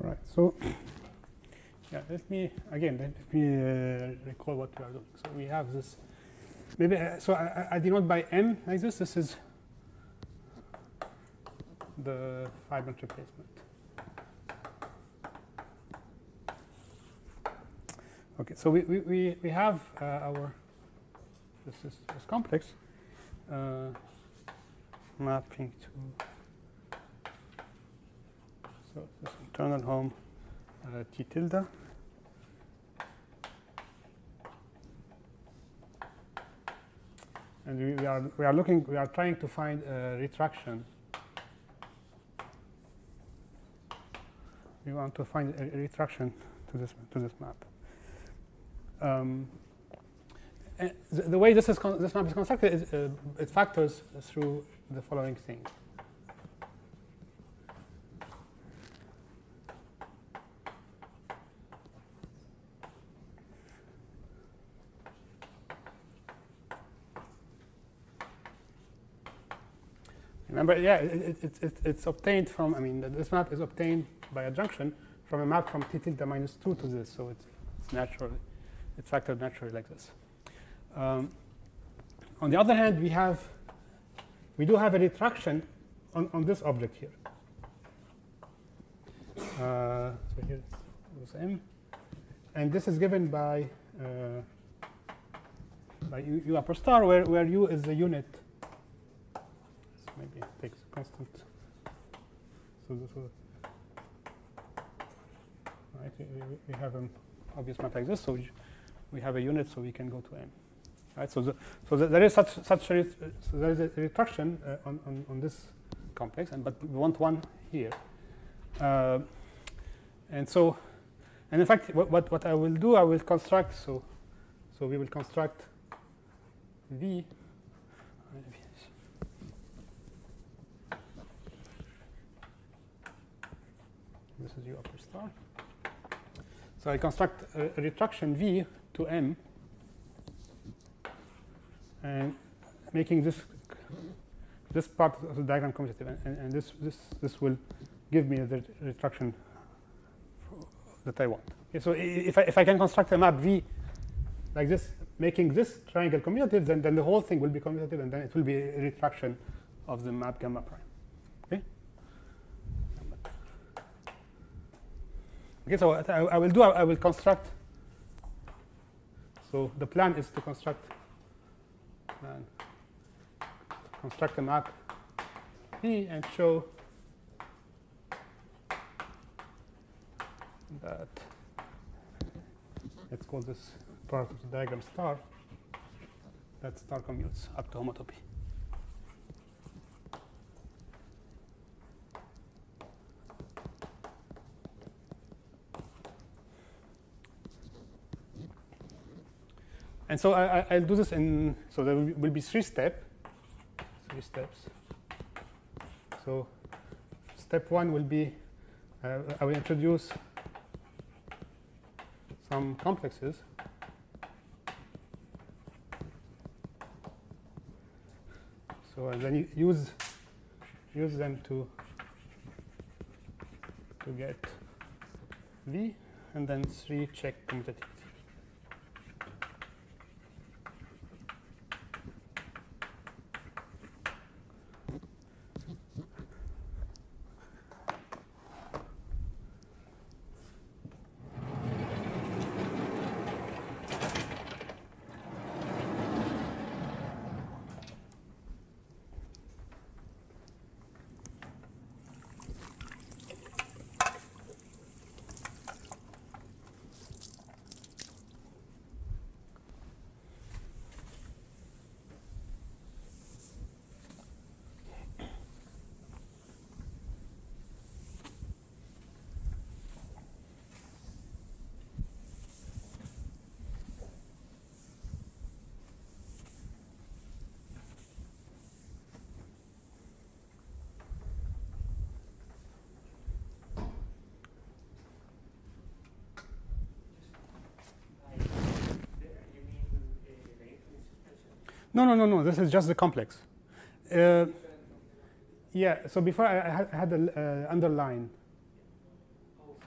Right. So, let me recall what we are doing. So we have this. Maybe so I denote by M like this. This is the fiber replacement. Okay. So we have our this complex mapping to. So this internal home T tilde. And we are trying to find a retraction. We want to find a retraction to this map. The way this map is constructed is it factors through the following thing. Remember, it's obtained from. I mean, this map is obtained by adjunction from a map from T tilde -2 to this, so it's natural. It's factored naturally like this. On the other hand, we do have a retraction on this object here. So here is M, and this is given by U upper star, where U is the unit. So maybe it takes a constant. So this will, right? We have an obvious map like this, so we have a unit, so we can go to M. Right? So there is such a there is a retraction on this complex, but we want one here. And in fact, what I will do, I will construct. So we will construct V. This is U upper star. So I construct a retraction V to M, and making this part of the diagram commutative, and this will give me the retraction that I want. Okay, so if I can construct a map V like this, making this triangle commutative, then the whole thing will be commutative, and then it will be a retraction of the map gamma prime. Okay. Okay. So what I will do, I will construct. So the plan is to construct a map V and show that, let's call this part of the diagram star, that star commutes up to homotopy. And so I'll do this in, so there will be three steps. So step one will be, I will introduce some complexes. So and then use them to get V, and then 3 check commutativity. No. This is just the complex. Yeah. So before I had the underline.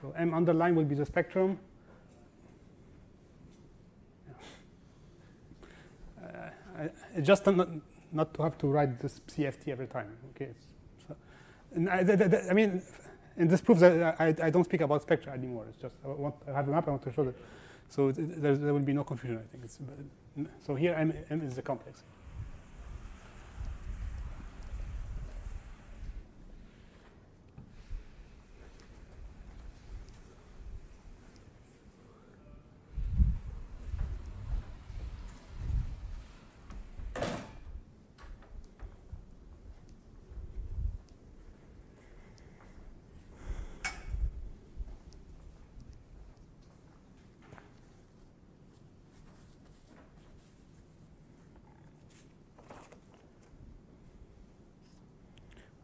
So M underline will be the spectrum. Just not to have to write this CFT every time. Okay. So, and I mean, in this proves that I don't speak about spectra anymore. It's just I have a map. I want to show that. So there will be no confusion, I think. So here M is the complex.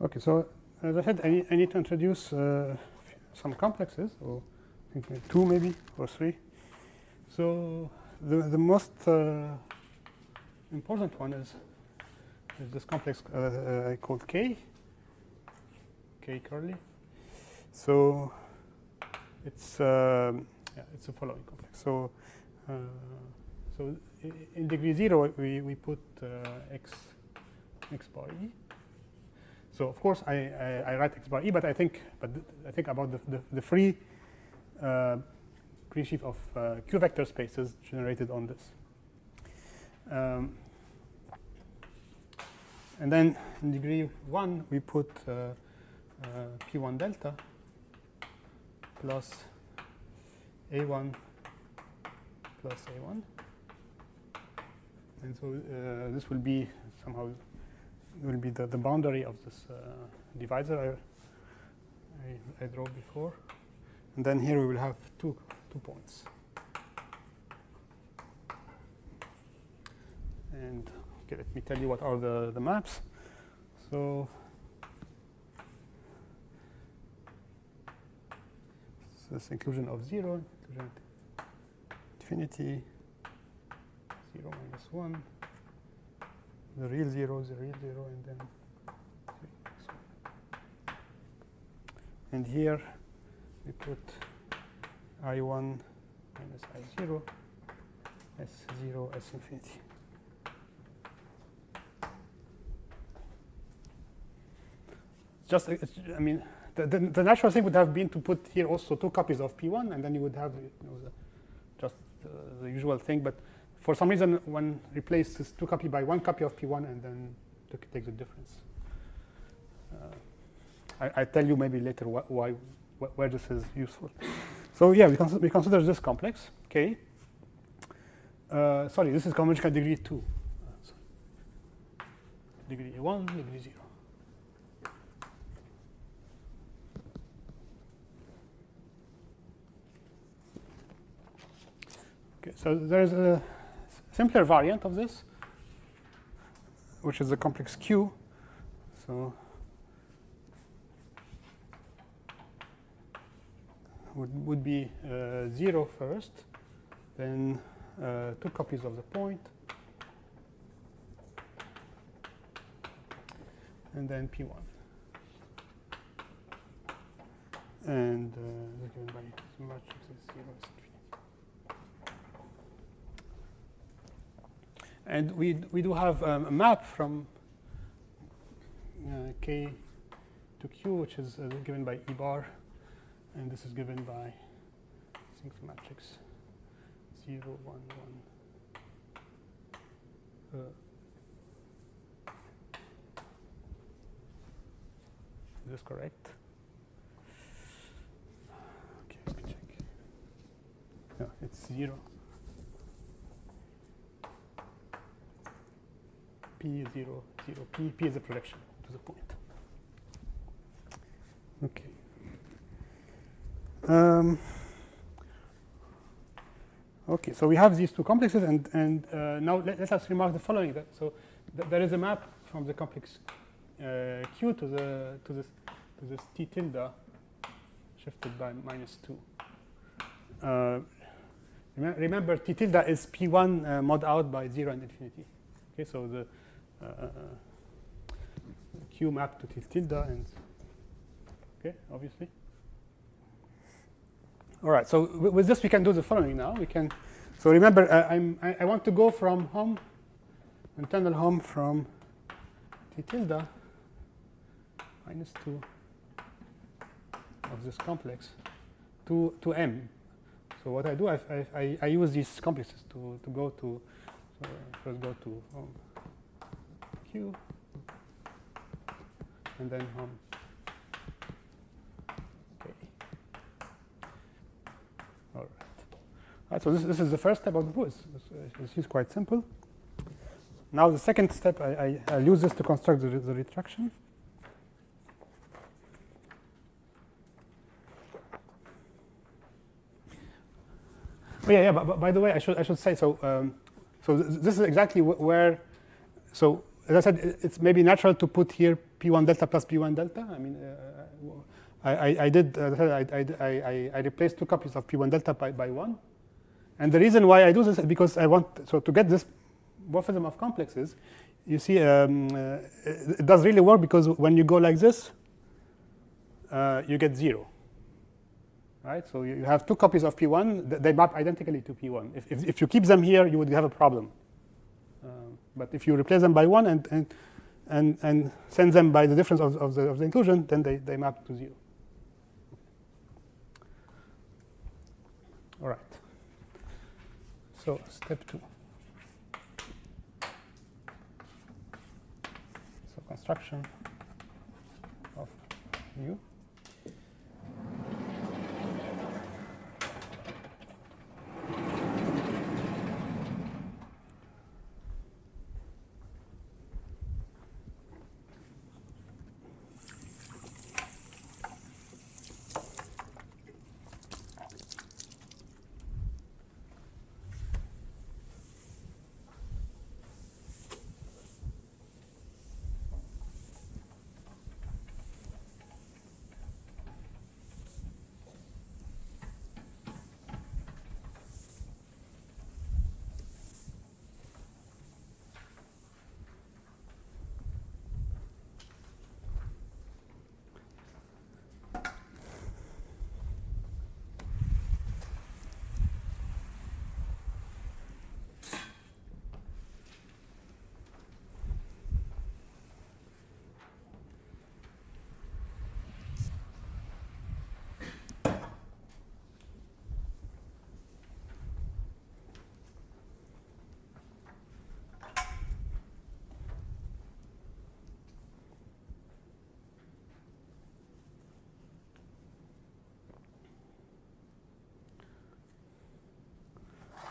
Okay, so as I said, I need to introduce some complexes, or I think 2 maybe, or 3. So the most important one is this complex called K curly. So it's a following complex. So So in degree 0, we put x bar e. So of course I write x bar e, but I think about the free presheaf of q vector spaces generated on this. And then in degree 1 we put p1 delta plus a1 plus a1, and so this will be somehow the boundary of this divisor I drew before, and then here we will have two points. And okay, let me tell you what are the maps. So this inclusion of 0, inclusion infinity, 0 minus 1, the real 0, and then 0 minus 1. And here we put I1 minus I0, S0, S infinity. Just, I mean, the natural thing would have been to put here also 2 copies of P1, and then you would have just the usual thing. But for some reason, one replaces 2 copy by 1 copy of P1, and then take the difference. I tell you maybe later where this is useful. So yeah, we consider this complex. Okay. Sorry, this is convergent degree 2. Degree 1, degree 0. Okay, so there is a simpler variant of this, which is the complex Q. So would be 0 first, then 2 copies of the point, and then P1. And given by matrix is 0 is infinity. And we do have a map from K to Q, which is given by E bar, and this is given by single matrix 0, 1, 1. Is this correct? Okay, let me check. No, it's 0. P 0, 0, P is a projection to the point. Okay. Okay, so we have these 2 complexes, and now let us remark the following. So there is a map from the complex Q to this T tilde shifted by -2. Remember, T tilde is P1 mod out by 0 and infinity. Okay, so the Q map to T tilde, and okay, obviously. All right. So with this, we can do the following now. We can. So remember, I want to go from home, internal home from T tilde -2 of this complex to M. So what I do, I use these complexes to go to. So first go to home Q, and then home K. All right. So this is the first step of the proof. This is quite simple. Now the second step, I'll use this to construct the retraction. Oh, yeah. But by the way, I should say so. So this is exactly where. So as I said, it's maybe natural to put here P1 delta plus P1 delta. I mean, I did. I replaced 2 copies of P1 delta by 1, and the reason why I do this is because I want to get this morphism of complexes. You see, it does really work because when you go like this, you get 0. right? So you have two copies of P1. They map identically to P1. If you keep them here, you would have a problem. But if you replace them by 1 and send them by the difference of the inclusion, then they map to 0. All right. So step 2. So construction of U.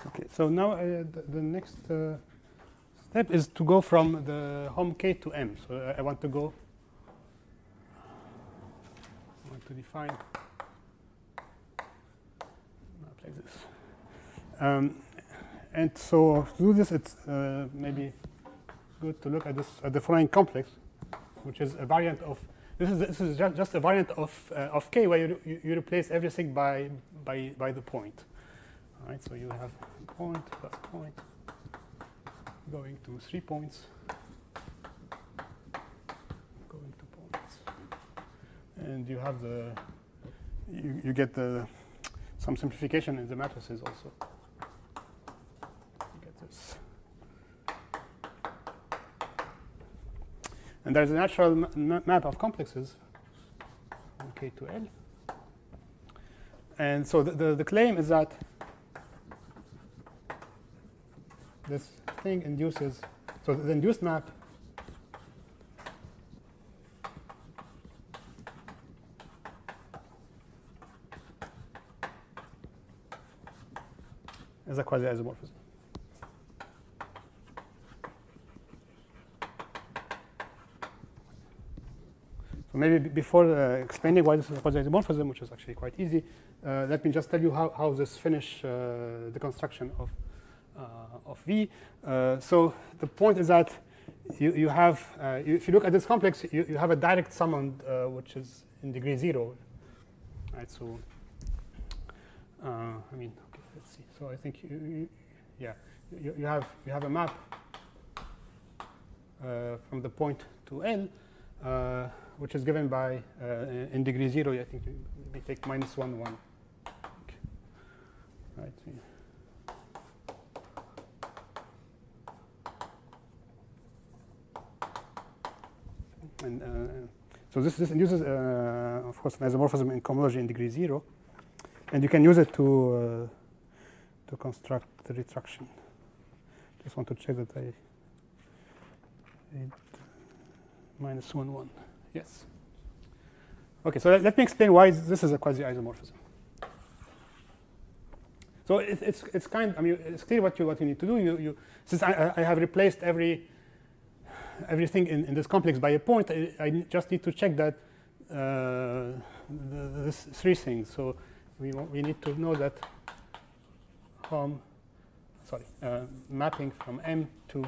Okay, so now the next step is to go from the home K to M. So I want to define like this. And so to do this, it's maybe good to look at the following complex, which is a variant of this is just a variant of K, where you replace everything by the point. All right, so you have point plus point going to 3 points, going to points, and you have you get some simplification in the matrices also. You get this, and there's a natural map of complexes from K to L, and so the claim is that this thing induces, so the induced map is a quasi-isomorphism. So maybe before explaining why this is a quasi-isomorphism, which is actually quite easy, let me just tell you how this finish the construction of V. So the point is that you have, if you look at this complex, you have a direct summand which is in degree 0. Right, so I mean, okay, let's see. So I think you have a map from the point to L, which is given by in degree 0. I think we take -1, 1. Okay. Right. And so this induces, of course, an isomorphism in cohomology in degree 0, and you can use it to construct the retraction. Just want to check that I -1, 1. Yes. Okay. So let me explain why this is a quasi-isomorphism. So it's kind. I mean, it's clear what you need to do. Since I have replaced everything in this complex by a point, I just need to check that this 3 things. So we need to know that mapping from M to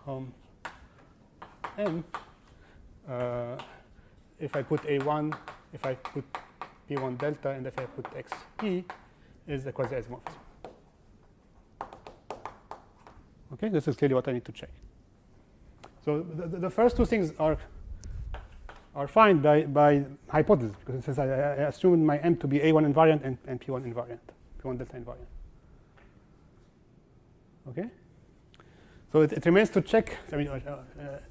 home M, if I put A1, if I put P1 delta, and if I put XP, is a quasi-isomorphism. Okay, this is clearly what I need to check. So the first 2 things are are fine by hypothesis, because it says I assume my M to be A1 invariant and P1 invariant, P1 delta invariant. Okay? So it remains to check, I mean, it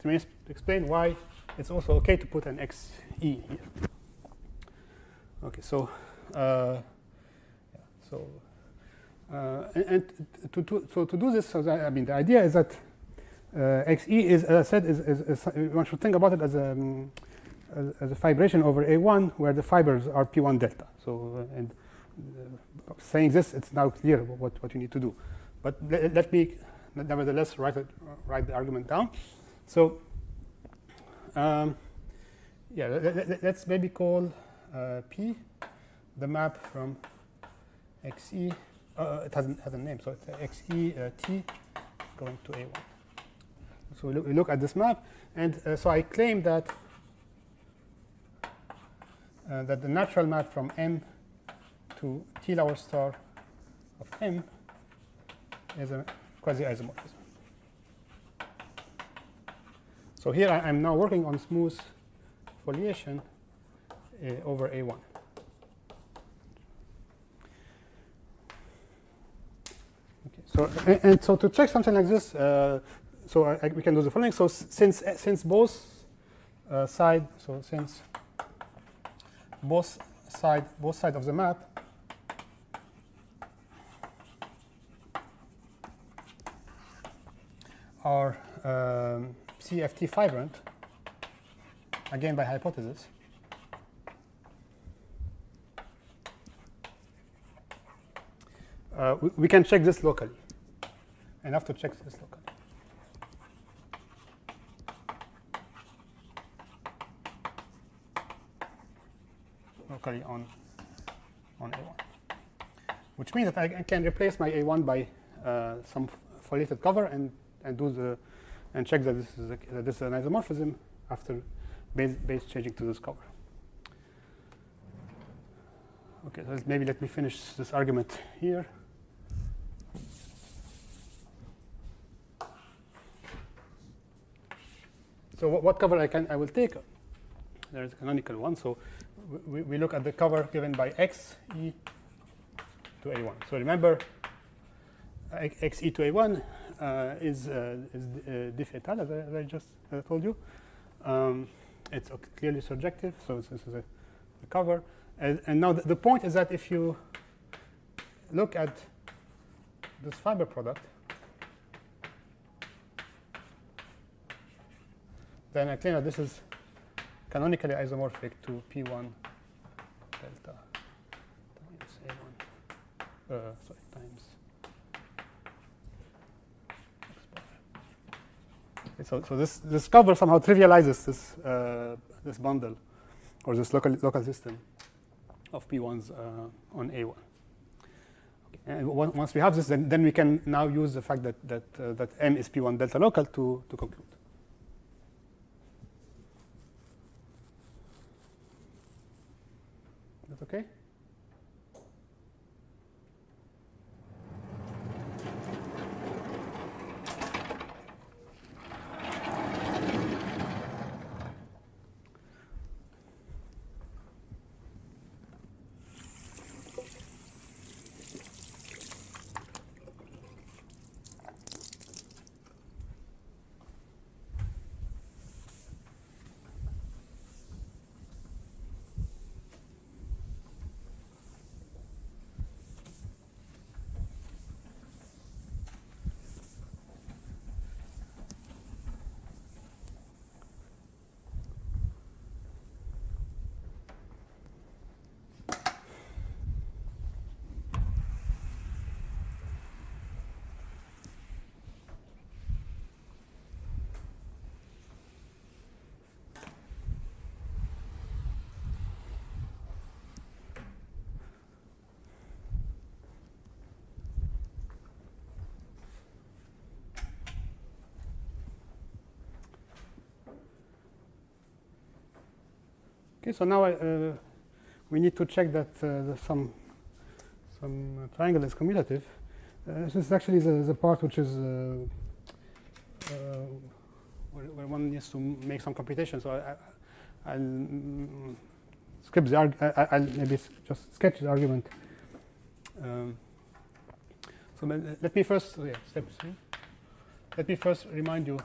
remains to explain why it's also okay to put an XE here. Okay, so, and to do this, so I mean, the idea is that XE is, as I said, is one should think about it as a fibration over A1, where the fibers are P1 delta. So, and saying this, it's now clear what you need to do. But let me nevertheless write the argument down. So, yeah, let's maybe call P the map from XE. It has a name, so it's XE T going to A1. So we look at this map, and so I claim that that the natural map from M to T lower star of M is a quasi-isomorphism. So here I'm now working on smooth foliation over A1. Okay, so and so to check something like this, so we can do the following. So since both sides of the map are CFT fibrant, again by hypothesis, we can check this locally. Enough to check this locally. Locally on A1, which means that I can replace my A1 by some foliated cover and check that this is an isomorphism after base changing to this cover. Okay, so maybe let me finish this argument here. So what cover I will take? There is a canonical one. So we look at the cover given by XE to A1. So remember, XE to A1 is diffetal, as I just told you. It's clearly surjective, so this is the cover. And now the point is that if you look at this fiber product, then I claim that this is canonically isomorphic to P1 delta times A1, times X bar. Okay, so this cover somehow trivializes this bundle or this local system of P1s on A1. Okay. And once we have this, then we can now use the fact that M is P1 delta local to conclude. That's okay? Okay, so now we need to check that some triangle is commutative. This is actually the part which is where one needs to make some computation. So I'll skip the I'll maybe just sketch the argument. So let me first, step 3. Let me first remind you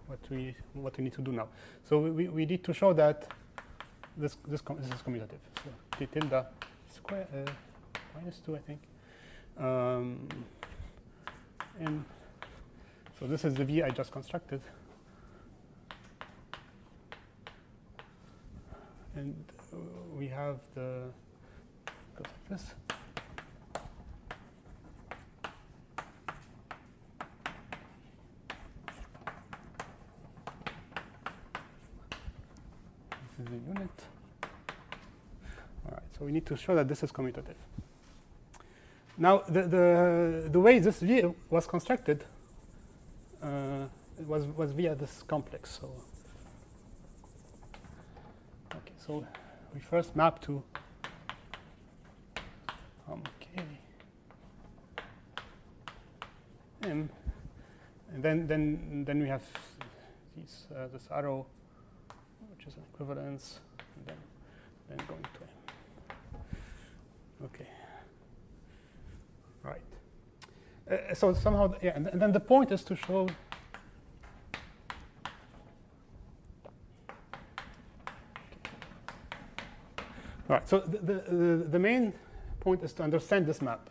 what we need to do now. So we need to show that this is commutative. So t tilde square minus 2, I think. And so this is the V I just constructed. And we have the goes like this. This is the unit. All right, so we need to show that this is commutative. Now, the way this V was constructed was via this complex. So, okay, so we first map to K M, and then we have these this arrow, which is an equivalence, and then going to M. Okay. Right. So somehow, yeah, and then the point is to show all right. So the main point is to understand this map.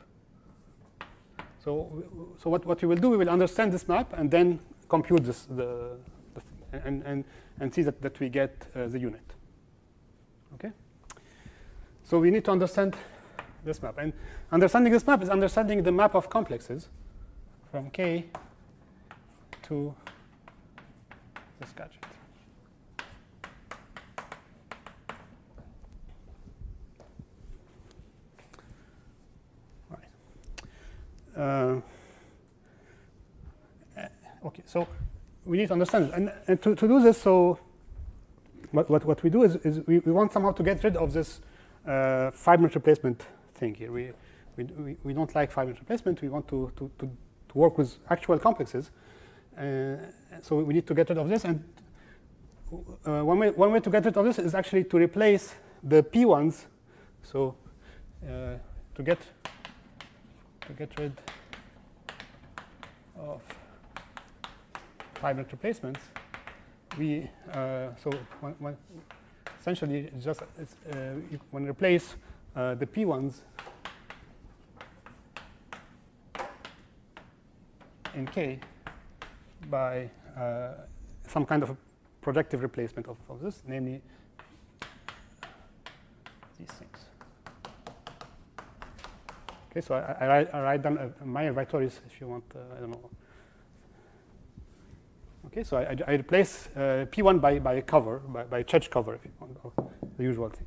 So what we will do, we will understand this map and then compute this and see that we get the unit. Okay. So we need to understand this map, and understanding this map is understanding the map of complexes from K to this gadget. Right. Okay, so we need to understand it, and to do this, so what we do is we want somehow to get rid of this 5-minute replacement thing here. We don't like 5-minute replacement. We want to work with actual complexes. So we need to get rid of this. And one way to get rid of this is actually to replace the p1s. So to get rid of 5-minute replacements, we so essentially just you want to replace the p1s in K by some kind of a projective replacement of this, namely these things. Okay, so I write down my Vitoris if you want, I don't know. Okay, so I replace P1 by a cover, by a Chow cover, if you want, or the usual thing.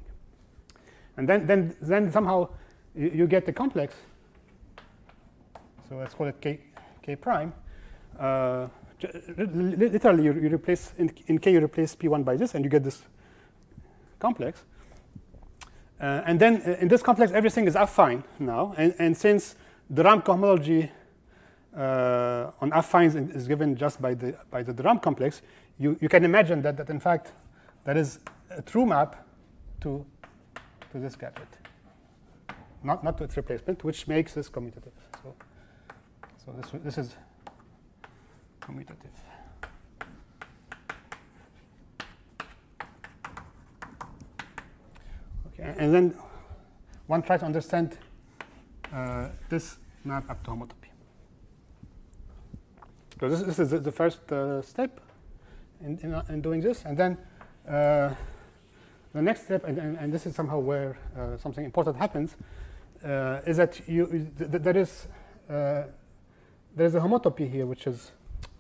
And then somehow you get the complex. So let's call it K prime. Literally, you replace in K, you replace P1 by this, and you get this complex. And then in this complex, everything is affine now. And since the ramp cohomology on affines is given just by the ramp complex, you can imagine that in fact that is a true map to this gadget, not to its replacement, which makes this commutative. So this is commutative. Okay, and then one tries to understand this map up to homotopy. So this is the first step in doing this, and then the next step, and this is somehow where something important happens, is that there is a homotopy here, which is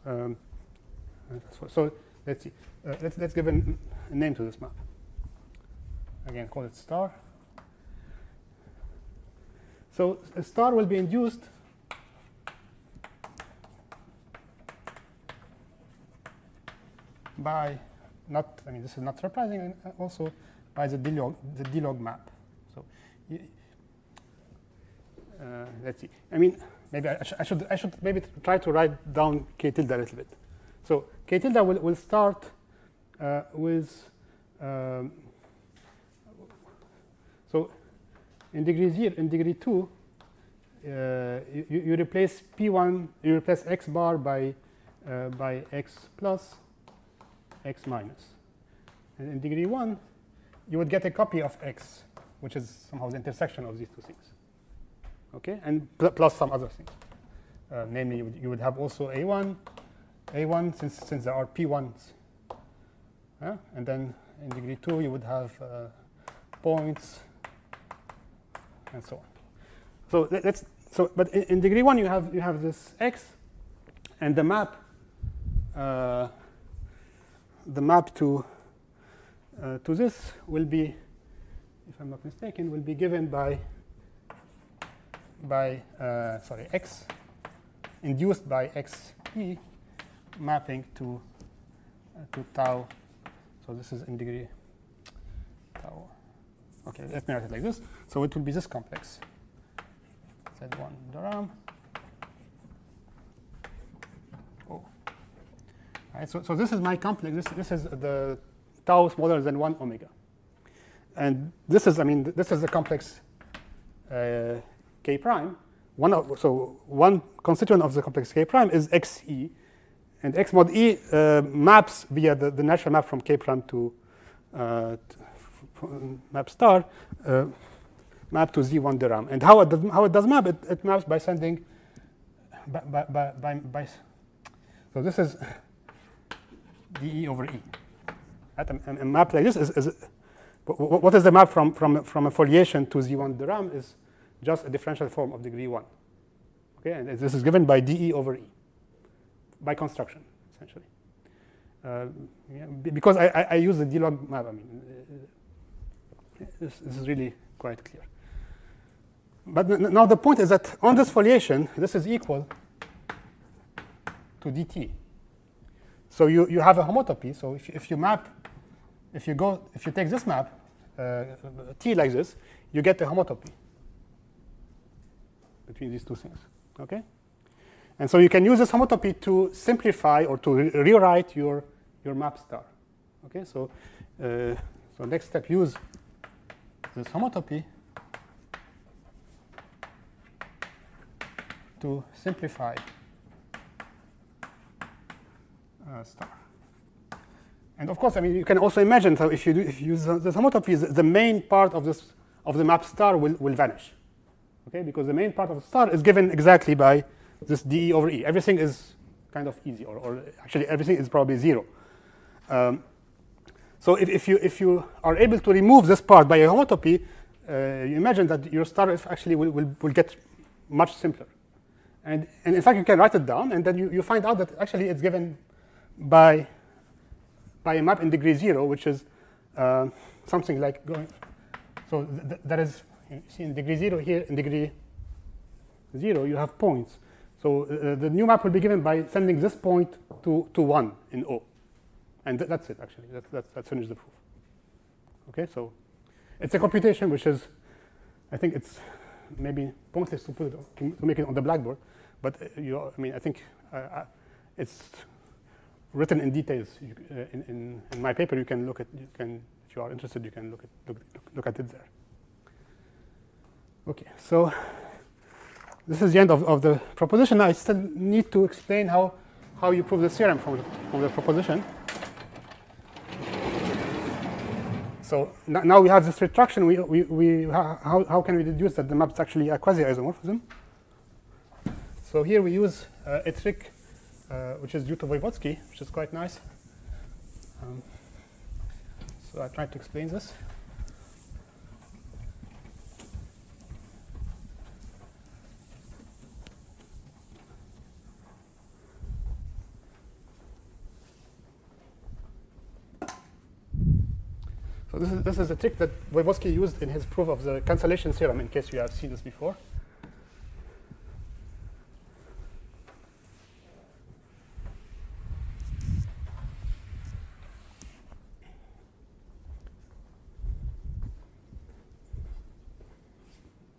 so let's see. Let's give a name to this map. Again, call it star. So a star will be induced by this is not surprising, and also by the D-log map. So let's see. Maybe I should maybe try to write down K tilde a little bit. So K tilde will start with So in degree 2, you replace P1, you replace x bar by x plus, x minus. And in degree 1, you would get a copy of x, which is somehow the intersection of these two things. Okay, and plus some other things. Namely, you would have also A1 since there are P1s. And then in degree 2, you would have points and so on. So but in degree 1, you have this x, and the map to this will be, if I'm not mistaken, will be given by x induced by xe mapping to tau. So this is in degree tau. Okay, let me write it like this. So it will be this complex. Z1 Durham. Oh. Right, so this is my complex. This is the tau smaller than 1 omega. And this is, this is the complex K prime. One constituent of the complex K prime is xe. And x mod e maps via the natural map from K prime to map star, map to Z1 Durham. And how it does map? It maps by sending so this is dE over E. A map like this is what is the map from a foliation to Z1 Durham is just a differential form of degree 1. Okay, and this is given by dE over E by construction, essentially. Because I use the D-log map, this is really quite clear. But now the point is that on this foliation, this is equal to dt. So you have a homotopy. So if you take this map, T like this, you get a homotopy between these two things. Okay? And so you can use this homotopy to simplify or to rewrite your map star. Okay, so next step, use this homotopy to simplify star. And of course, you can also imagine, so if you use this homotopy, the main part of the map star will vanish. Okay, because the main part of the star is given exactly by this dE over E. Everything is kind of easy, or actually everything is probably 0. So if you are able to remove this part by a homotopy, you imagine that your star actually will get much simpler. And in fact, you can write it down, and then you find out that actually it's given by a map in degree 0, which is something like going. So that is, you see, in degree 0 here, in degree 0, you have points. So the new map will be given by sending this point to 1 in O. And that's it, actually. That's finished the proof. Okay, so it's a computation which is, I think it's maybe pointless to put it to make it on the blackboard, but I think it's written in details in my paper. You can look at, if you are interested, you can look at it there. Okay, so this is the end of the proposition. I still need to explain how you prove the theorem from the proposition. So now we have this retraction. How can we deduce that the map is actually a quasi-isomorphism? So here we use a trick which is due to Voevodsky, which is quite nice. So I tried to explain this. So this is a trick that Voevodsky used in his proof of the cancellation theorem, in case you have seen this before.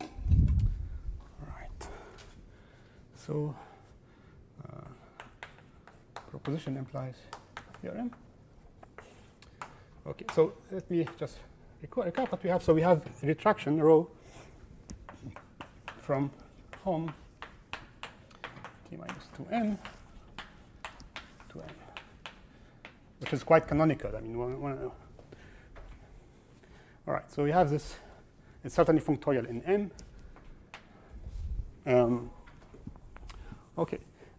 All right. So proposition implies theorem. Okay, so let me just recap what we have. So we have retraction rho from home t minus 2n to n, which is quite canonical. I mean, all right, so we have this. It's certainly functorial in M. Okay,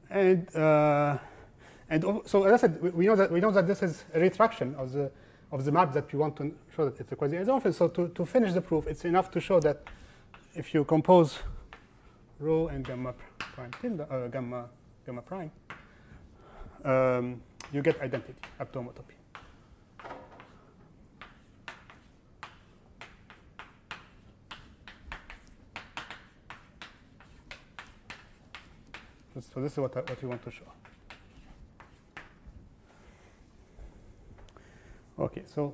and so as I said, we know that this is a retraction of the map that we want to show that it's a quasi-isomorphism. So to finish the proof, it's enough to show that if you compose rho and gamma prime tilde, gamma prime, you get identity up to homotopy. So this is what we want to show. Okay, so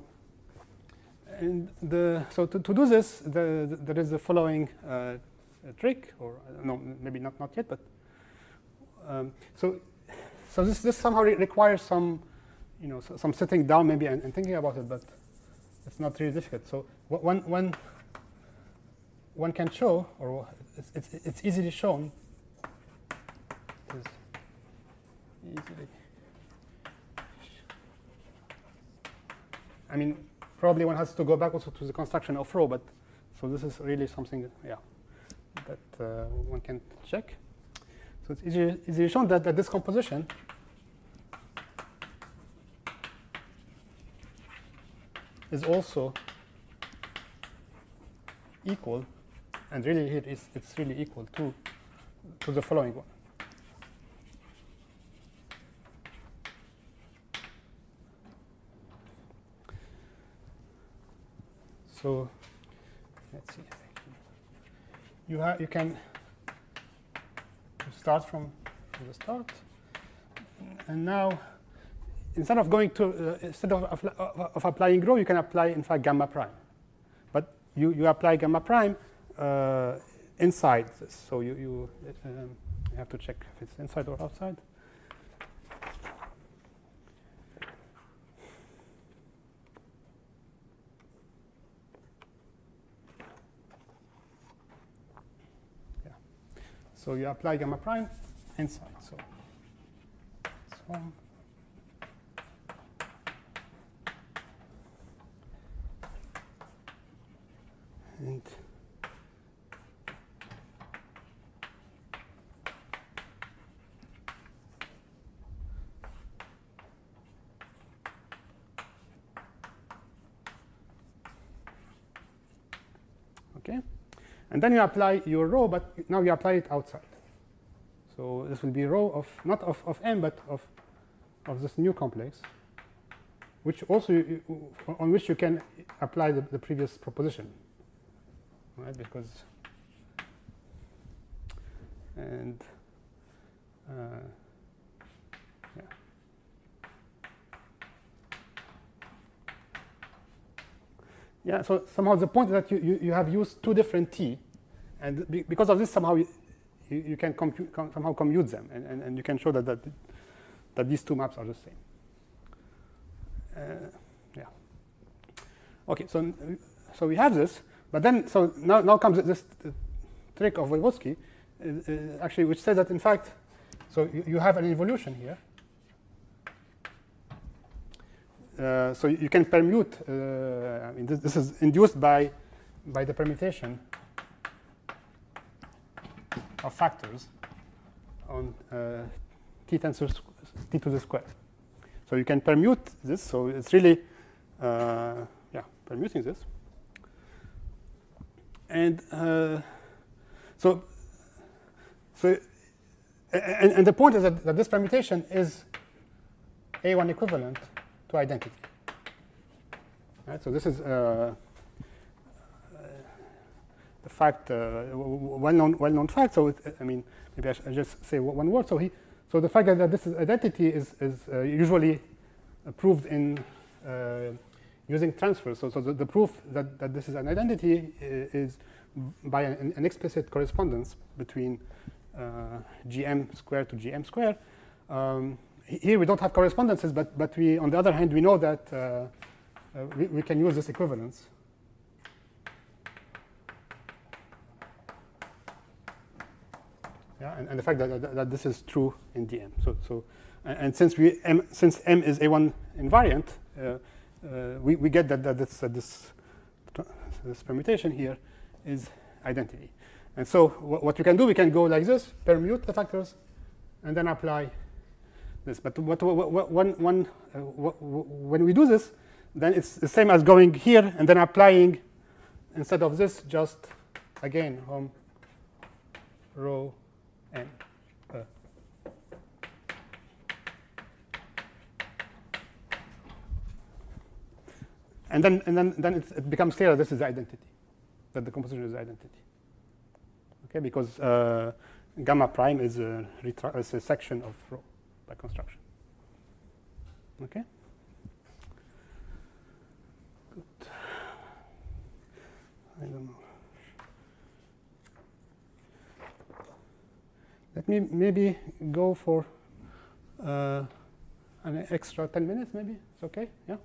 so to do this, there is the following trick, or no, maybe not yet, but so this somehow requires some, some sitting down maybe and thinking about it, but it's not really difficult. So one can show, or it's easily shown. I mean, probably one has to go back also to the construction of rho, but so this is really something, yeah, that one can check. So it's easily shown that this composition is also equal, and really here it's really equal to the following one. So let's see. You can start from the start, and now instead of going to instead of applying rho, you can apply in fact gamma prime. But you apply gamma prime inside this, so you have to check if it's inside or outside. So you apply gamma prime inside. So this one. And okay. And then you apply your rho, but now you apply it outside. So this will be rho of, not of M, but of this new complex, which also on which you can apply the previous proposition, right? Because and yeah. Yeah, so somehow the point is that you have used two different t, and because of this somehow you can somehow commute them, and you can show that these two maps are the same. Yeah. Okay, so we have this, but then so now comes this trick of Voevodsky, actually, which says that in fact, so you have an evolution here. So you can permute. I mean, this is induced by the permutation of factors on t tensor t to the square. So you can permute this. So it's really yeah, permuting this. And so the point is that this permutation is A1 equivalent to identity. Right? So this is the fact, well-known fact. So I mean, maybe I should just say one word. So the fact that this is identity is usually proved in using transfer. So the proof that this is an identity is by an explicit correspondence between gm squared to gm squared. Here we don't have correspondences, but we, on the other hand, we know that we can use this equivalence. Yeah, and the fact that this is true in Dm. And since M is A1 invariant, we get that this permutation here is identity. And so what we can do, we can go like this, permute the factors, and then apply this. But when we do this, then it's the same as going here and then applying, instead of this, just again home rho n. And then it becomes clear that this is the identity, that the composition is the identity. Okay, because gamma prime is a section of rho by construction. Okay. Good. I don't know. Let me maybe go for an extra 10 minutes, maybe. It's okay? Yeah?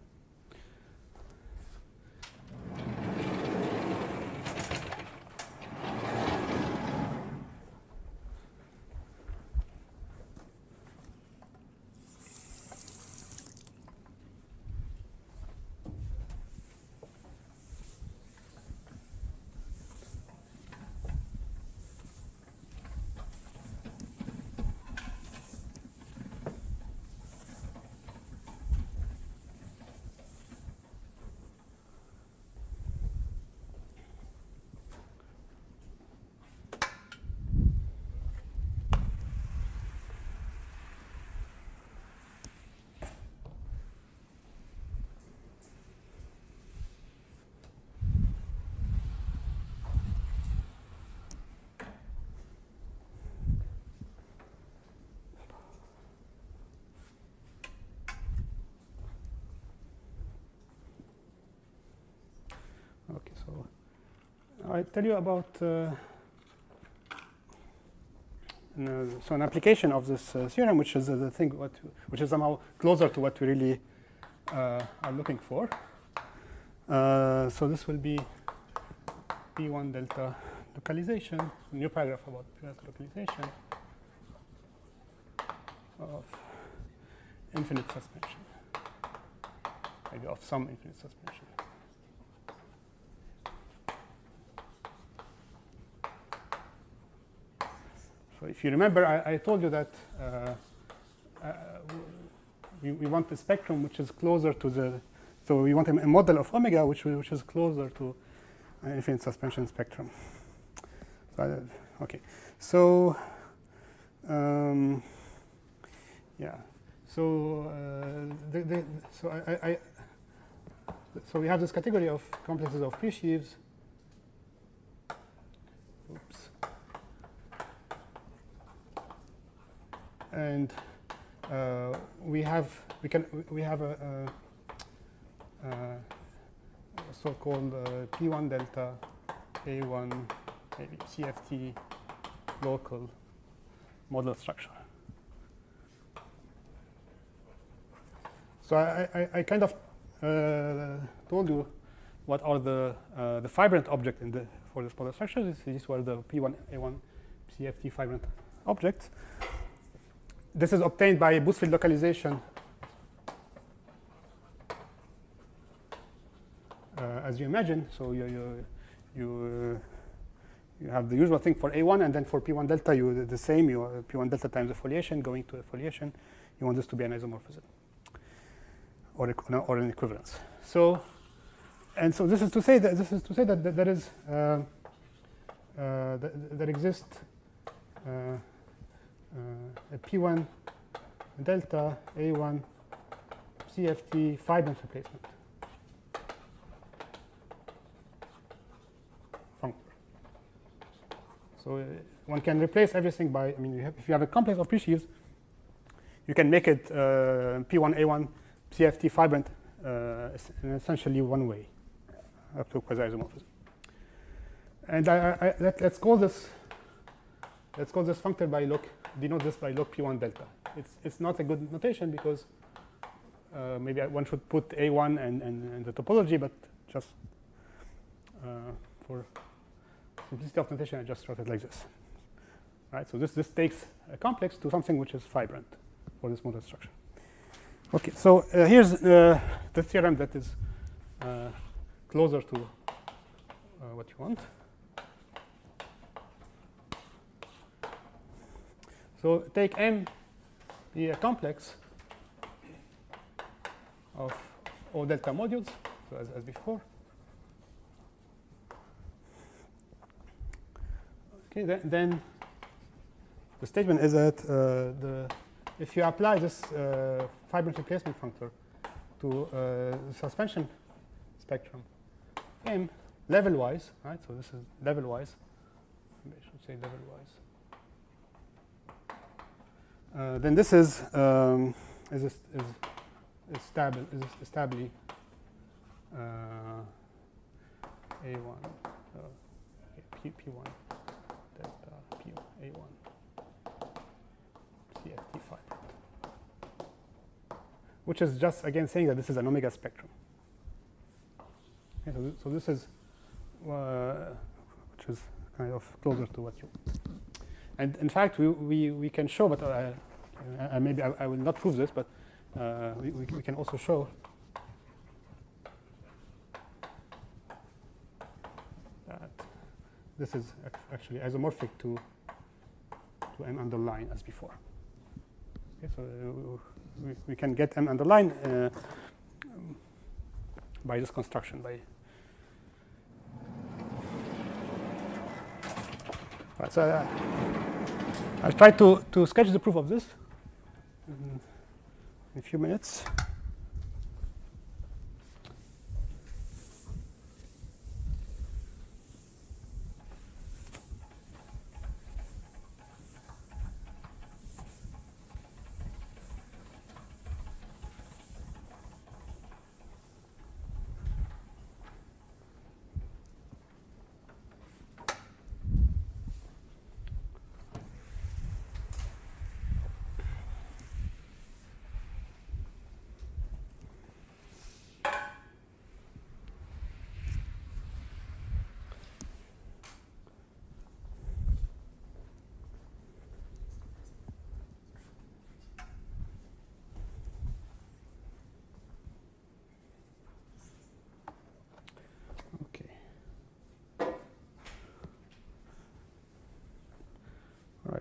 Okay, so I tell you about so an application of this theorem, which is the thing which is somehow closer to what we really are looking for. So this will be P1 delta localization, a new paragraph about localization of infinite suspension, maybe of some infinite suspension. So if you remember, I told you that we want a spectrum which is closer to the, so we want a model of omega which is closer to an infinite suspension spectrum. So, okay, so yeah, so so we have this category of complexes of P-sheaves. Oops. And we have a so-called P1 delta A1 maybe CFT local model structure. So I kind of told you what are the fibrant objects for this model structure. These were the P1 A1 CFT fibrant objects. This is obtained by boost field localization, as you imagine. So you have the usual thing for A1, and then for P1 delta, you the same. You P1 delta times the foliation going to a foliation. You want this to be an isomorphism or an equivalence. So, and so this is to say that there is there exists a P1 delta A1 CFT fibrant replacement functor. So one can replace everything by, I mean, if you have a complex of P-sheaves, you can make it P1 A1 CFT fibrant in essentially one way up to quasi-isomorphism. And let's call this functor by log, denote this by log P1 delta. It's not a good notation because maybe one should put A1 and the topology, but just for simplicity of notation, I just wrote it like this. Right? So this takes a complex to something which is fibrant for this model structure. Okay, so here's the theorem that is closer to what you want. So take M be a complex of O delta modules, so as before. Okay, then the statement is that if you apply this fibrant replacement functor to the suspension spectrum M level-wise, right? So this is level-wise. Maybe I should say level-wise. Then this is stably A1 P1 delta P A1 CFT fibrant, which is just again saying that this is an omega spectrum. Okay, so this is which is kind of closer to what you. And in fact, we can show, but maybe I will not prove this, but we can also show that this is actually isomorphic to M underline as before. Okay, so we can get M underline by this construction. Right, so I'll try to sketch the proof of this in a few minutes.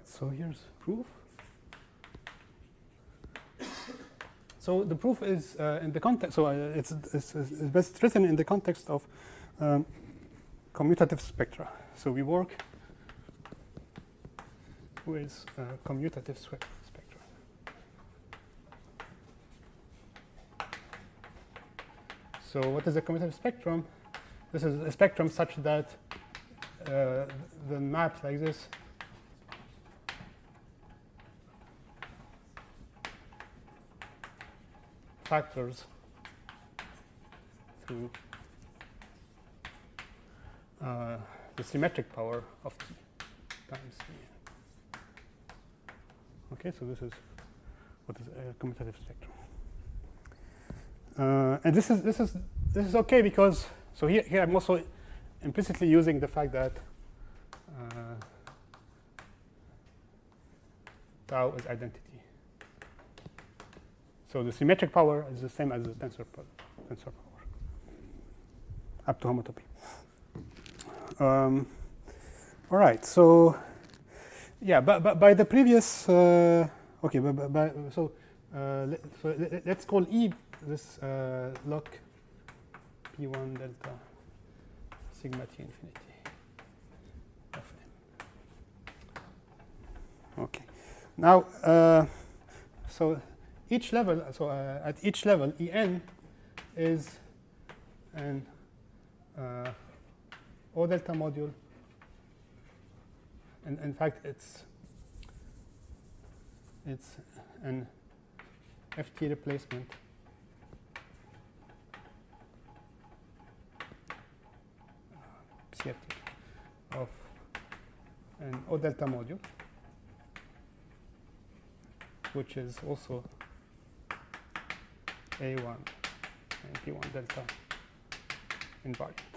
So here's proof. So the proof is in the context. So it's best written in the context of commutative spectra. So we work with commutative spectra. So what is a commutative spectrum? This is a spectrum such that the map like this factors through the symmetric power of t times t. Okay, so this is what is a commutative spectrum, and this is okay because so here I'm also implicitly using the fact that tau is identity. So the symmetric power is the same as the tensor power up to homotopy. All right. So yeah, but by the previous okay, so let's call E this log P1 delta sigma T infinity of M. Okay. Now so each level, so at each level, En is an O delta module, and in fact, it's an FT replacement CFT of an O delta module, which is also A1 and P1 delta invariant.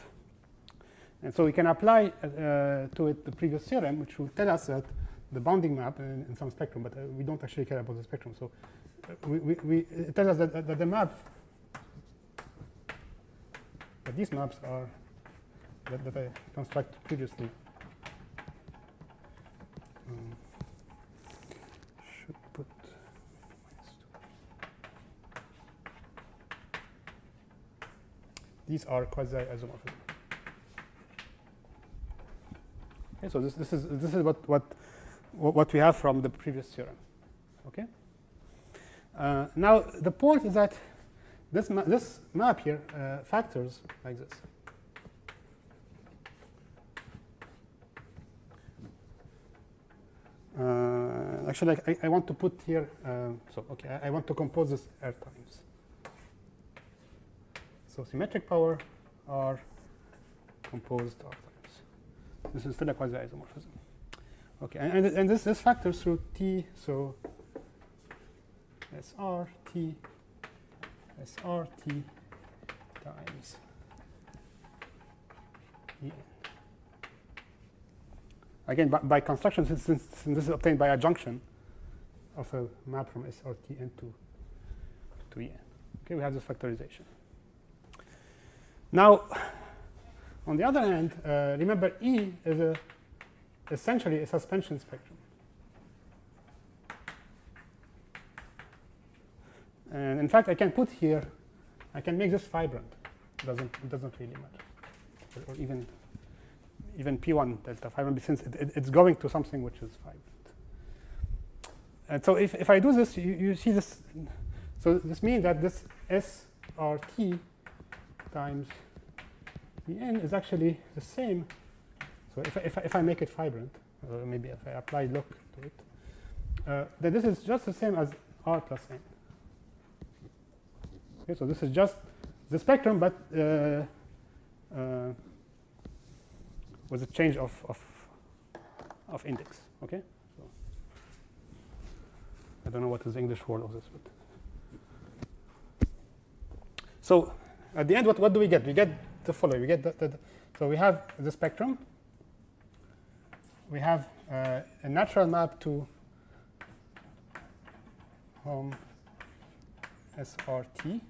And so we can apply to it the previous theorem, which will tell us that the bounding map in some spectrum, but we don't actually care about the spectrum. So it tells us that the map, that these maps are that I constructed previously should put these are quasi-isomorphism. Okay, so this is what we have from the previous theorem. Okay. Now the point is that this map here factors like this. Actually, I want to put here. So okay, I want to compose this R times. So symmetric power R composed R times. This is still a quasi-isomorphism. Okay, and this factors through T. So SRT times En. Again, by construction, since this is obtained by adjunction of a map from SRTN to En. Okay, we have this factorization. Now, on the other hand, remember E is essentially a suspension spectrum. And in fact, I can put here, I can make this vibrant. It doesn't really matter, or even P1 delta vibrant, since it's going to something which is vibrant. And so if I do this, you see this. So this means that this SRT times En is actually the same. So if I make it vibrant, or maybe if I apply look to it, then this is just the same as R plus N. Okay, so this is just the spectrum, but with a change of index. Okay, so I don't know what is the English word of this, but so at the end, what do we get? We get the following. We get so we have the spectrum. We have a natural map to home SRT.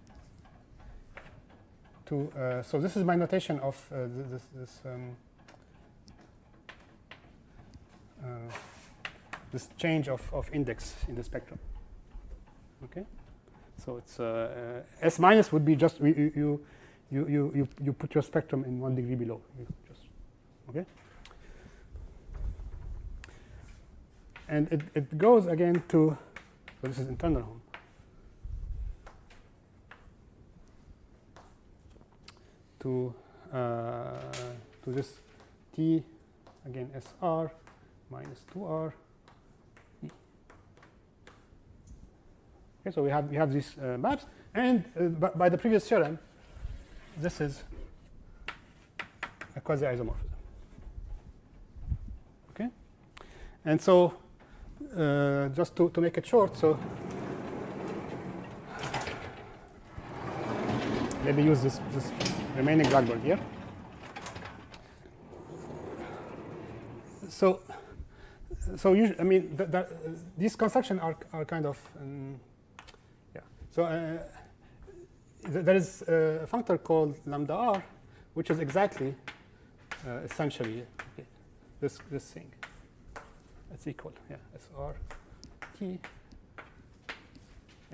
So this is my notation of this change of index in the spectrum. Okay, so it's S minus would be just you put your spectrum in 1 degree below. Okay, and it goes again to, so this is internal home. To this T, again SR minus 2R E. Okay, so we have these maps, and by the previous theorem, this is a quasi-isomorphism. Okay, and so just to make it short, so let me use this remaining blackboard here. So usually, I mean, these constructions are kind of yeah. So there is a functor called lambda r, which is exactly essentially this thing. It's equal, yeah, SR T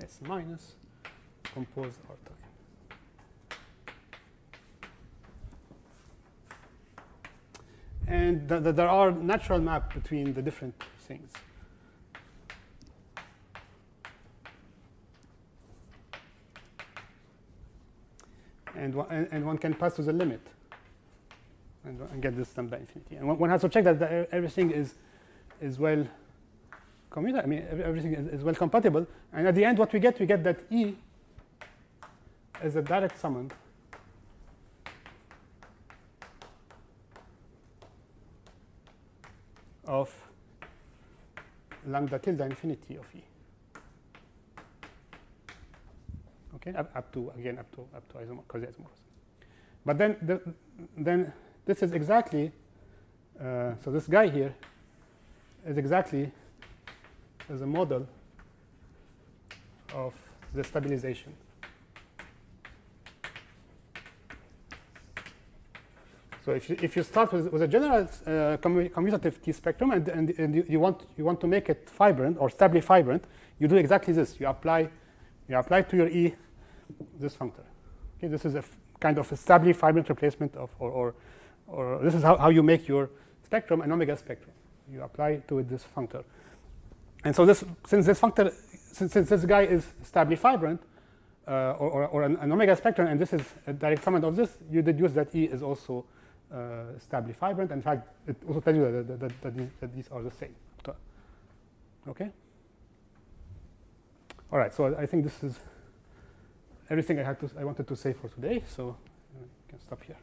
S minus composed R time. And there are natural maps between the different things. And one can pass to the limit and get this lambda infinity. And one has to check that everything is well commutative. I mean, everything is well compatible. And at the end, what we get that E is a direct summand of lambda tilde infinity of E. Okay, up to quasi isomorphism. But then this is exactly so this guy here is exactly as a model of the stabilization. So if you start with a general commutative T spectrum and you want to make it fibrant or stably fibrant, you do exactly this. You apply to your E this functor. Okay, this is a kind of a stably fibrant replacement of or this is how you make your spectrum an omega spectrum. You apply to it this functor. And so since this guy is stably fibrant or an omega spectrum, and this is a direct summand of this, you deduce that E is also stably fibrant. In fact, it also tells you that these are the same. Okay. All right. So I think this is everything I wanted to say for today. So I can stop here.